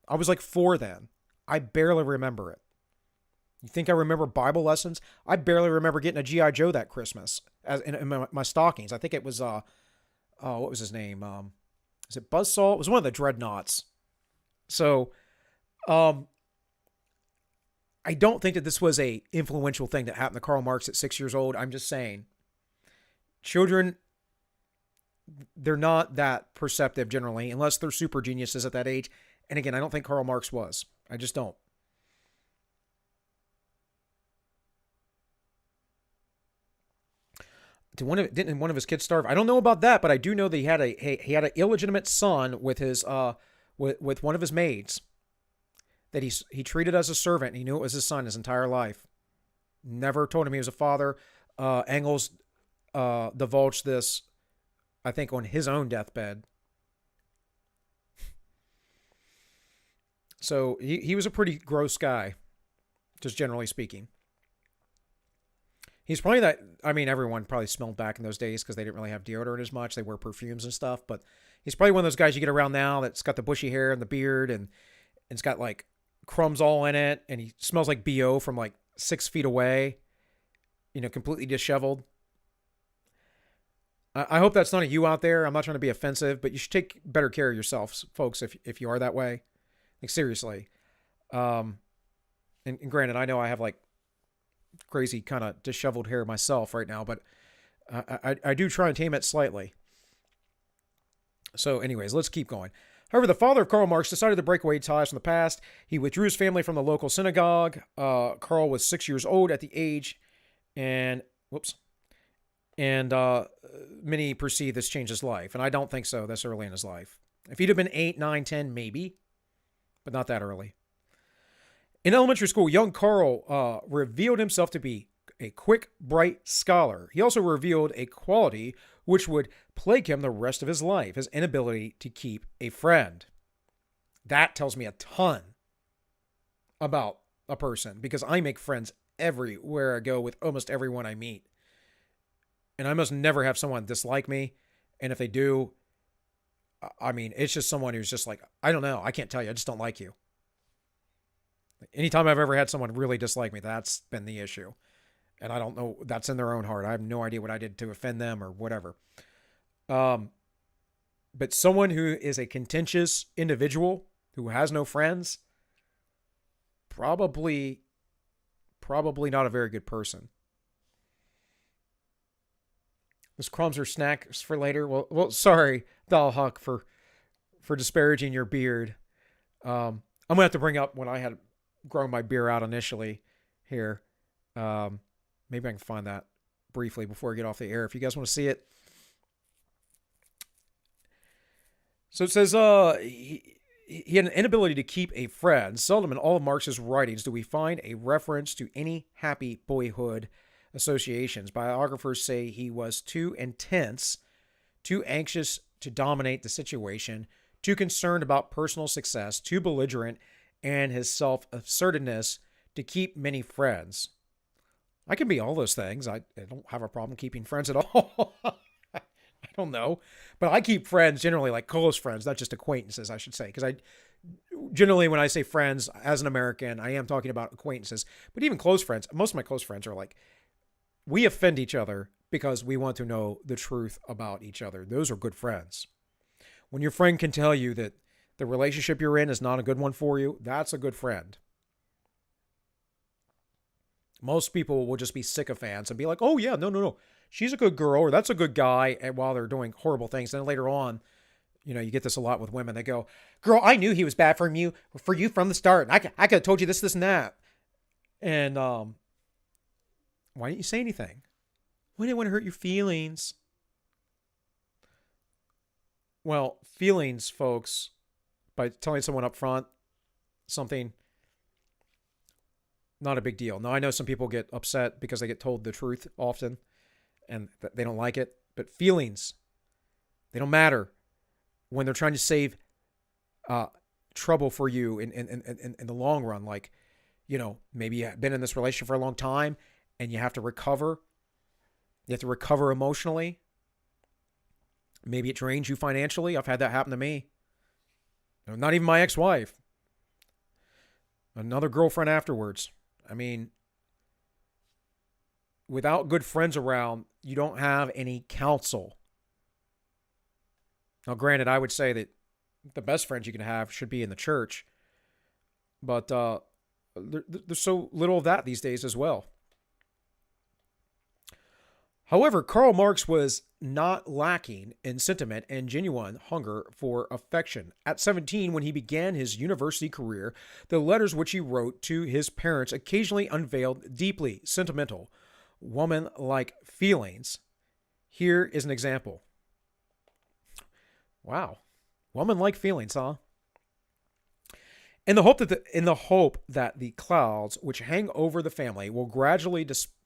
Speaker 1: I was like 4 then. I barely remember it. You think I remember Bible lessons? I barely remember getting a G.I. Joe that Christmas as in my stockings. I think it was what was his name? Is it Buzzsaw? It was one of the Dreadnoughts. So, I don't think that this was a influential thing that happened to Karl Marx at 6 years old. I'm just saying, children, they're not that perceptive generally, unless they're super geniuses at that age. And again, I don't think Karl Marx was. I just don't. Didn't one of his kids starve? I don't know about that, but I do know that he had an illegitimate son with his with one of his maids that he treated as a servant. And he knew it was his son his entire life. Never told him he was a father. Engels divulged this, I think, on his own deathbed. So he was a pretty gross guy, just generally speaking. He's probably that, I mean, everyone probably smelled back in those days because they didn't really have deodorant as much. They wear perfumes and stuff, but he's probably one of those guys you get around now that's got the bushy hair and the beard and it's got like crumbs all in it, and he smells like BO from like 6 feet away, completely disheveled. I hope that's none of you out there. I'm not trying to be offensive, but you should take better care of yourselves, folks, if you are that way. Like, seriously. And granted, I know I have like crazy kind of disheveled hair myself right now, but I do try and tame it slightly. So anyways, let's keep going. However, the father of Karl Marx decided to break away ties from the past. He withdrew his family from the local synagogue. Karl was 6 years old at the age, and many perceive this changed his life, and I don't think so this early in his life. If he'd have been 8, 9, 10, maybe, but not that early. In elementary school, young Karl revealed himself to be a quick, bright scholar. He also revealed a quality which would plague him the rest of his life, his inability to keep a friend. That tells me a ton about a person, because I make friends everywhere I go with almost everyone I meet. And I must never have someone dislike me. And if they do, I mean, it's just someone who's just like, I don't know, I can't tell you, I just don't like you. Anytime I've ever had someone really dislike me, that's been the issue. And I don't know, that's in their own heart. I have no idea what I did to offend them or whatever. But someone who is a contentious individual who has no friends, probably not a very good person. Those crumbs are snacks for later. Well, sorry, Doll Huck, for disparaging your beard. I'm gonna have to bring up when I had grown my beard out initially here. Maybe I can find that briefly before I get off the air if you guys want to see it. So it says he had an inability to keep a friend. Seldom in all of Marx's writings do we find a reference to any happy boyhood associations. Biographers say he was too intense, too anxious to dominate the situation, too concerned about personal success, too belligerent, and his self-assertiveness to keep many friends. I can be all those things. I don't have a problem keeping friends at all. I don't know. But I keep friends generally like close friends, not just acquaintances, I should say. Because generally when I say friends, as an American, I am talking about acquaintances. But even close friends, most of my close friends are like, we offend each other because we want to know the truth about each other. Those are good friends. When your friend can tell you that the relationship you're in is not a good one for you, that's a good friend. Most people will just be sycophants and be like, oh yeah, no. She's a good girl, or that's a good guy, and while they're doing horrible things. Then later on, You know, you get this a lot with women. They go, "Girl, I knew he was bad for you from the start. I could have told you this, and that." And why didn't you say anything? We didn't want to hurt your feelings. Well, feelings, folks, by telling someone up front something, not a big deal. Now, I know some people get upset because they get told the truth often and they don't like it. But feelings, they don't matter when they're trying to save trouble for you in the long run. Like, you know, maybe you've been in this relationship for a long time and you have to recover. You have to recover emotionally. Maybe it drains you financially. I've had that happen to me. Not even my ex-wife. Another girlfriend afterwards. I mean, without good friends around, you don't have any counsel. Now, granted, I would say that the best friends you can have should be in the church. But there's so little of that these days as well. However, Karl Marx was not lacking in sentiment and genuine hunger for affection. At 17, when he began his university career, the letters which he wrote to his parents occasionally unveiled deeply sentimental, woman-like feelings. Here is an example. Wow. Woman-like feelings, huh? In the hope that the clouds which hang over the family will gradually disperse,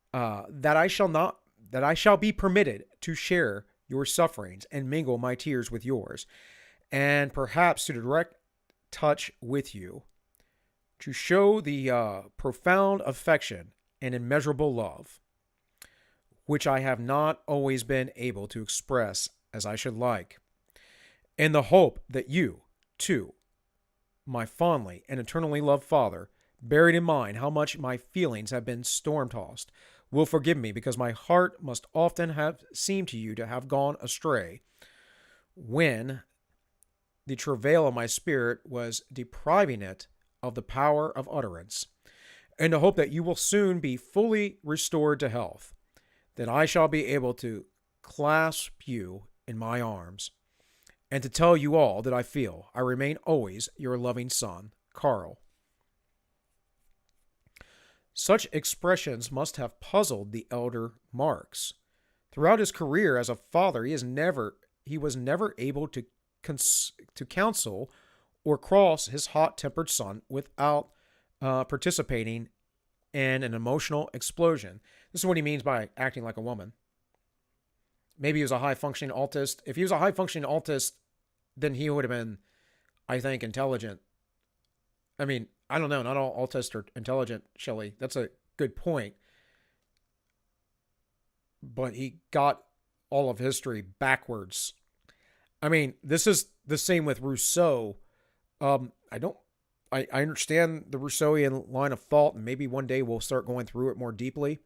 Speaker 1: that I shall be permitted to share your sufferings and mingle my tears with yours, and perhaps to direct touch with you, to show the profound affection and immeasurable love, which I have not always been able to express as I should like, in the hope that you, too, my fondly and eternally loved Father, bearing in mind how much my feelings have been storm-tossed, will forgive me, because my heart must often have seemed to you to have gone astray, when the travail of my spirit was depriving it of the power of utterance, and to hope that you will soon be fully restored to health, that I shall be able to clasp you in my arms, and to tell you all that I feel. I remain always your loving son, Karl. Such expressions must have puzzled the elder Marx. Throughout his career as a father, he was never able to counsel or cross his hot-tempered son without participating in an emotional explosion. This is what he means by acting like a woman. Maybe he was a high-functioning autist. If he was a high-functioning autist, then he would have been, I think, intelligent. I mean, I don't know. Not all autists are intelligent, Shelley. That's a good point. But he got all of history backwards. I mean, this is the same with Rousseau. I understand the Rousseauian line of thought, and maybe one day we'll start going through it more deeply.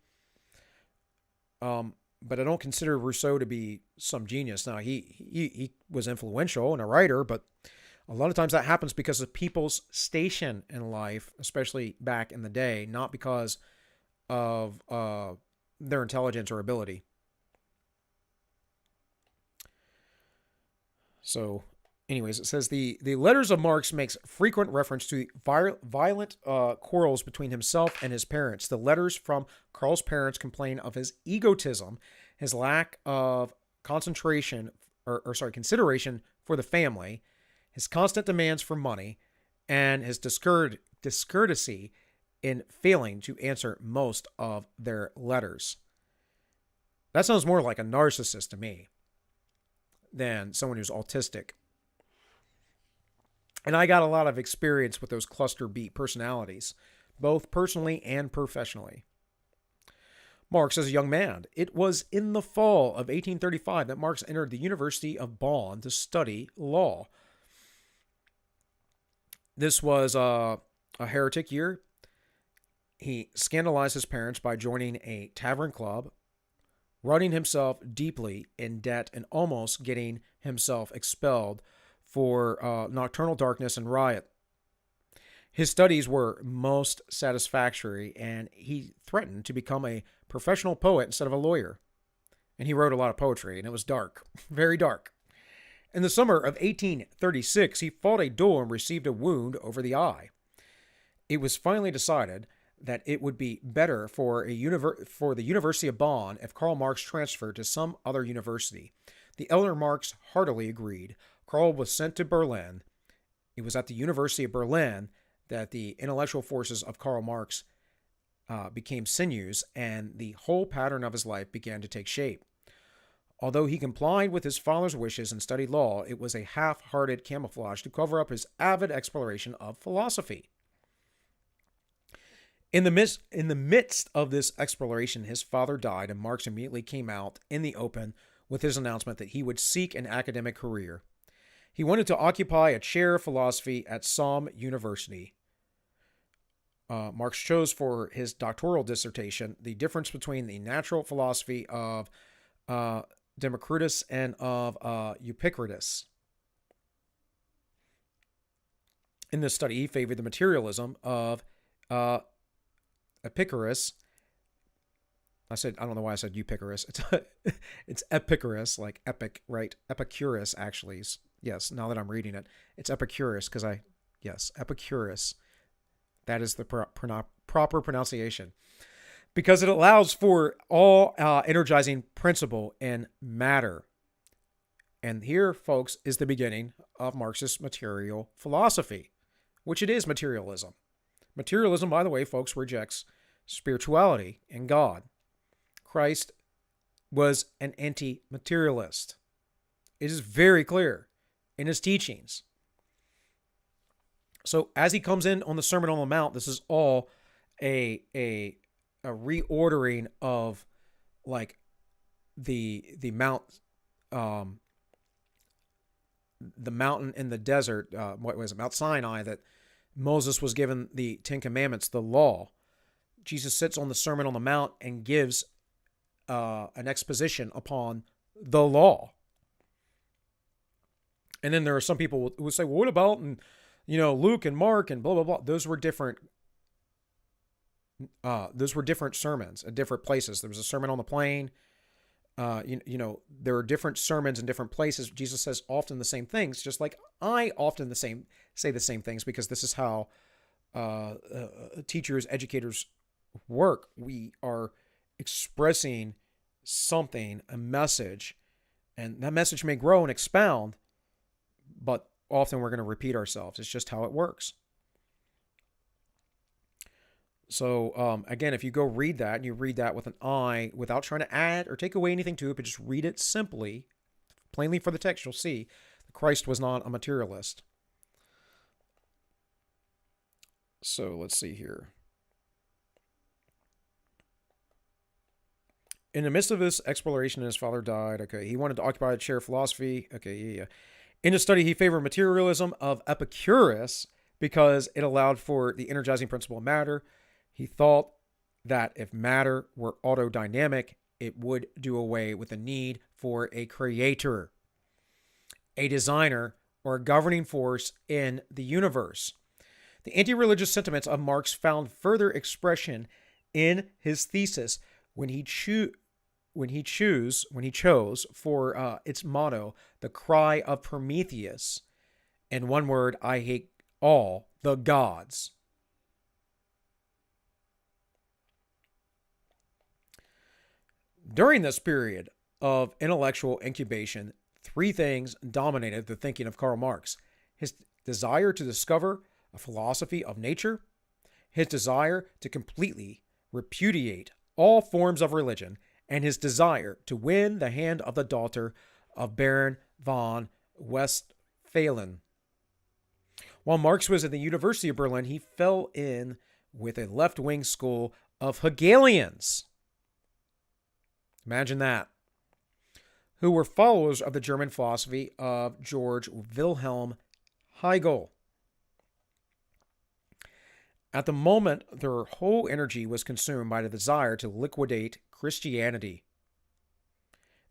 Speaker 1: But I don't consider Rousseau to be some genius. Now, he was influential and a writer, but a lot of times that happens because of people's station in life, especially back in the day, not because of their intelligence or ability. So, anyways, it says the letters of Marx makes frequent reference to violent quarrels between himself and his parents. The letters from Karl's parents complain of his egotism, his lack of consideration for the family, his constant demands for money, and his discourtesy in failing to answer most of their letters. That sounds more like a narcissist to me than someone who's autistic. And I got a lot of experience with those cluster B personalities, both personally and professionally. Marx as a young man. It was in the fall of 1835 that Marx entered the University of Bonn to study law. This was a heretic year. He scandalized his parents by joining a tavern club, running himself deeply in debt, and almost getting himself expelled for nocturnal darkness and riot. His studies were most satisfactory, and he threatened to become a professional poet instead of a lawyer. And he wrote a lot of poetry, and it was dark, very dark. In the summer of 1836, he fought a duel and received a wound over the eye. It was finally decided that it would be better for the University of Bonn if Karl Marx transferred to some other university. The elder Marx heartily agreed. Karl was sent to Berlin. It was at the University of Berlin that the intellectual forces of Karl Marx became sinews, and the whole pattern of his life began to take shape. Although he complied with his father's wishes and studied law, it was a half-hearted camouflage to cover up his avid exploration of philosophy. In the midst of this exploration, his father died, and Marx immediately came out in the open with his announcement that he would seek an academic career. He wanted to occupy a chair of philosophy at some university. Marx chose for his doctoral dissertation the difference between the natural philosophy of Democritus and of Epicurus. In this study, he favored the materialism of Epicurus. I don't know why I said Epicurus. It's Epicurus, like epic, right? Epicurus, actually. Yes, now that I'm reading it, it's Epicurus because Epicurus. That is the proper pronunciation. Because it allows for all energizing principle in matter. And here, folks, is the beginning of Marxist material philosophy, which it is materialism. Materialism, by the way, folks, rejects spirituality and God. Christ was an anti-materialist. It is very clear in his teachings. So as he comes in on the Sermon on the Mount, this is all a reordering of like the mount, the mountain in the desert. What was it? Mount Sinai, that Moses was given the Ten Commandments, the law. Jesus sits on the Sermon on the Mount and gives an exposition upon the law. And then there are some people who would say, well, what about Luke and Mark and blah, blah, blah. Those were different sermons at different places. There was a sermon on the plain. There are different sermons in different places. Jesus says often the same things, just like I often say the same things, because this is how teachers, educators work. We are expressing something, a message, and that message may grow and expound, but often we're going to repeat ourselves. It's just how it works. So, again, if you go read that, and you read that with an I, without trying to add or take away anything to it, but just read it simply, plainly for the text, you'll see that Christ was not a materialist. So, let's see here. In the midst of this exploration, his father died. Okay, he wanted to occupy a chair of philosophy. Okay, yeah. In his study, he favored materialism of Epicurus because it allowed for the energizing principle of matter. He thought that if matter were autodynamic, it would do away with the need for a creator, a designer, or a governing force in the universe. The anti-religious sentiments of Marx found further expression in his thesis when he chose for its motto, the cry of Prometheus. In one word, I hate all the gods. During this period of intellectual incubation, three things dominated the thinking of Karl Marx: his desire to discover a philosophy of nature, his desire to completely repudiate all forms of religion, and his desire to win the hand of the daughter of Baron von Westphalen. While Marx was at the University of Berlin, he fell in with a left-wing school of Hegelians. Imagine that. Who were followers of the German philosophy of George Wilhelm Hegel. At the moment, their whole energy was consumed by the desire to liquidate Christianity.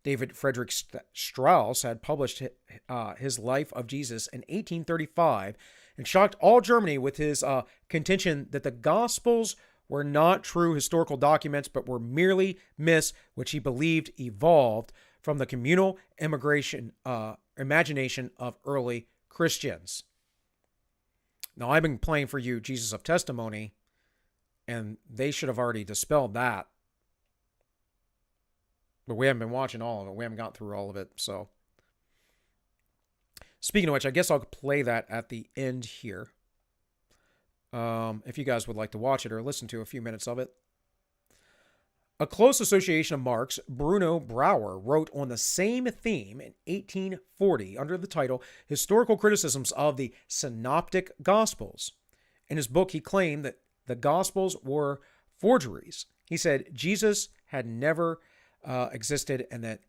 Speaker 1: David Friedrich Strauss had published his Life of Jesus in 1835 and shocked all Germany with his contention that the Gospels were not true historical documents, but were merely myths which he believed evolved from the communal imagination of early Christians. Now, I've been playing for you Jesus of Testimony, and they should have already dispelled that. But we haven't been watching all of it. We haven't got through all of it. So, speaking of which, I guess I'll play that at the end here. If you guys would like to watch it or listen to a few minutes of it. A close association of Marx, Bruno Brauer, wrote on the same theme in 1840 under the title Historical Criticisms of the Synoptic Gospels. In his book, he claimed that the Gospels were forgeries. He said Jesus had never existed and that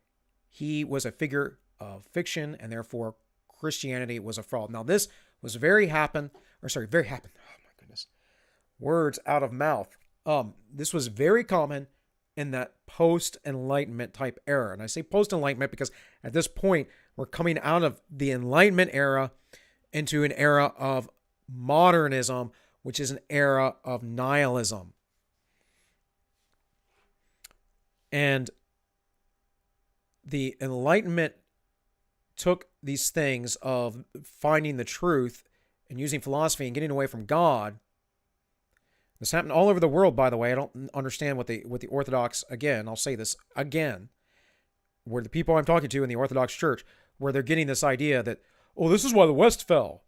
Speaker 1: he was a figure of fiction and therefore Christianity was a fraud. Now, this was very happened. Oh my goodness. Words out of mouth. This was very common in that post-Enlightenment type era. And I say post-Enlightenment because at this point, we're coming out of the Enlightenment era into an era of modernism, which is an era of nihilism. And the Enlightenment took these things of finding the truth and using philosophy and getting away from God. This happened all over the world, by the way. I don't understand what the Orthodox, again, I'll say this again, where the people I'm talking to in the Orthodox Church, where they're getting this idea that, oh, this is why the West fell.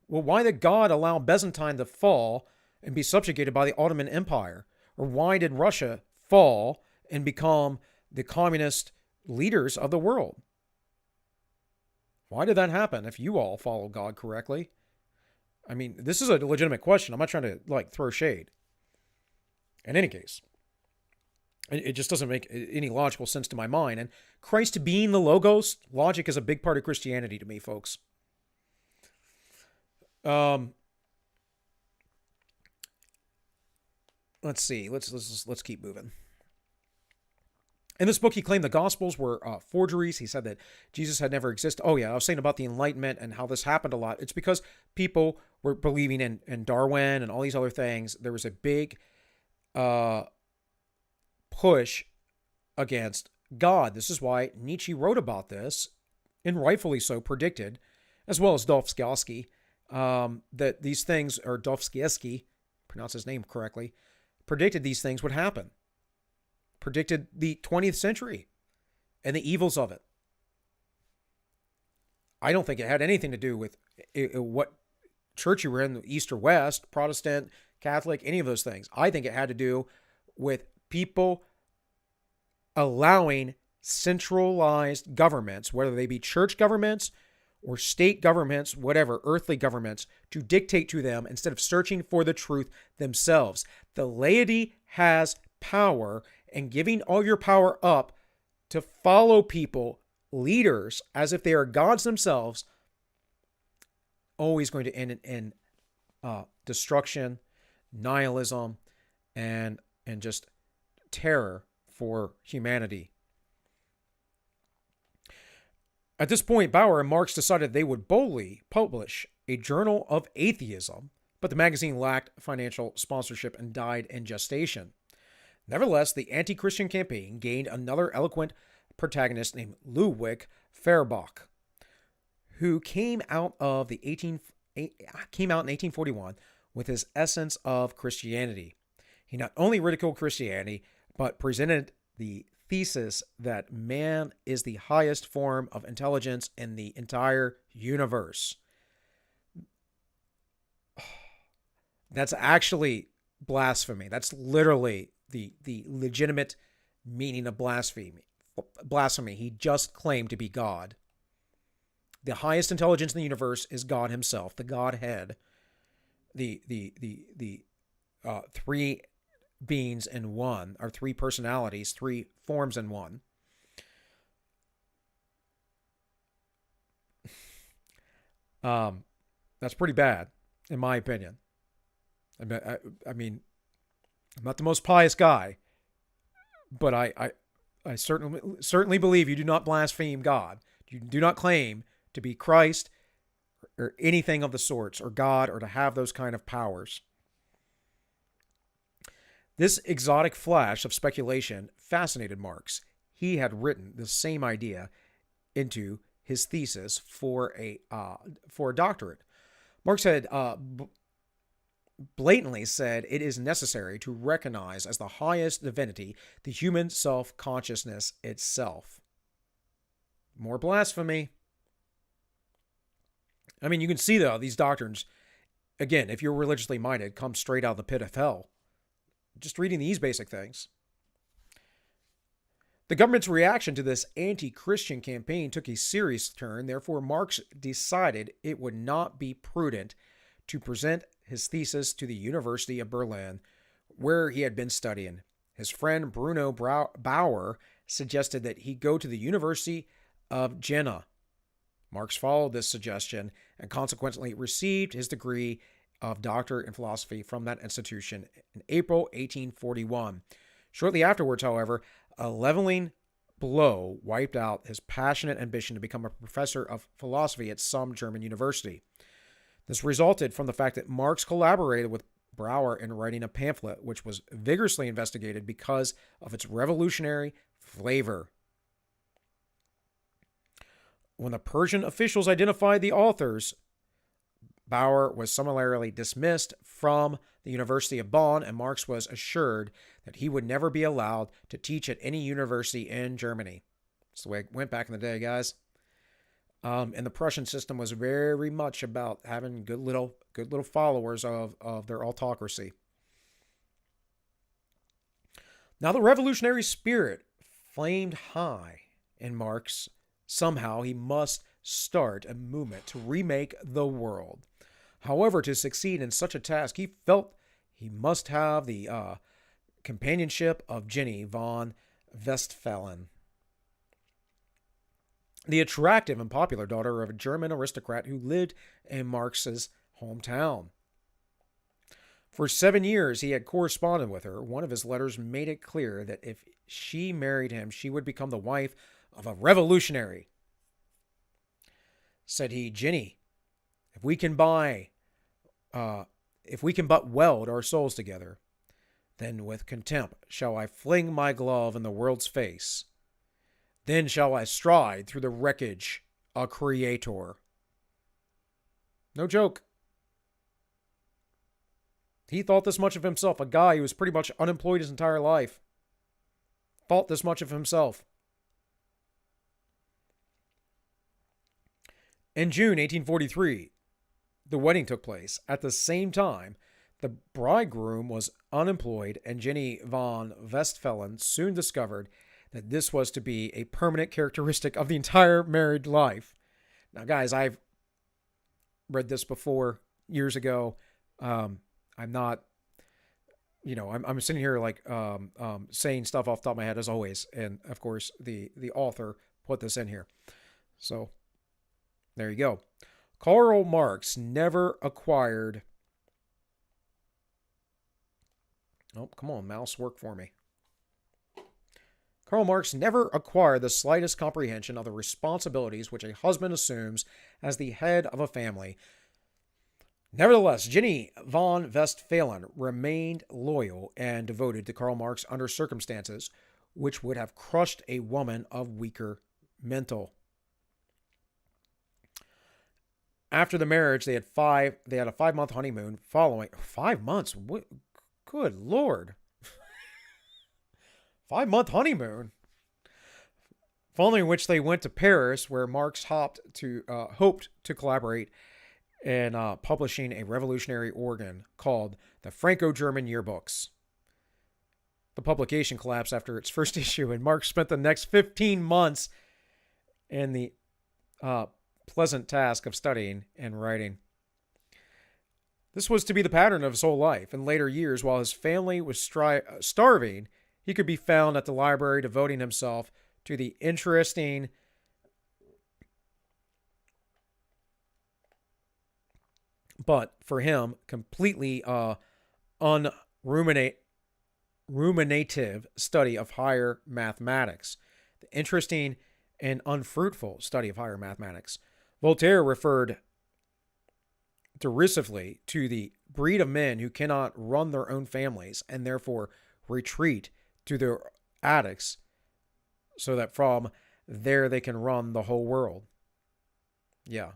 Speaker 1: Well, why did God allow Byzantine to fall and be subjugated by the Ottoman Empire? Or why did Russia fall and become the communist leaders of the world? Why did that happen if you all follow God correctly? I mean, this is a legitimate question. I'm not trying to throw shade. In any case, it just doesn't make any logical sense to my mind. And Christ being the Logos, logic is a big part of Christianity to me, folks. Let's see. Let's keep moving. In this book, he claimed the Gospels were forgeries. He said that Jesus had never existed. Oh, yeah, I was saying about the Enlightenment and how this happened a lot. It's because people were believing in Darwin and all these other things. There was a big push against God. This is why Nietzsche wrote about this, and rightfully so predicted, as well as Dostoevsky, that these things, or Dostoevsky, pronounce his name correctly, predicted these things would happen. Predicted the 20th century and the evils of it. I don't think it had anything to do with what church you were in, East or West, Protestant, Catholic, any of those things. I think it had to do with people allowing centralized governments, whether they be church governments or state governments, whatever, earthly governments, to dictate to them instead of searching for the truth themselves. The laity has power, and giving all your power up to follow people, leaders, as if they are gods themselves, always going to end in destruction, nihilism, and just terror for humanity. At this point, Bauer and Marx decided they would boldly publish a journal of atheism, but the magazine lacked financial sponsorship and died in gestation. Nevertheless, the anti-Christian campaign gained another eloquent protagonist named Ludwig Feuerbach, who came out in 1841 with his Essence of Christianity. He not only ridiculed Christianity, but presented the thesis that man is the highest form of intelligence in the entire universe. That's actually blasphemy. That's literally the legitimate meaning of blasphemy. He just claimed to be God. The highest intelligence in the universe is God himself, the Godhead, the three beings in one, or three personalities, three forms in one. That's pretty bad, in my opinion. I mean, I'm not the most pious guy, but I certainly believe you do not blaspheme God. You do not claim to be Christ or anything of the sorts, or God, or to have those kind of powers. This exotic flash of speculation fascinated Marx. He had written the same idea into his thesis for a doctorate. Marx had blatantly said it is necessary to recognize as the highest divinity the human self-consciousness itself. More blasphemy. I mean, you can see, though, these doctrines, again, if you're religiously minded, come straight out of the pit of hell. Just reading these basic things. The government's reaction to this anti-Christian campaign took a serious turn. Therefore, Marx decided it would not be prudent to present his thesis to the University of Berlin, where he had been studying. His friend Bruno Bauer suggested that he go to the University of Jena. Marx followed this suggestion and consequently received his degree of doctorate in philosophy from that institution in April 1841. Shortly afterwards, however, a leveling blow wiped out his passionate ambition to become a professor of philosophy at some German university. This resulted from the fact that Marx collaborated with Bauer in writing a pamphlet which was vigorously investigated because of its revolutionary flavor. When the Persian officials identified the authors, Bauer was summarily dismissed from the University of Bonn, and Marx was assured that he would never be allowed to teach at any university in Germany. That's the way it went back in the day, guys. And the Prussian system was very much about having good little followers of their autocracy. Now the revolutionary spirit flamed high in Marx. Somehow he must start a movement to remake the world. However, to succeed in such a task, he felt he must have the companionship of Jenny von Westphalen, the attractive and popular daughter of a German aristocrat who lived in Marx's hometown. For 7 years, he had corresponded with her. One of his letters made it clear that if she married him, she would become the wife of a revolutionary. Said he, Jenny, if we can but weld our souls together, then with contempt shall I fling my glove in the world's face. Then shall I stride through the wreckage a creator. No joke. He thought this much of himself, a guy who was pretty much unemployed his entire life. Thought this much of himself. In June 1843, the wedding took place. At the same time, the bridegroom was unemployed, and Jenny von Westphalen soon discovered that this was to be a permanent characteristic of the entire married life. Now, guys, I've read this before years ago. I'm not, I'm sitting here like saying stuff off the top of my head as always, and of course the author put this in here. So there you go. Karl Marx never acquired. Oh, come on, mouse, work for me. Karl Marx never acquired the slightest comprehension of the responsibilities which a husband assumes as the head of a family. Nevertheless, Jenny von Westphalen remained loyal and devoted to Karl Marx under circumstances which would have crushed a woman of weaker mental. After the marriage, they had a 5-month honeymoon following. 5 months? What? Good Lord. 5-month honeymoon. Following which they went to Paris, where Marx hoped to collaborate in publishing a revolutionary organ called the Franco-German Yearbooks. The publication collapsed after its first issue, and Marx spent the next 15 months in the pleasant task of studying and writing. This was to be the pattern of his whole life. In later years, while his family was starving, he could be found at the library devoting himself to the interesting but, for him, completely ruminative study of higher mathematics. The interesting and unfruitful study of higher mathematics. Voltaire referred derisively to the breed of men who cannot run their own families and therefore retreat to their attics so that from there they can run the whole world. Yeah.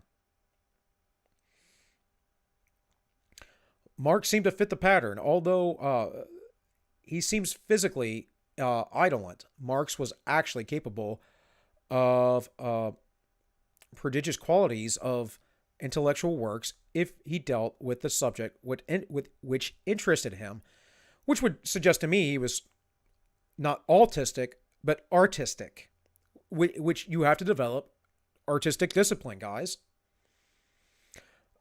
Speaker 1: Marx seemed to fit the pattern. Although he seems physically indolent, Marx was actually capable of prodigious qualities of intellectual works if he dealt with the subject which interested him, which would suggest to me he was not autistic, but artistic, which you have to develop artistic discipline, guys.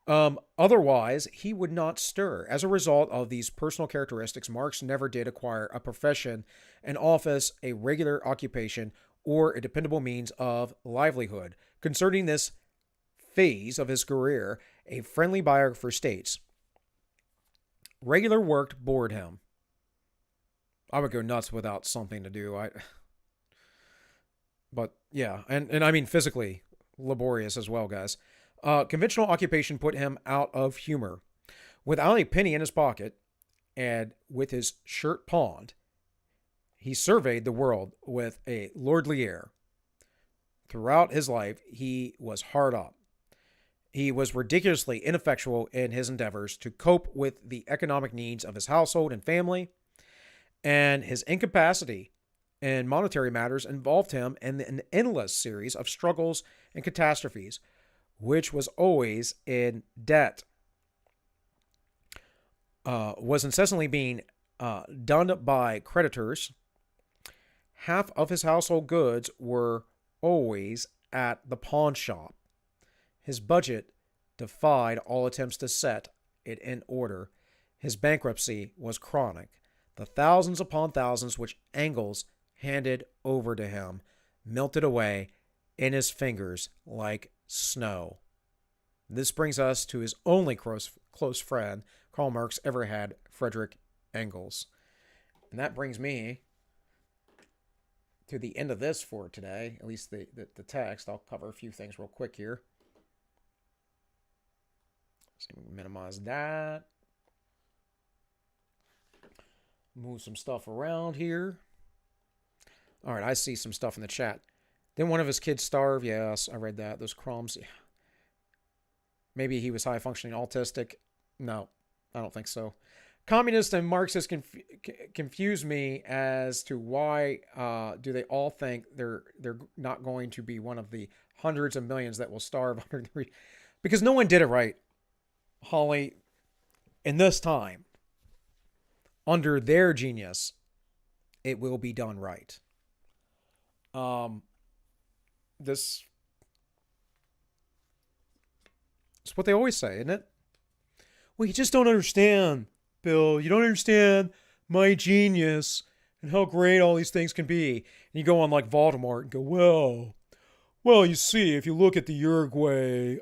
Speaker 1: Otherwise, he would not stir. As a result of these personal characteristics, Marx never did acquire a profession, an office, a regular occupation, or a dependable means of livelihood. Concerning this phase of his career, a friendly biographer states, regular work bored him. I would go nuts without something to do. But yeah, and I mean physically laborious as well, guys. Conventional occupation put him out of humor. Without a penny in his pocket, and with his shirt pawned, he surveyed the world with a lordly air. Throughout his life, he was hard up. He was ridiculously ineffectual in his endeavors to cope with the economic needs of his household and family, and his incapacity in monetary matters involved him in an endless series of struggles and catastrophes, which was always in debt, was incessantly being done by creditors. Half of his household goods were always at the pawn shop. His budget defied all attempts to set it in order. His bankruptcy was chronic. The thousands upon thousands which Engels handed over to him melted away in his fingers like snow. This brings us to his only close friend Karl Marx ever had, Friedrich Engels. And that brings me to the end of this for today, at least the text. I'll cover a few things real quick here. So minimize that. Move some stuff around here. All right, I see some stuff in the chat. Then one of his kids starve. Yes, I read that. Those crumbs. Yeah. Maybe he was high-functioning autistic. No, I don't think so. Communists and Marxists confuse me as to why do they all think they're not going to be one of the hundreds of millions that will starve under the... Because no one did it right, Holly, in this time. Under their genius, it will be done right. This is what they always say, isn't it? Well, you just don't understand, Bill. You don't understand my genius and how great all these things can be. And you go on like Voldemort and go, well, you see, if you look at the Uruguay,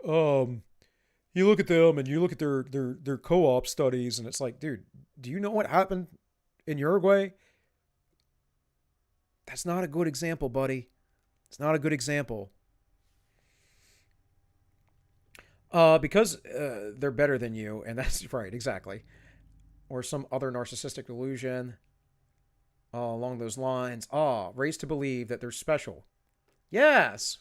Speaker 1: you look at them and you look at their co-op studies, and it's like, dude, do you know what happened in Uruguay? That's not a good example, buddy. It's not a good example. Because they're better than you, and that's right, exactly. Or some other narcissistic delusion along those lines. Raised to believe that they're special. Yes.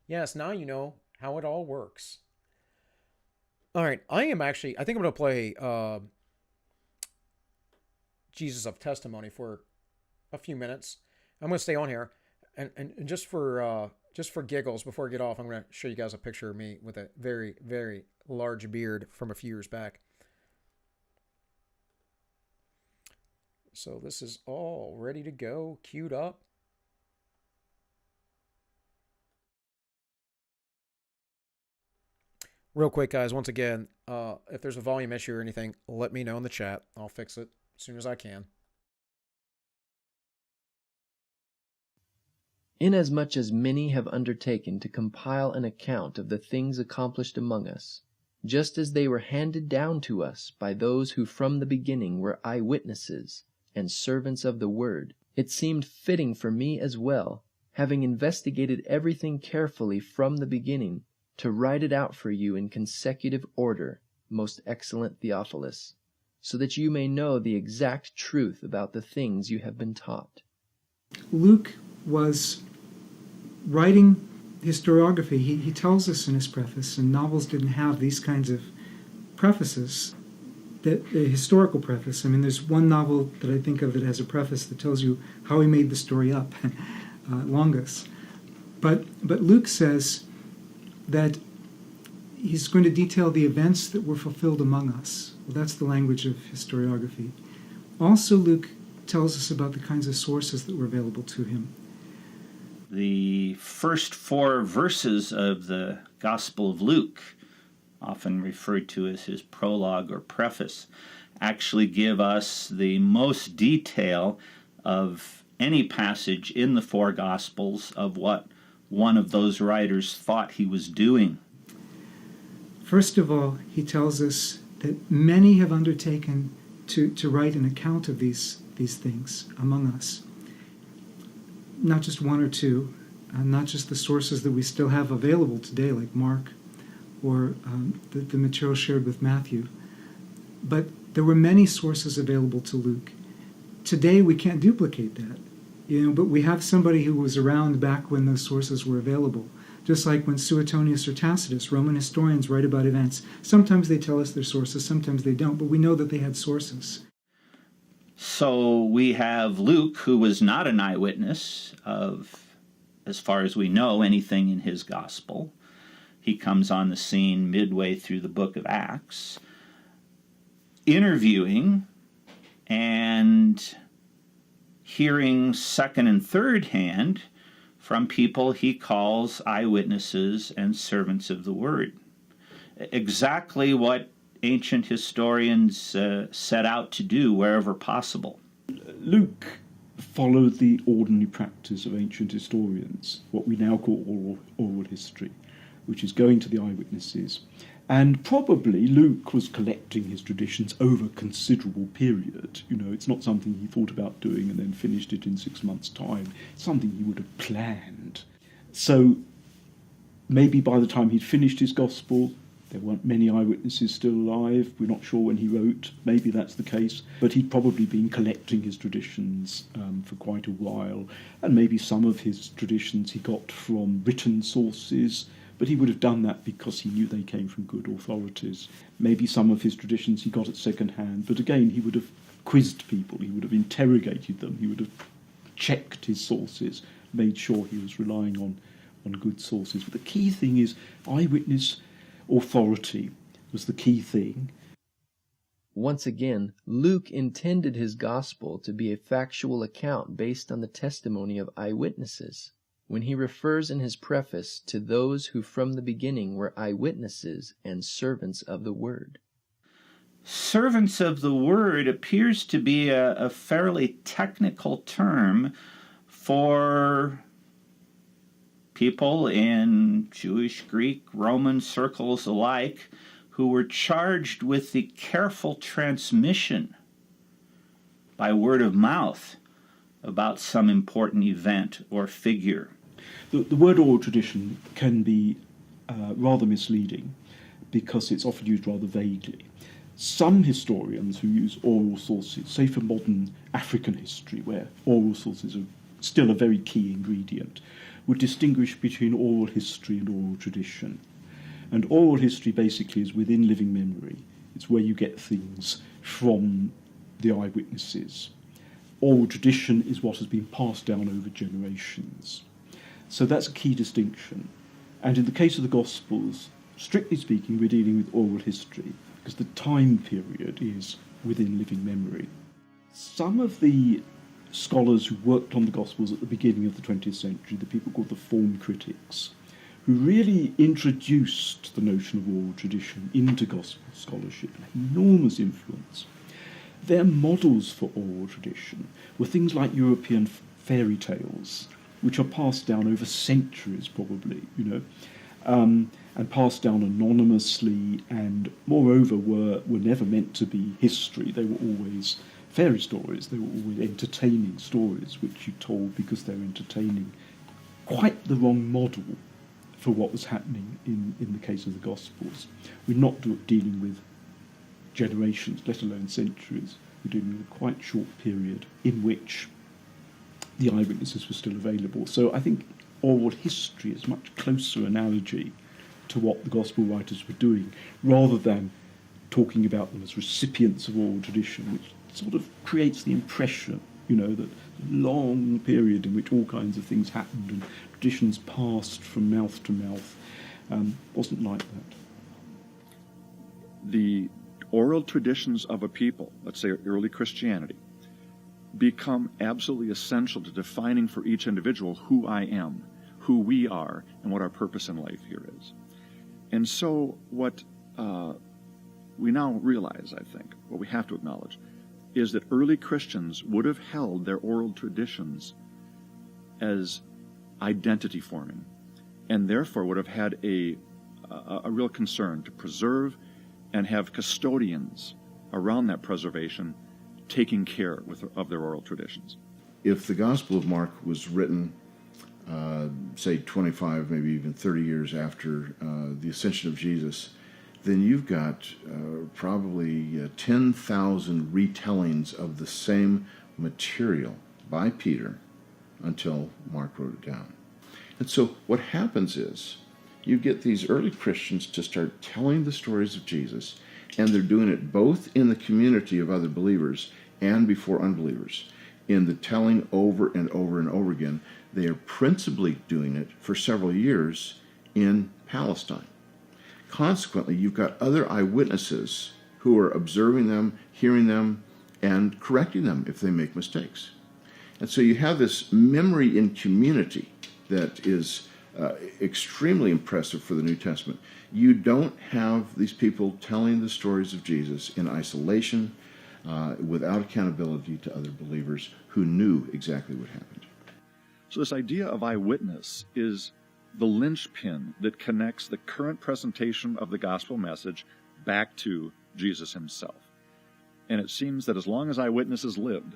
Speaker 1: Yes, now you know how it all works. All right, I think I'm going to play Jesus of Testimony for a few minutes. I'm going to stay on here. And just for giggles, before I get off, I'm going to show you guys a picture of me with a very, very large beard from a few years back. So this is all ready to go, queued up. Real quick, guys, once again, if there's a volume issue or anything, let me know in the chat. I'll fix it as soon as I can.
Speaker 10: Inasmuch as many have undertaken to compile an account of the things accomplished among us, just as they were handed down to us by those who from the beginning were eyewitnesses and servants of the word, it seemed fitting for me as well, having investigated everything carefully from the beginning, to write it out for you in consecutive order, most excellent Theophilus, so that you may know the exact truth about the things you have been taught.
Speaker 11: Luke was writing historiography. He tells us in his preface, and novels didn't have these kinds of prefaces, that a historical preface. I mean, there's one novel that I think of that has a preface that tells you how he made the story up, Longus. But Luke says that he's going to detail the events that were fulfilled among us. Well, that's the language of historiography. Also, Luke tells us about the kinds of sources that were available to him.
Speaker 12: The first 4 verses of the Gospel of Luke, often referred to as his prologue or preface, actually give us the most detail of any passage in the 4 Gospels of what one of those writers thought he was doing.
Speaker 11: First of all, he tells us that many have undertaken to write an account of these things among us. Not just 1 or 2, not just the sources that we still have available today, like Mark, or the material shared with Matthew. But there were many sources available to Luke. Today we can't duplicate that, but we have somebody who was around back when those sources were available. Just like when Suetonius or Tacitus, Roman historians, write about events. Sometimes they tell us their sources, sometimes they don't, but we know that they had sources.
Speaker 12: So we have Luke, who was not an eyewitness of, as far as we know, anything in his gospel. He comes on the scene midway through the book of Acts, interviewing and hearing second and third hand from people he calls eyewitnesses and servants of the word. Exactly what ancient historians set out to do wherever possible.
Speaker 13: Luke followed the ordinary practice of ancient historians, what we now call oral history, which is going to the eyewitnesses. And probably Luke was collecting his traditions over a considerable period. It's not something he thought about doing and then finished it in 6 months' time. It's something he would have planned. So maybe by the time he'd finished his gospel, there weren't many eyewitnesses still alive. We're not sure when he wrote. Maybe that's the case. But he'd probably been collecting his traditions for quite a while. And maybe some of his traditions he got from written sources. But he would have done that because he knew they came from good authorities. Maybe some of his traditions he got at second hand. But again, he would have quizzed people. He would have interrogated them. He would have checked his sources, made sure he was relying on good sources. But the key thing is eyewitness authority was the key thing.
Speaker 10: Once again, Luke intended his gospel to be a factual account based on the testimony of eyewitnesses. When he refers in his preface to those who from the beginning were eyewitnesses and servants of the word.
Speaker 12: Servants of the word appears to be a fairly technical term for people in Jewish, Greek, Roman circles alike who were charged with the careful transmission by word of mouth about some important event or figure.
Speaker 13: The word oral tradition can be rather misleading because it's often used rather vaguely. Some historians who use oral sources, say for modern African history, where oral sources are still a very key ingredient, would distinguish between oral history and oral tradition. And oral history basically is within living memory. It's where you get things from the eyewitnesses. Oral tradition is what has been passed down over generations. So that's a key distinction. And in the case of the Gospels, strictly speaking, we're dealing with oral history because the time period is within living memory. Some of the scholars who worked on the Gospels at the beginning of the 20th century, the people called the form critics, who really introduced the notion of oral tradition into Gospel scholarship, an enormous influence. Their models for oral tradition were things like European fairy tales, which are passed down over centuries probably, and passed down anonymously, and moreover were never meant to be history. They were always fairy stories. They were always entertaining stories which you told because they were entertaining. Quite the wrong model for what was happening in the case of the Gospels. We're not dealing with generations, let alone centuries. We're dealing with a quite short period in which the eyewitnesses were still available. So I think oral history is a much closer analogy to what the Gospel writers were doing, rather than talking about them as recipients of oral tradition, which sort of creates the impression, that the long period in which all kinds of things happened and traditions passed from mouth to mouth wasn't like that.
Speaker 14: The oral traditions of a people, let's say early Christianity, become absolutely essential to defining for each individual who I am, who we are, and what our purpose in life here is. And so what we now realize, I think, what we have to acknowledge, is that early Christians would have held their oral traditions as identity forming, and therefore would have had a real concern to preserve and have custodians around that preservation taking care of their oral traditions.
Speaker 15: If the Gospel of Mark was written, say 25, maybe even 30 years after the ascension of Jesus, then you've got probably 10,000 retellings of the same material by Peter until Mark wrote it down. And so what happens is you get these early Christians to start telling the stories of Jesus, and they're doing it both in the community of other believers and before unbelievers. In the telling over and over and over again, they are principally doing it for several years in Palestine. Consequently, you've got other eyewitnesses who are observing them, hearing them, and correcting them if they make mistakes. And so you have this memory in community that is extremely impressive for the New Testament. You don't have these people telling the stories of Jesus in isolation, without accountability to other believers who knew exactly what happened.
Speaker 14: So this idea of eyewitness is the linchpin that connects the current presentation of the gospel message back to Jesus himself. And it seems that as long as eyewitnesses lived,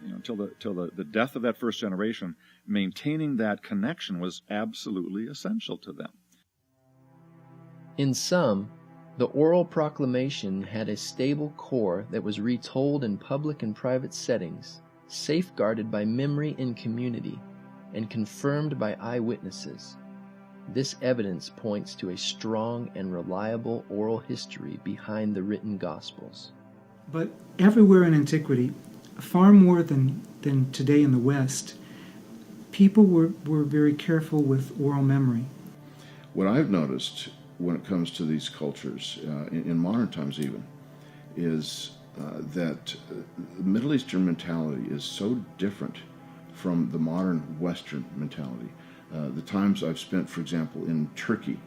Speaker 14: until the death of that first generation, maintaining that connection was absolutely essential to them.
Speaker 10: In sum, the oral proclamation had a stable core that was retold in public and private settings, safeguarded by memory in community, and confirmed by eyewitnesses. This evidence points to a strong and reliable oral history behind the written Gospels.
Speaker 11: But everywhere in antiquity, far more than today in the West, people were very careful with oral memory.
Speaker 15: What I've noticed when it comes to these cultures, in modern times even, is that Middle Eastern mentality is so different from the modern Western mentality. The times I've spent, for example, in Turkey,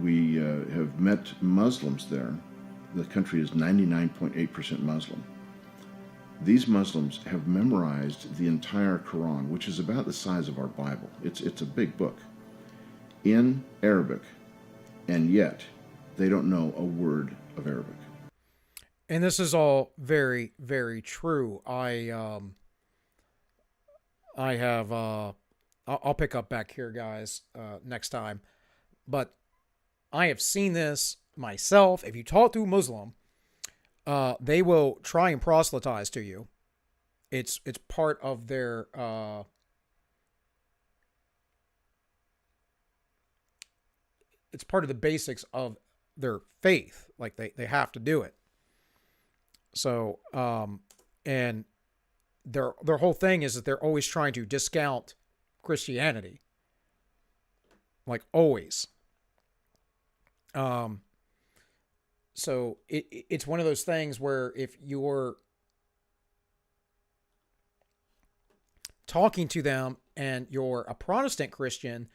Speaker 15: we have met Muslims there. The country is 99.8% Muslim. These Muslims have memorized the entire Quran, which is about the size of our Bible. It's a big book, in Arabic, and yet they don't know a word of Arabic.
Speaker 1: And this is all very, very true. I'll pick up back here, guys, next time. But I have seen this myself. If you talk to a Muslim, they will try and proselytize to you. It's part of their it's part of the basics of their faith. Like they have to do it. So and their whole thing is that they're always trying to discount Christianity. Like always. So it's one of those things where if you're talking to them and you're a Protestant Christian,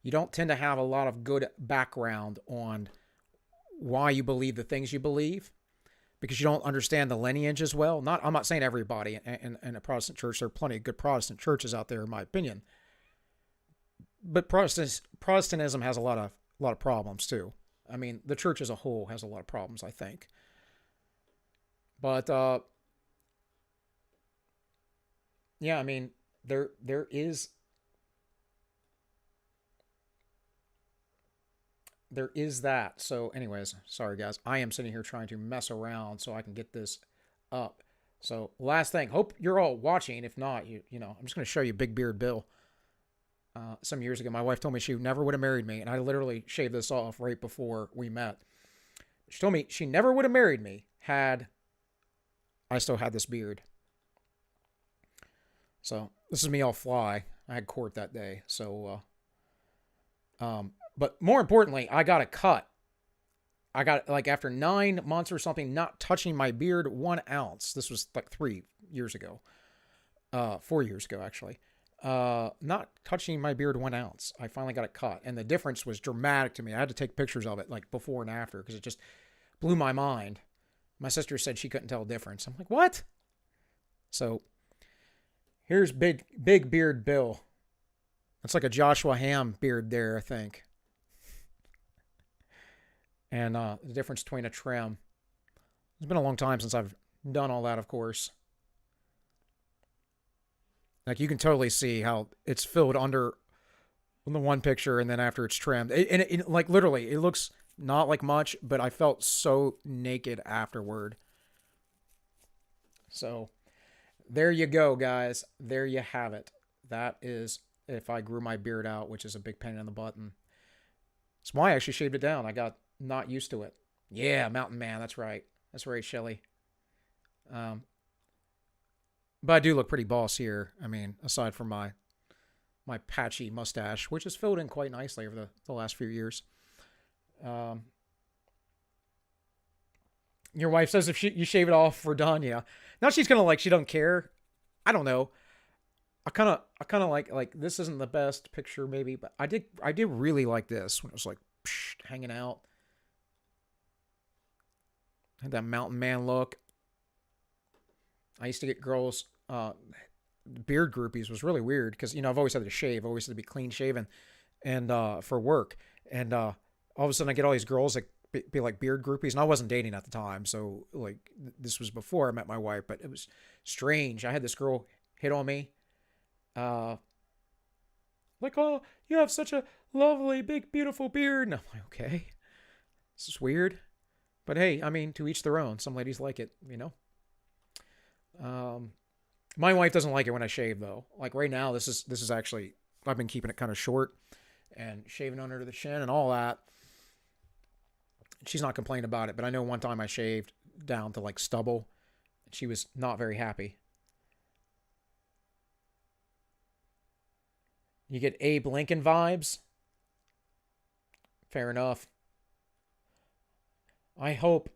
Speaker 1: you don't tend to have a lot of good background on why you believe the things you believe, because you don't understand the lineage as well. I'm not saying everybody in a Protestant church. There are plenty of good Protestant churches out there, in my opinion. But Protestantism has a lot of problems too. I mean, the church as a whole has a lot of problems, I think. But yeah, I mean, there is there is that. So anyways, sorry guys. I am sitting here trying to mess around so I can get this up. So last thing, hope you're all watching. If not, you know, I'm just going to show you Big Beard Bill. Some years ago, my wife told me she never would have married me, and I literally shaved this off right before we met. She told me she never would have married me had I still had this beard. So this is me all fly. I had court that day. So, but more importantly, I got a cut. I got, like, after 9 months or something, not touching my beard 1 ounce. This was like 3 years ago. 4 years ago, actually. Not touching my beard 1 ounce. I finally got it cut. And the difference was dramatic to me. I had to take pictures of it, like, before and after, because it just blew my mind. My sister said she couldn't tell a difference. I'm like, what? So, here's Big Beard Bill. That's like a Joshua Ham beard there, I think. And the difference between a trim. It's been a long time since I've done all that, of course. Like, you can totally see how it's filled under in the one picture, and then after it's trimmed. It, like, literally, it looks not like much, but I felt so naked afterward. So, there you go, guys. There you have it. That is if I grew my beard out, which is a big pain in the butt. That's why I actually shaved it down. I got not used to it. Yeah, Mountain Man. That's right. That's right, Shelly. But I do look pretty boss here. I mean, aside from my patchy mustache, which is filled in quite nicely over the last few years. Your wife says if you shave it off, we're done. Yeah. Now she's kind of like, she don't care. I don't know. I kind of like this isn't the best picture maybe, but I did really like this when it was like hanging out. Had that Mountain Man look. I used to get girls, beard groupies was really weird because, you know, I've always had to shave, always had to be clean shaven and for work. And all of a sudden I get all these girls that be like beard groupies, and I wasn't dating at the time. So, like, this was before I met my wife, but it was strange. I had this girl hit on me. Like, oh, you have such a lovely, big, beautiful beard. And I'm like, okay, this is weird. But hey, I mean, to each their own. Some ladies like it, you know. My wife doesn't like it when I shave, though. Like right now, this is actually, I've been keeping it kind of short and shaving under the chin and all that. She's not complaining about it, but I know one time I shaved down to like stubble, and she was not very happy. You get Abe Lincoln vibes. Fair enough. I hope,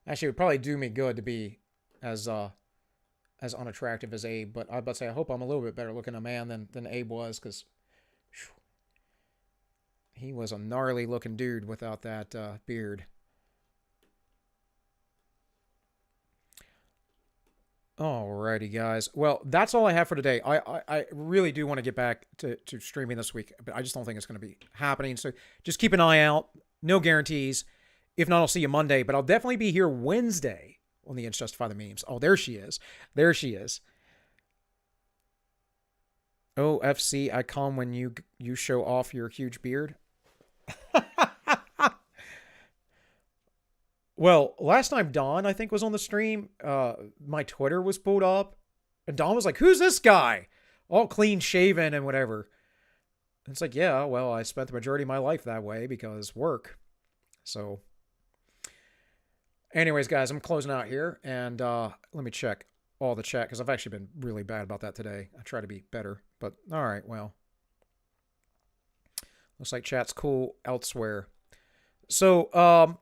Speaker 1: actually, it would probably do me good to be as unattractive as Abe, but I was about to say, I hope I'm a little bit better looking a man than Abe was, because he was a gnarly looking dude without that beard. Alrighty, guys. Well, that's all I have for today. I really do want to get back to streaming this week, but I just don't think it's going to be happening. So just keep an eye out. No guarantees. If not, I'll see you Monday, but I'll definitely be here Wednesday on the Inch Justify the Memes. Oh, there she is. There she is. OFC, I come when you show off your huge beard. Well, last time Don, I think, was on the stream, my Twitter was pulled up, and Don was like, who's this guy? All clean shaven and whatever. And it's like, yeah, well, I spent the majority of my life that way because work. So, anyways, guys, I'm closing out here, and let me check all the chat, because I've actually been really bad about that today. I try to be better, but all right, well. Looks like chat's cool elsewhere. So,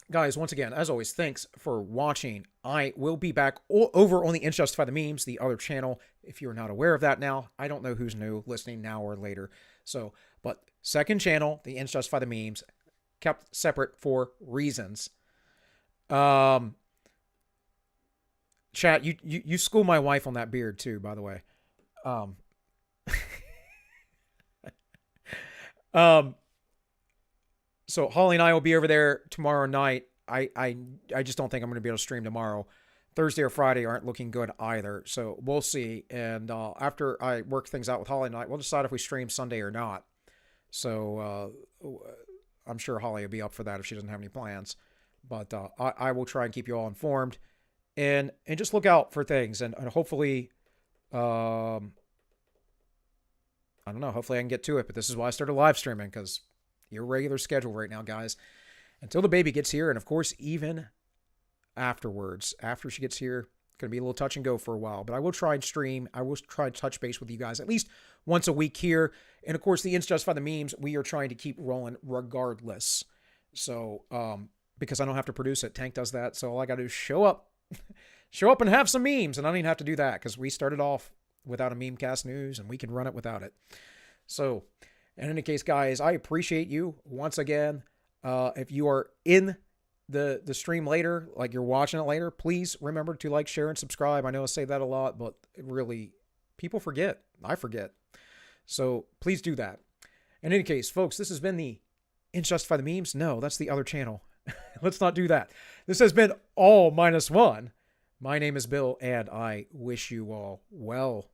Speaker 1: guys, once again, as always, thanks for watching. I will be back over on the Inch Justify the Memes, the other channel. If you're not aware of that now, I don't know who's new, listening now or later. So, but second channel, the Inch Justify the Memes, kept separate for reasons. Chat, you school my wife on that beard too, by the way. So Holly and I will be over there tomorrow night. I just don't think I'm going to be able to stream tomorrow. Thursday or Friday aren't looking good either. So we'll see. And after I work things out with Holly and I, we'll decide if we stream Sunday or not. So I'm sure Holly will be up for that if she doesn't have any plans. But I will try and keep you all informed, and just look out for things, and hopefully, I don't know, hopefully I can get to it. But this is why I started live streaming, because irregular schedule right now, guys, until the baby gets here, and of course even afterwards, after she gets here, going to be a little touch and go for a while. But I will try and stream. I will try and touch base with you guys at least once a week here. And of course, the Ins Justify the Memes, we are trying to keep rolling regardless. So, because I don't have to produce it. Tank does that. So all I got to do is show up and have some memes. And I don't even have to do that because we started off without a Memecast news and we can run it without it. So in any case, guys, I appreciate you once again. If you are in the stream later, like you're watching it later, please remember to like, share, and subscribe. I know I say that a lot, but really, people forget. I forget. So please do that. In any case, folks, this has been the Ins Justify the Memes. No, that's the other channel. Let's not do that. This has been All Minus One. My name is Bill, and I wish you all well.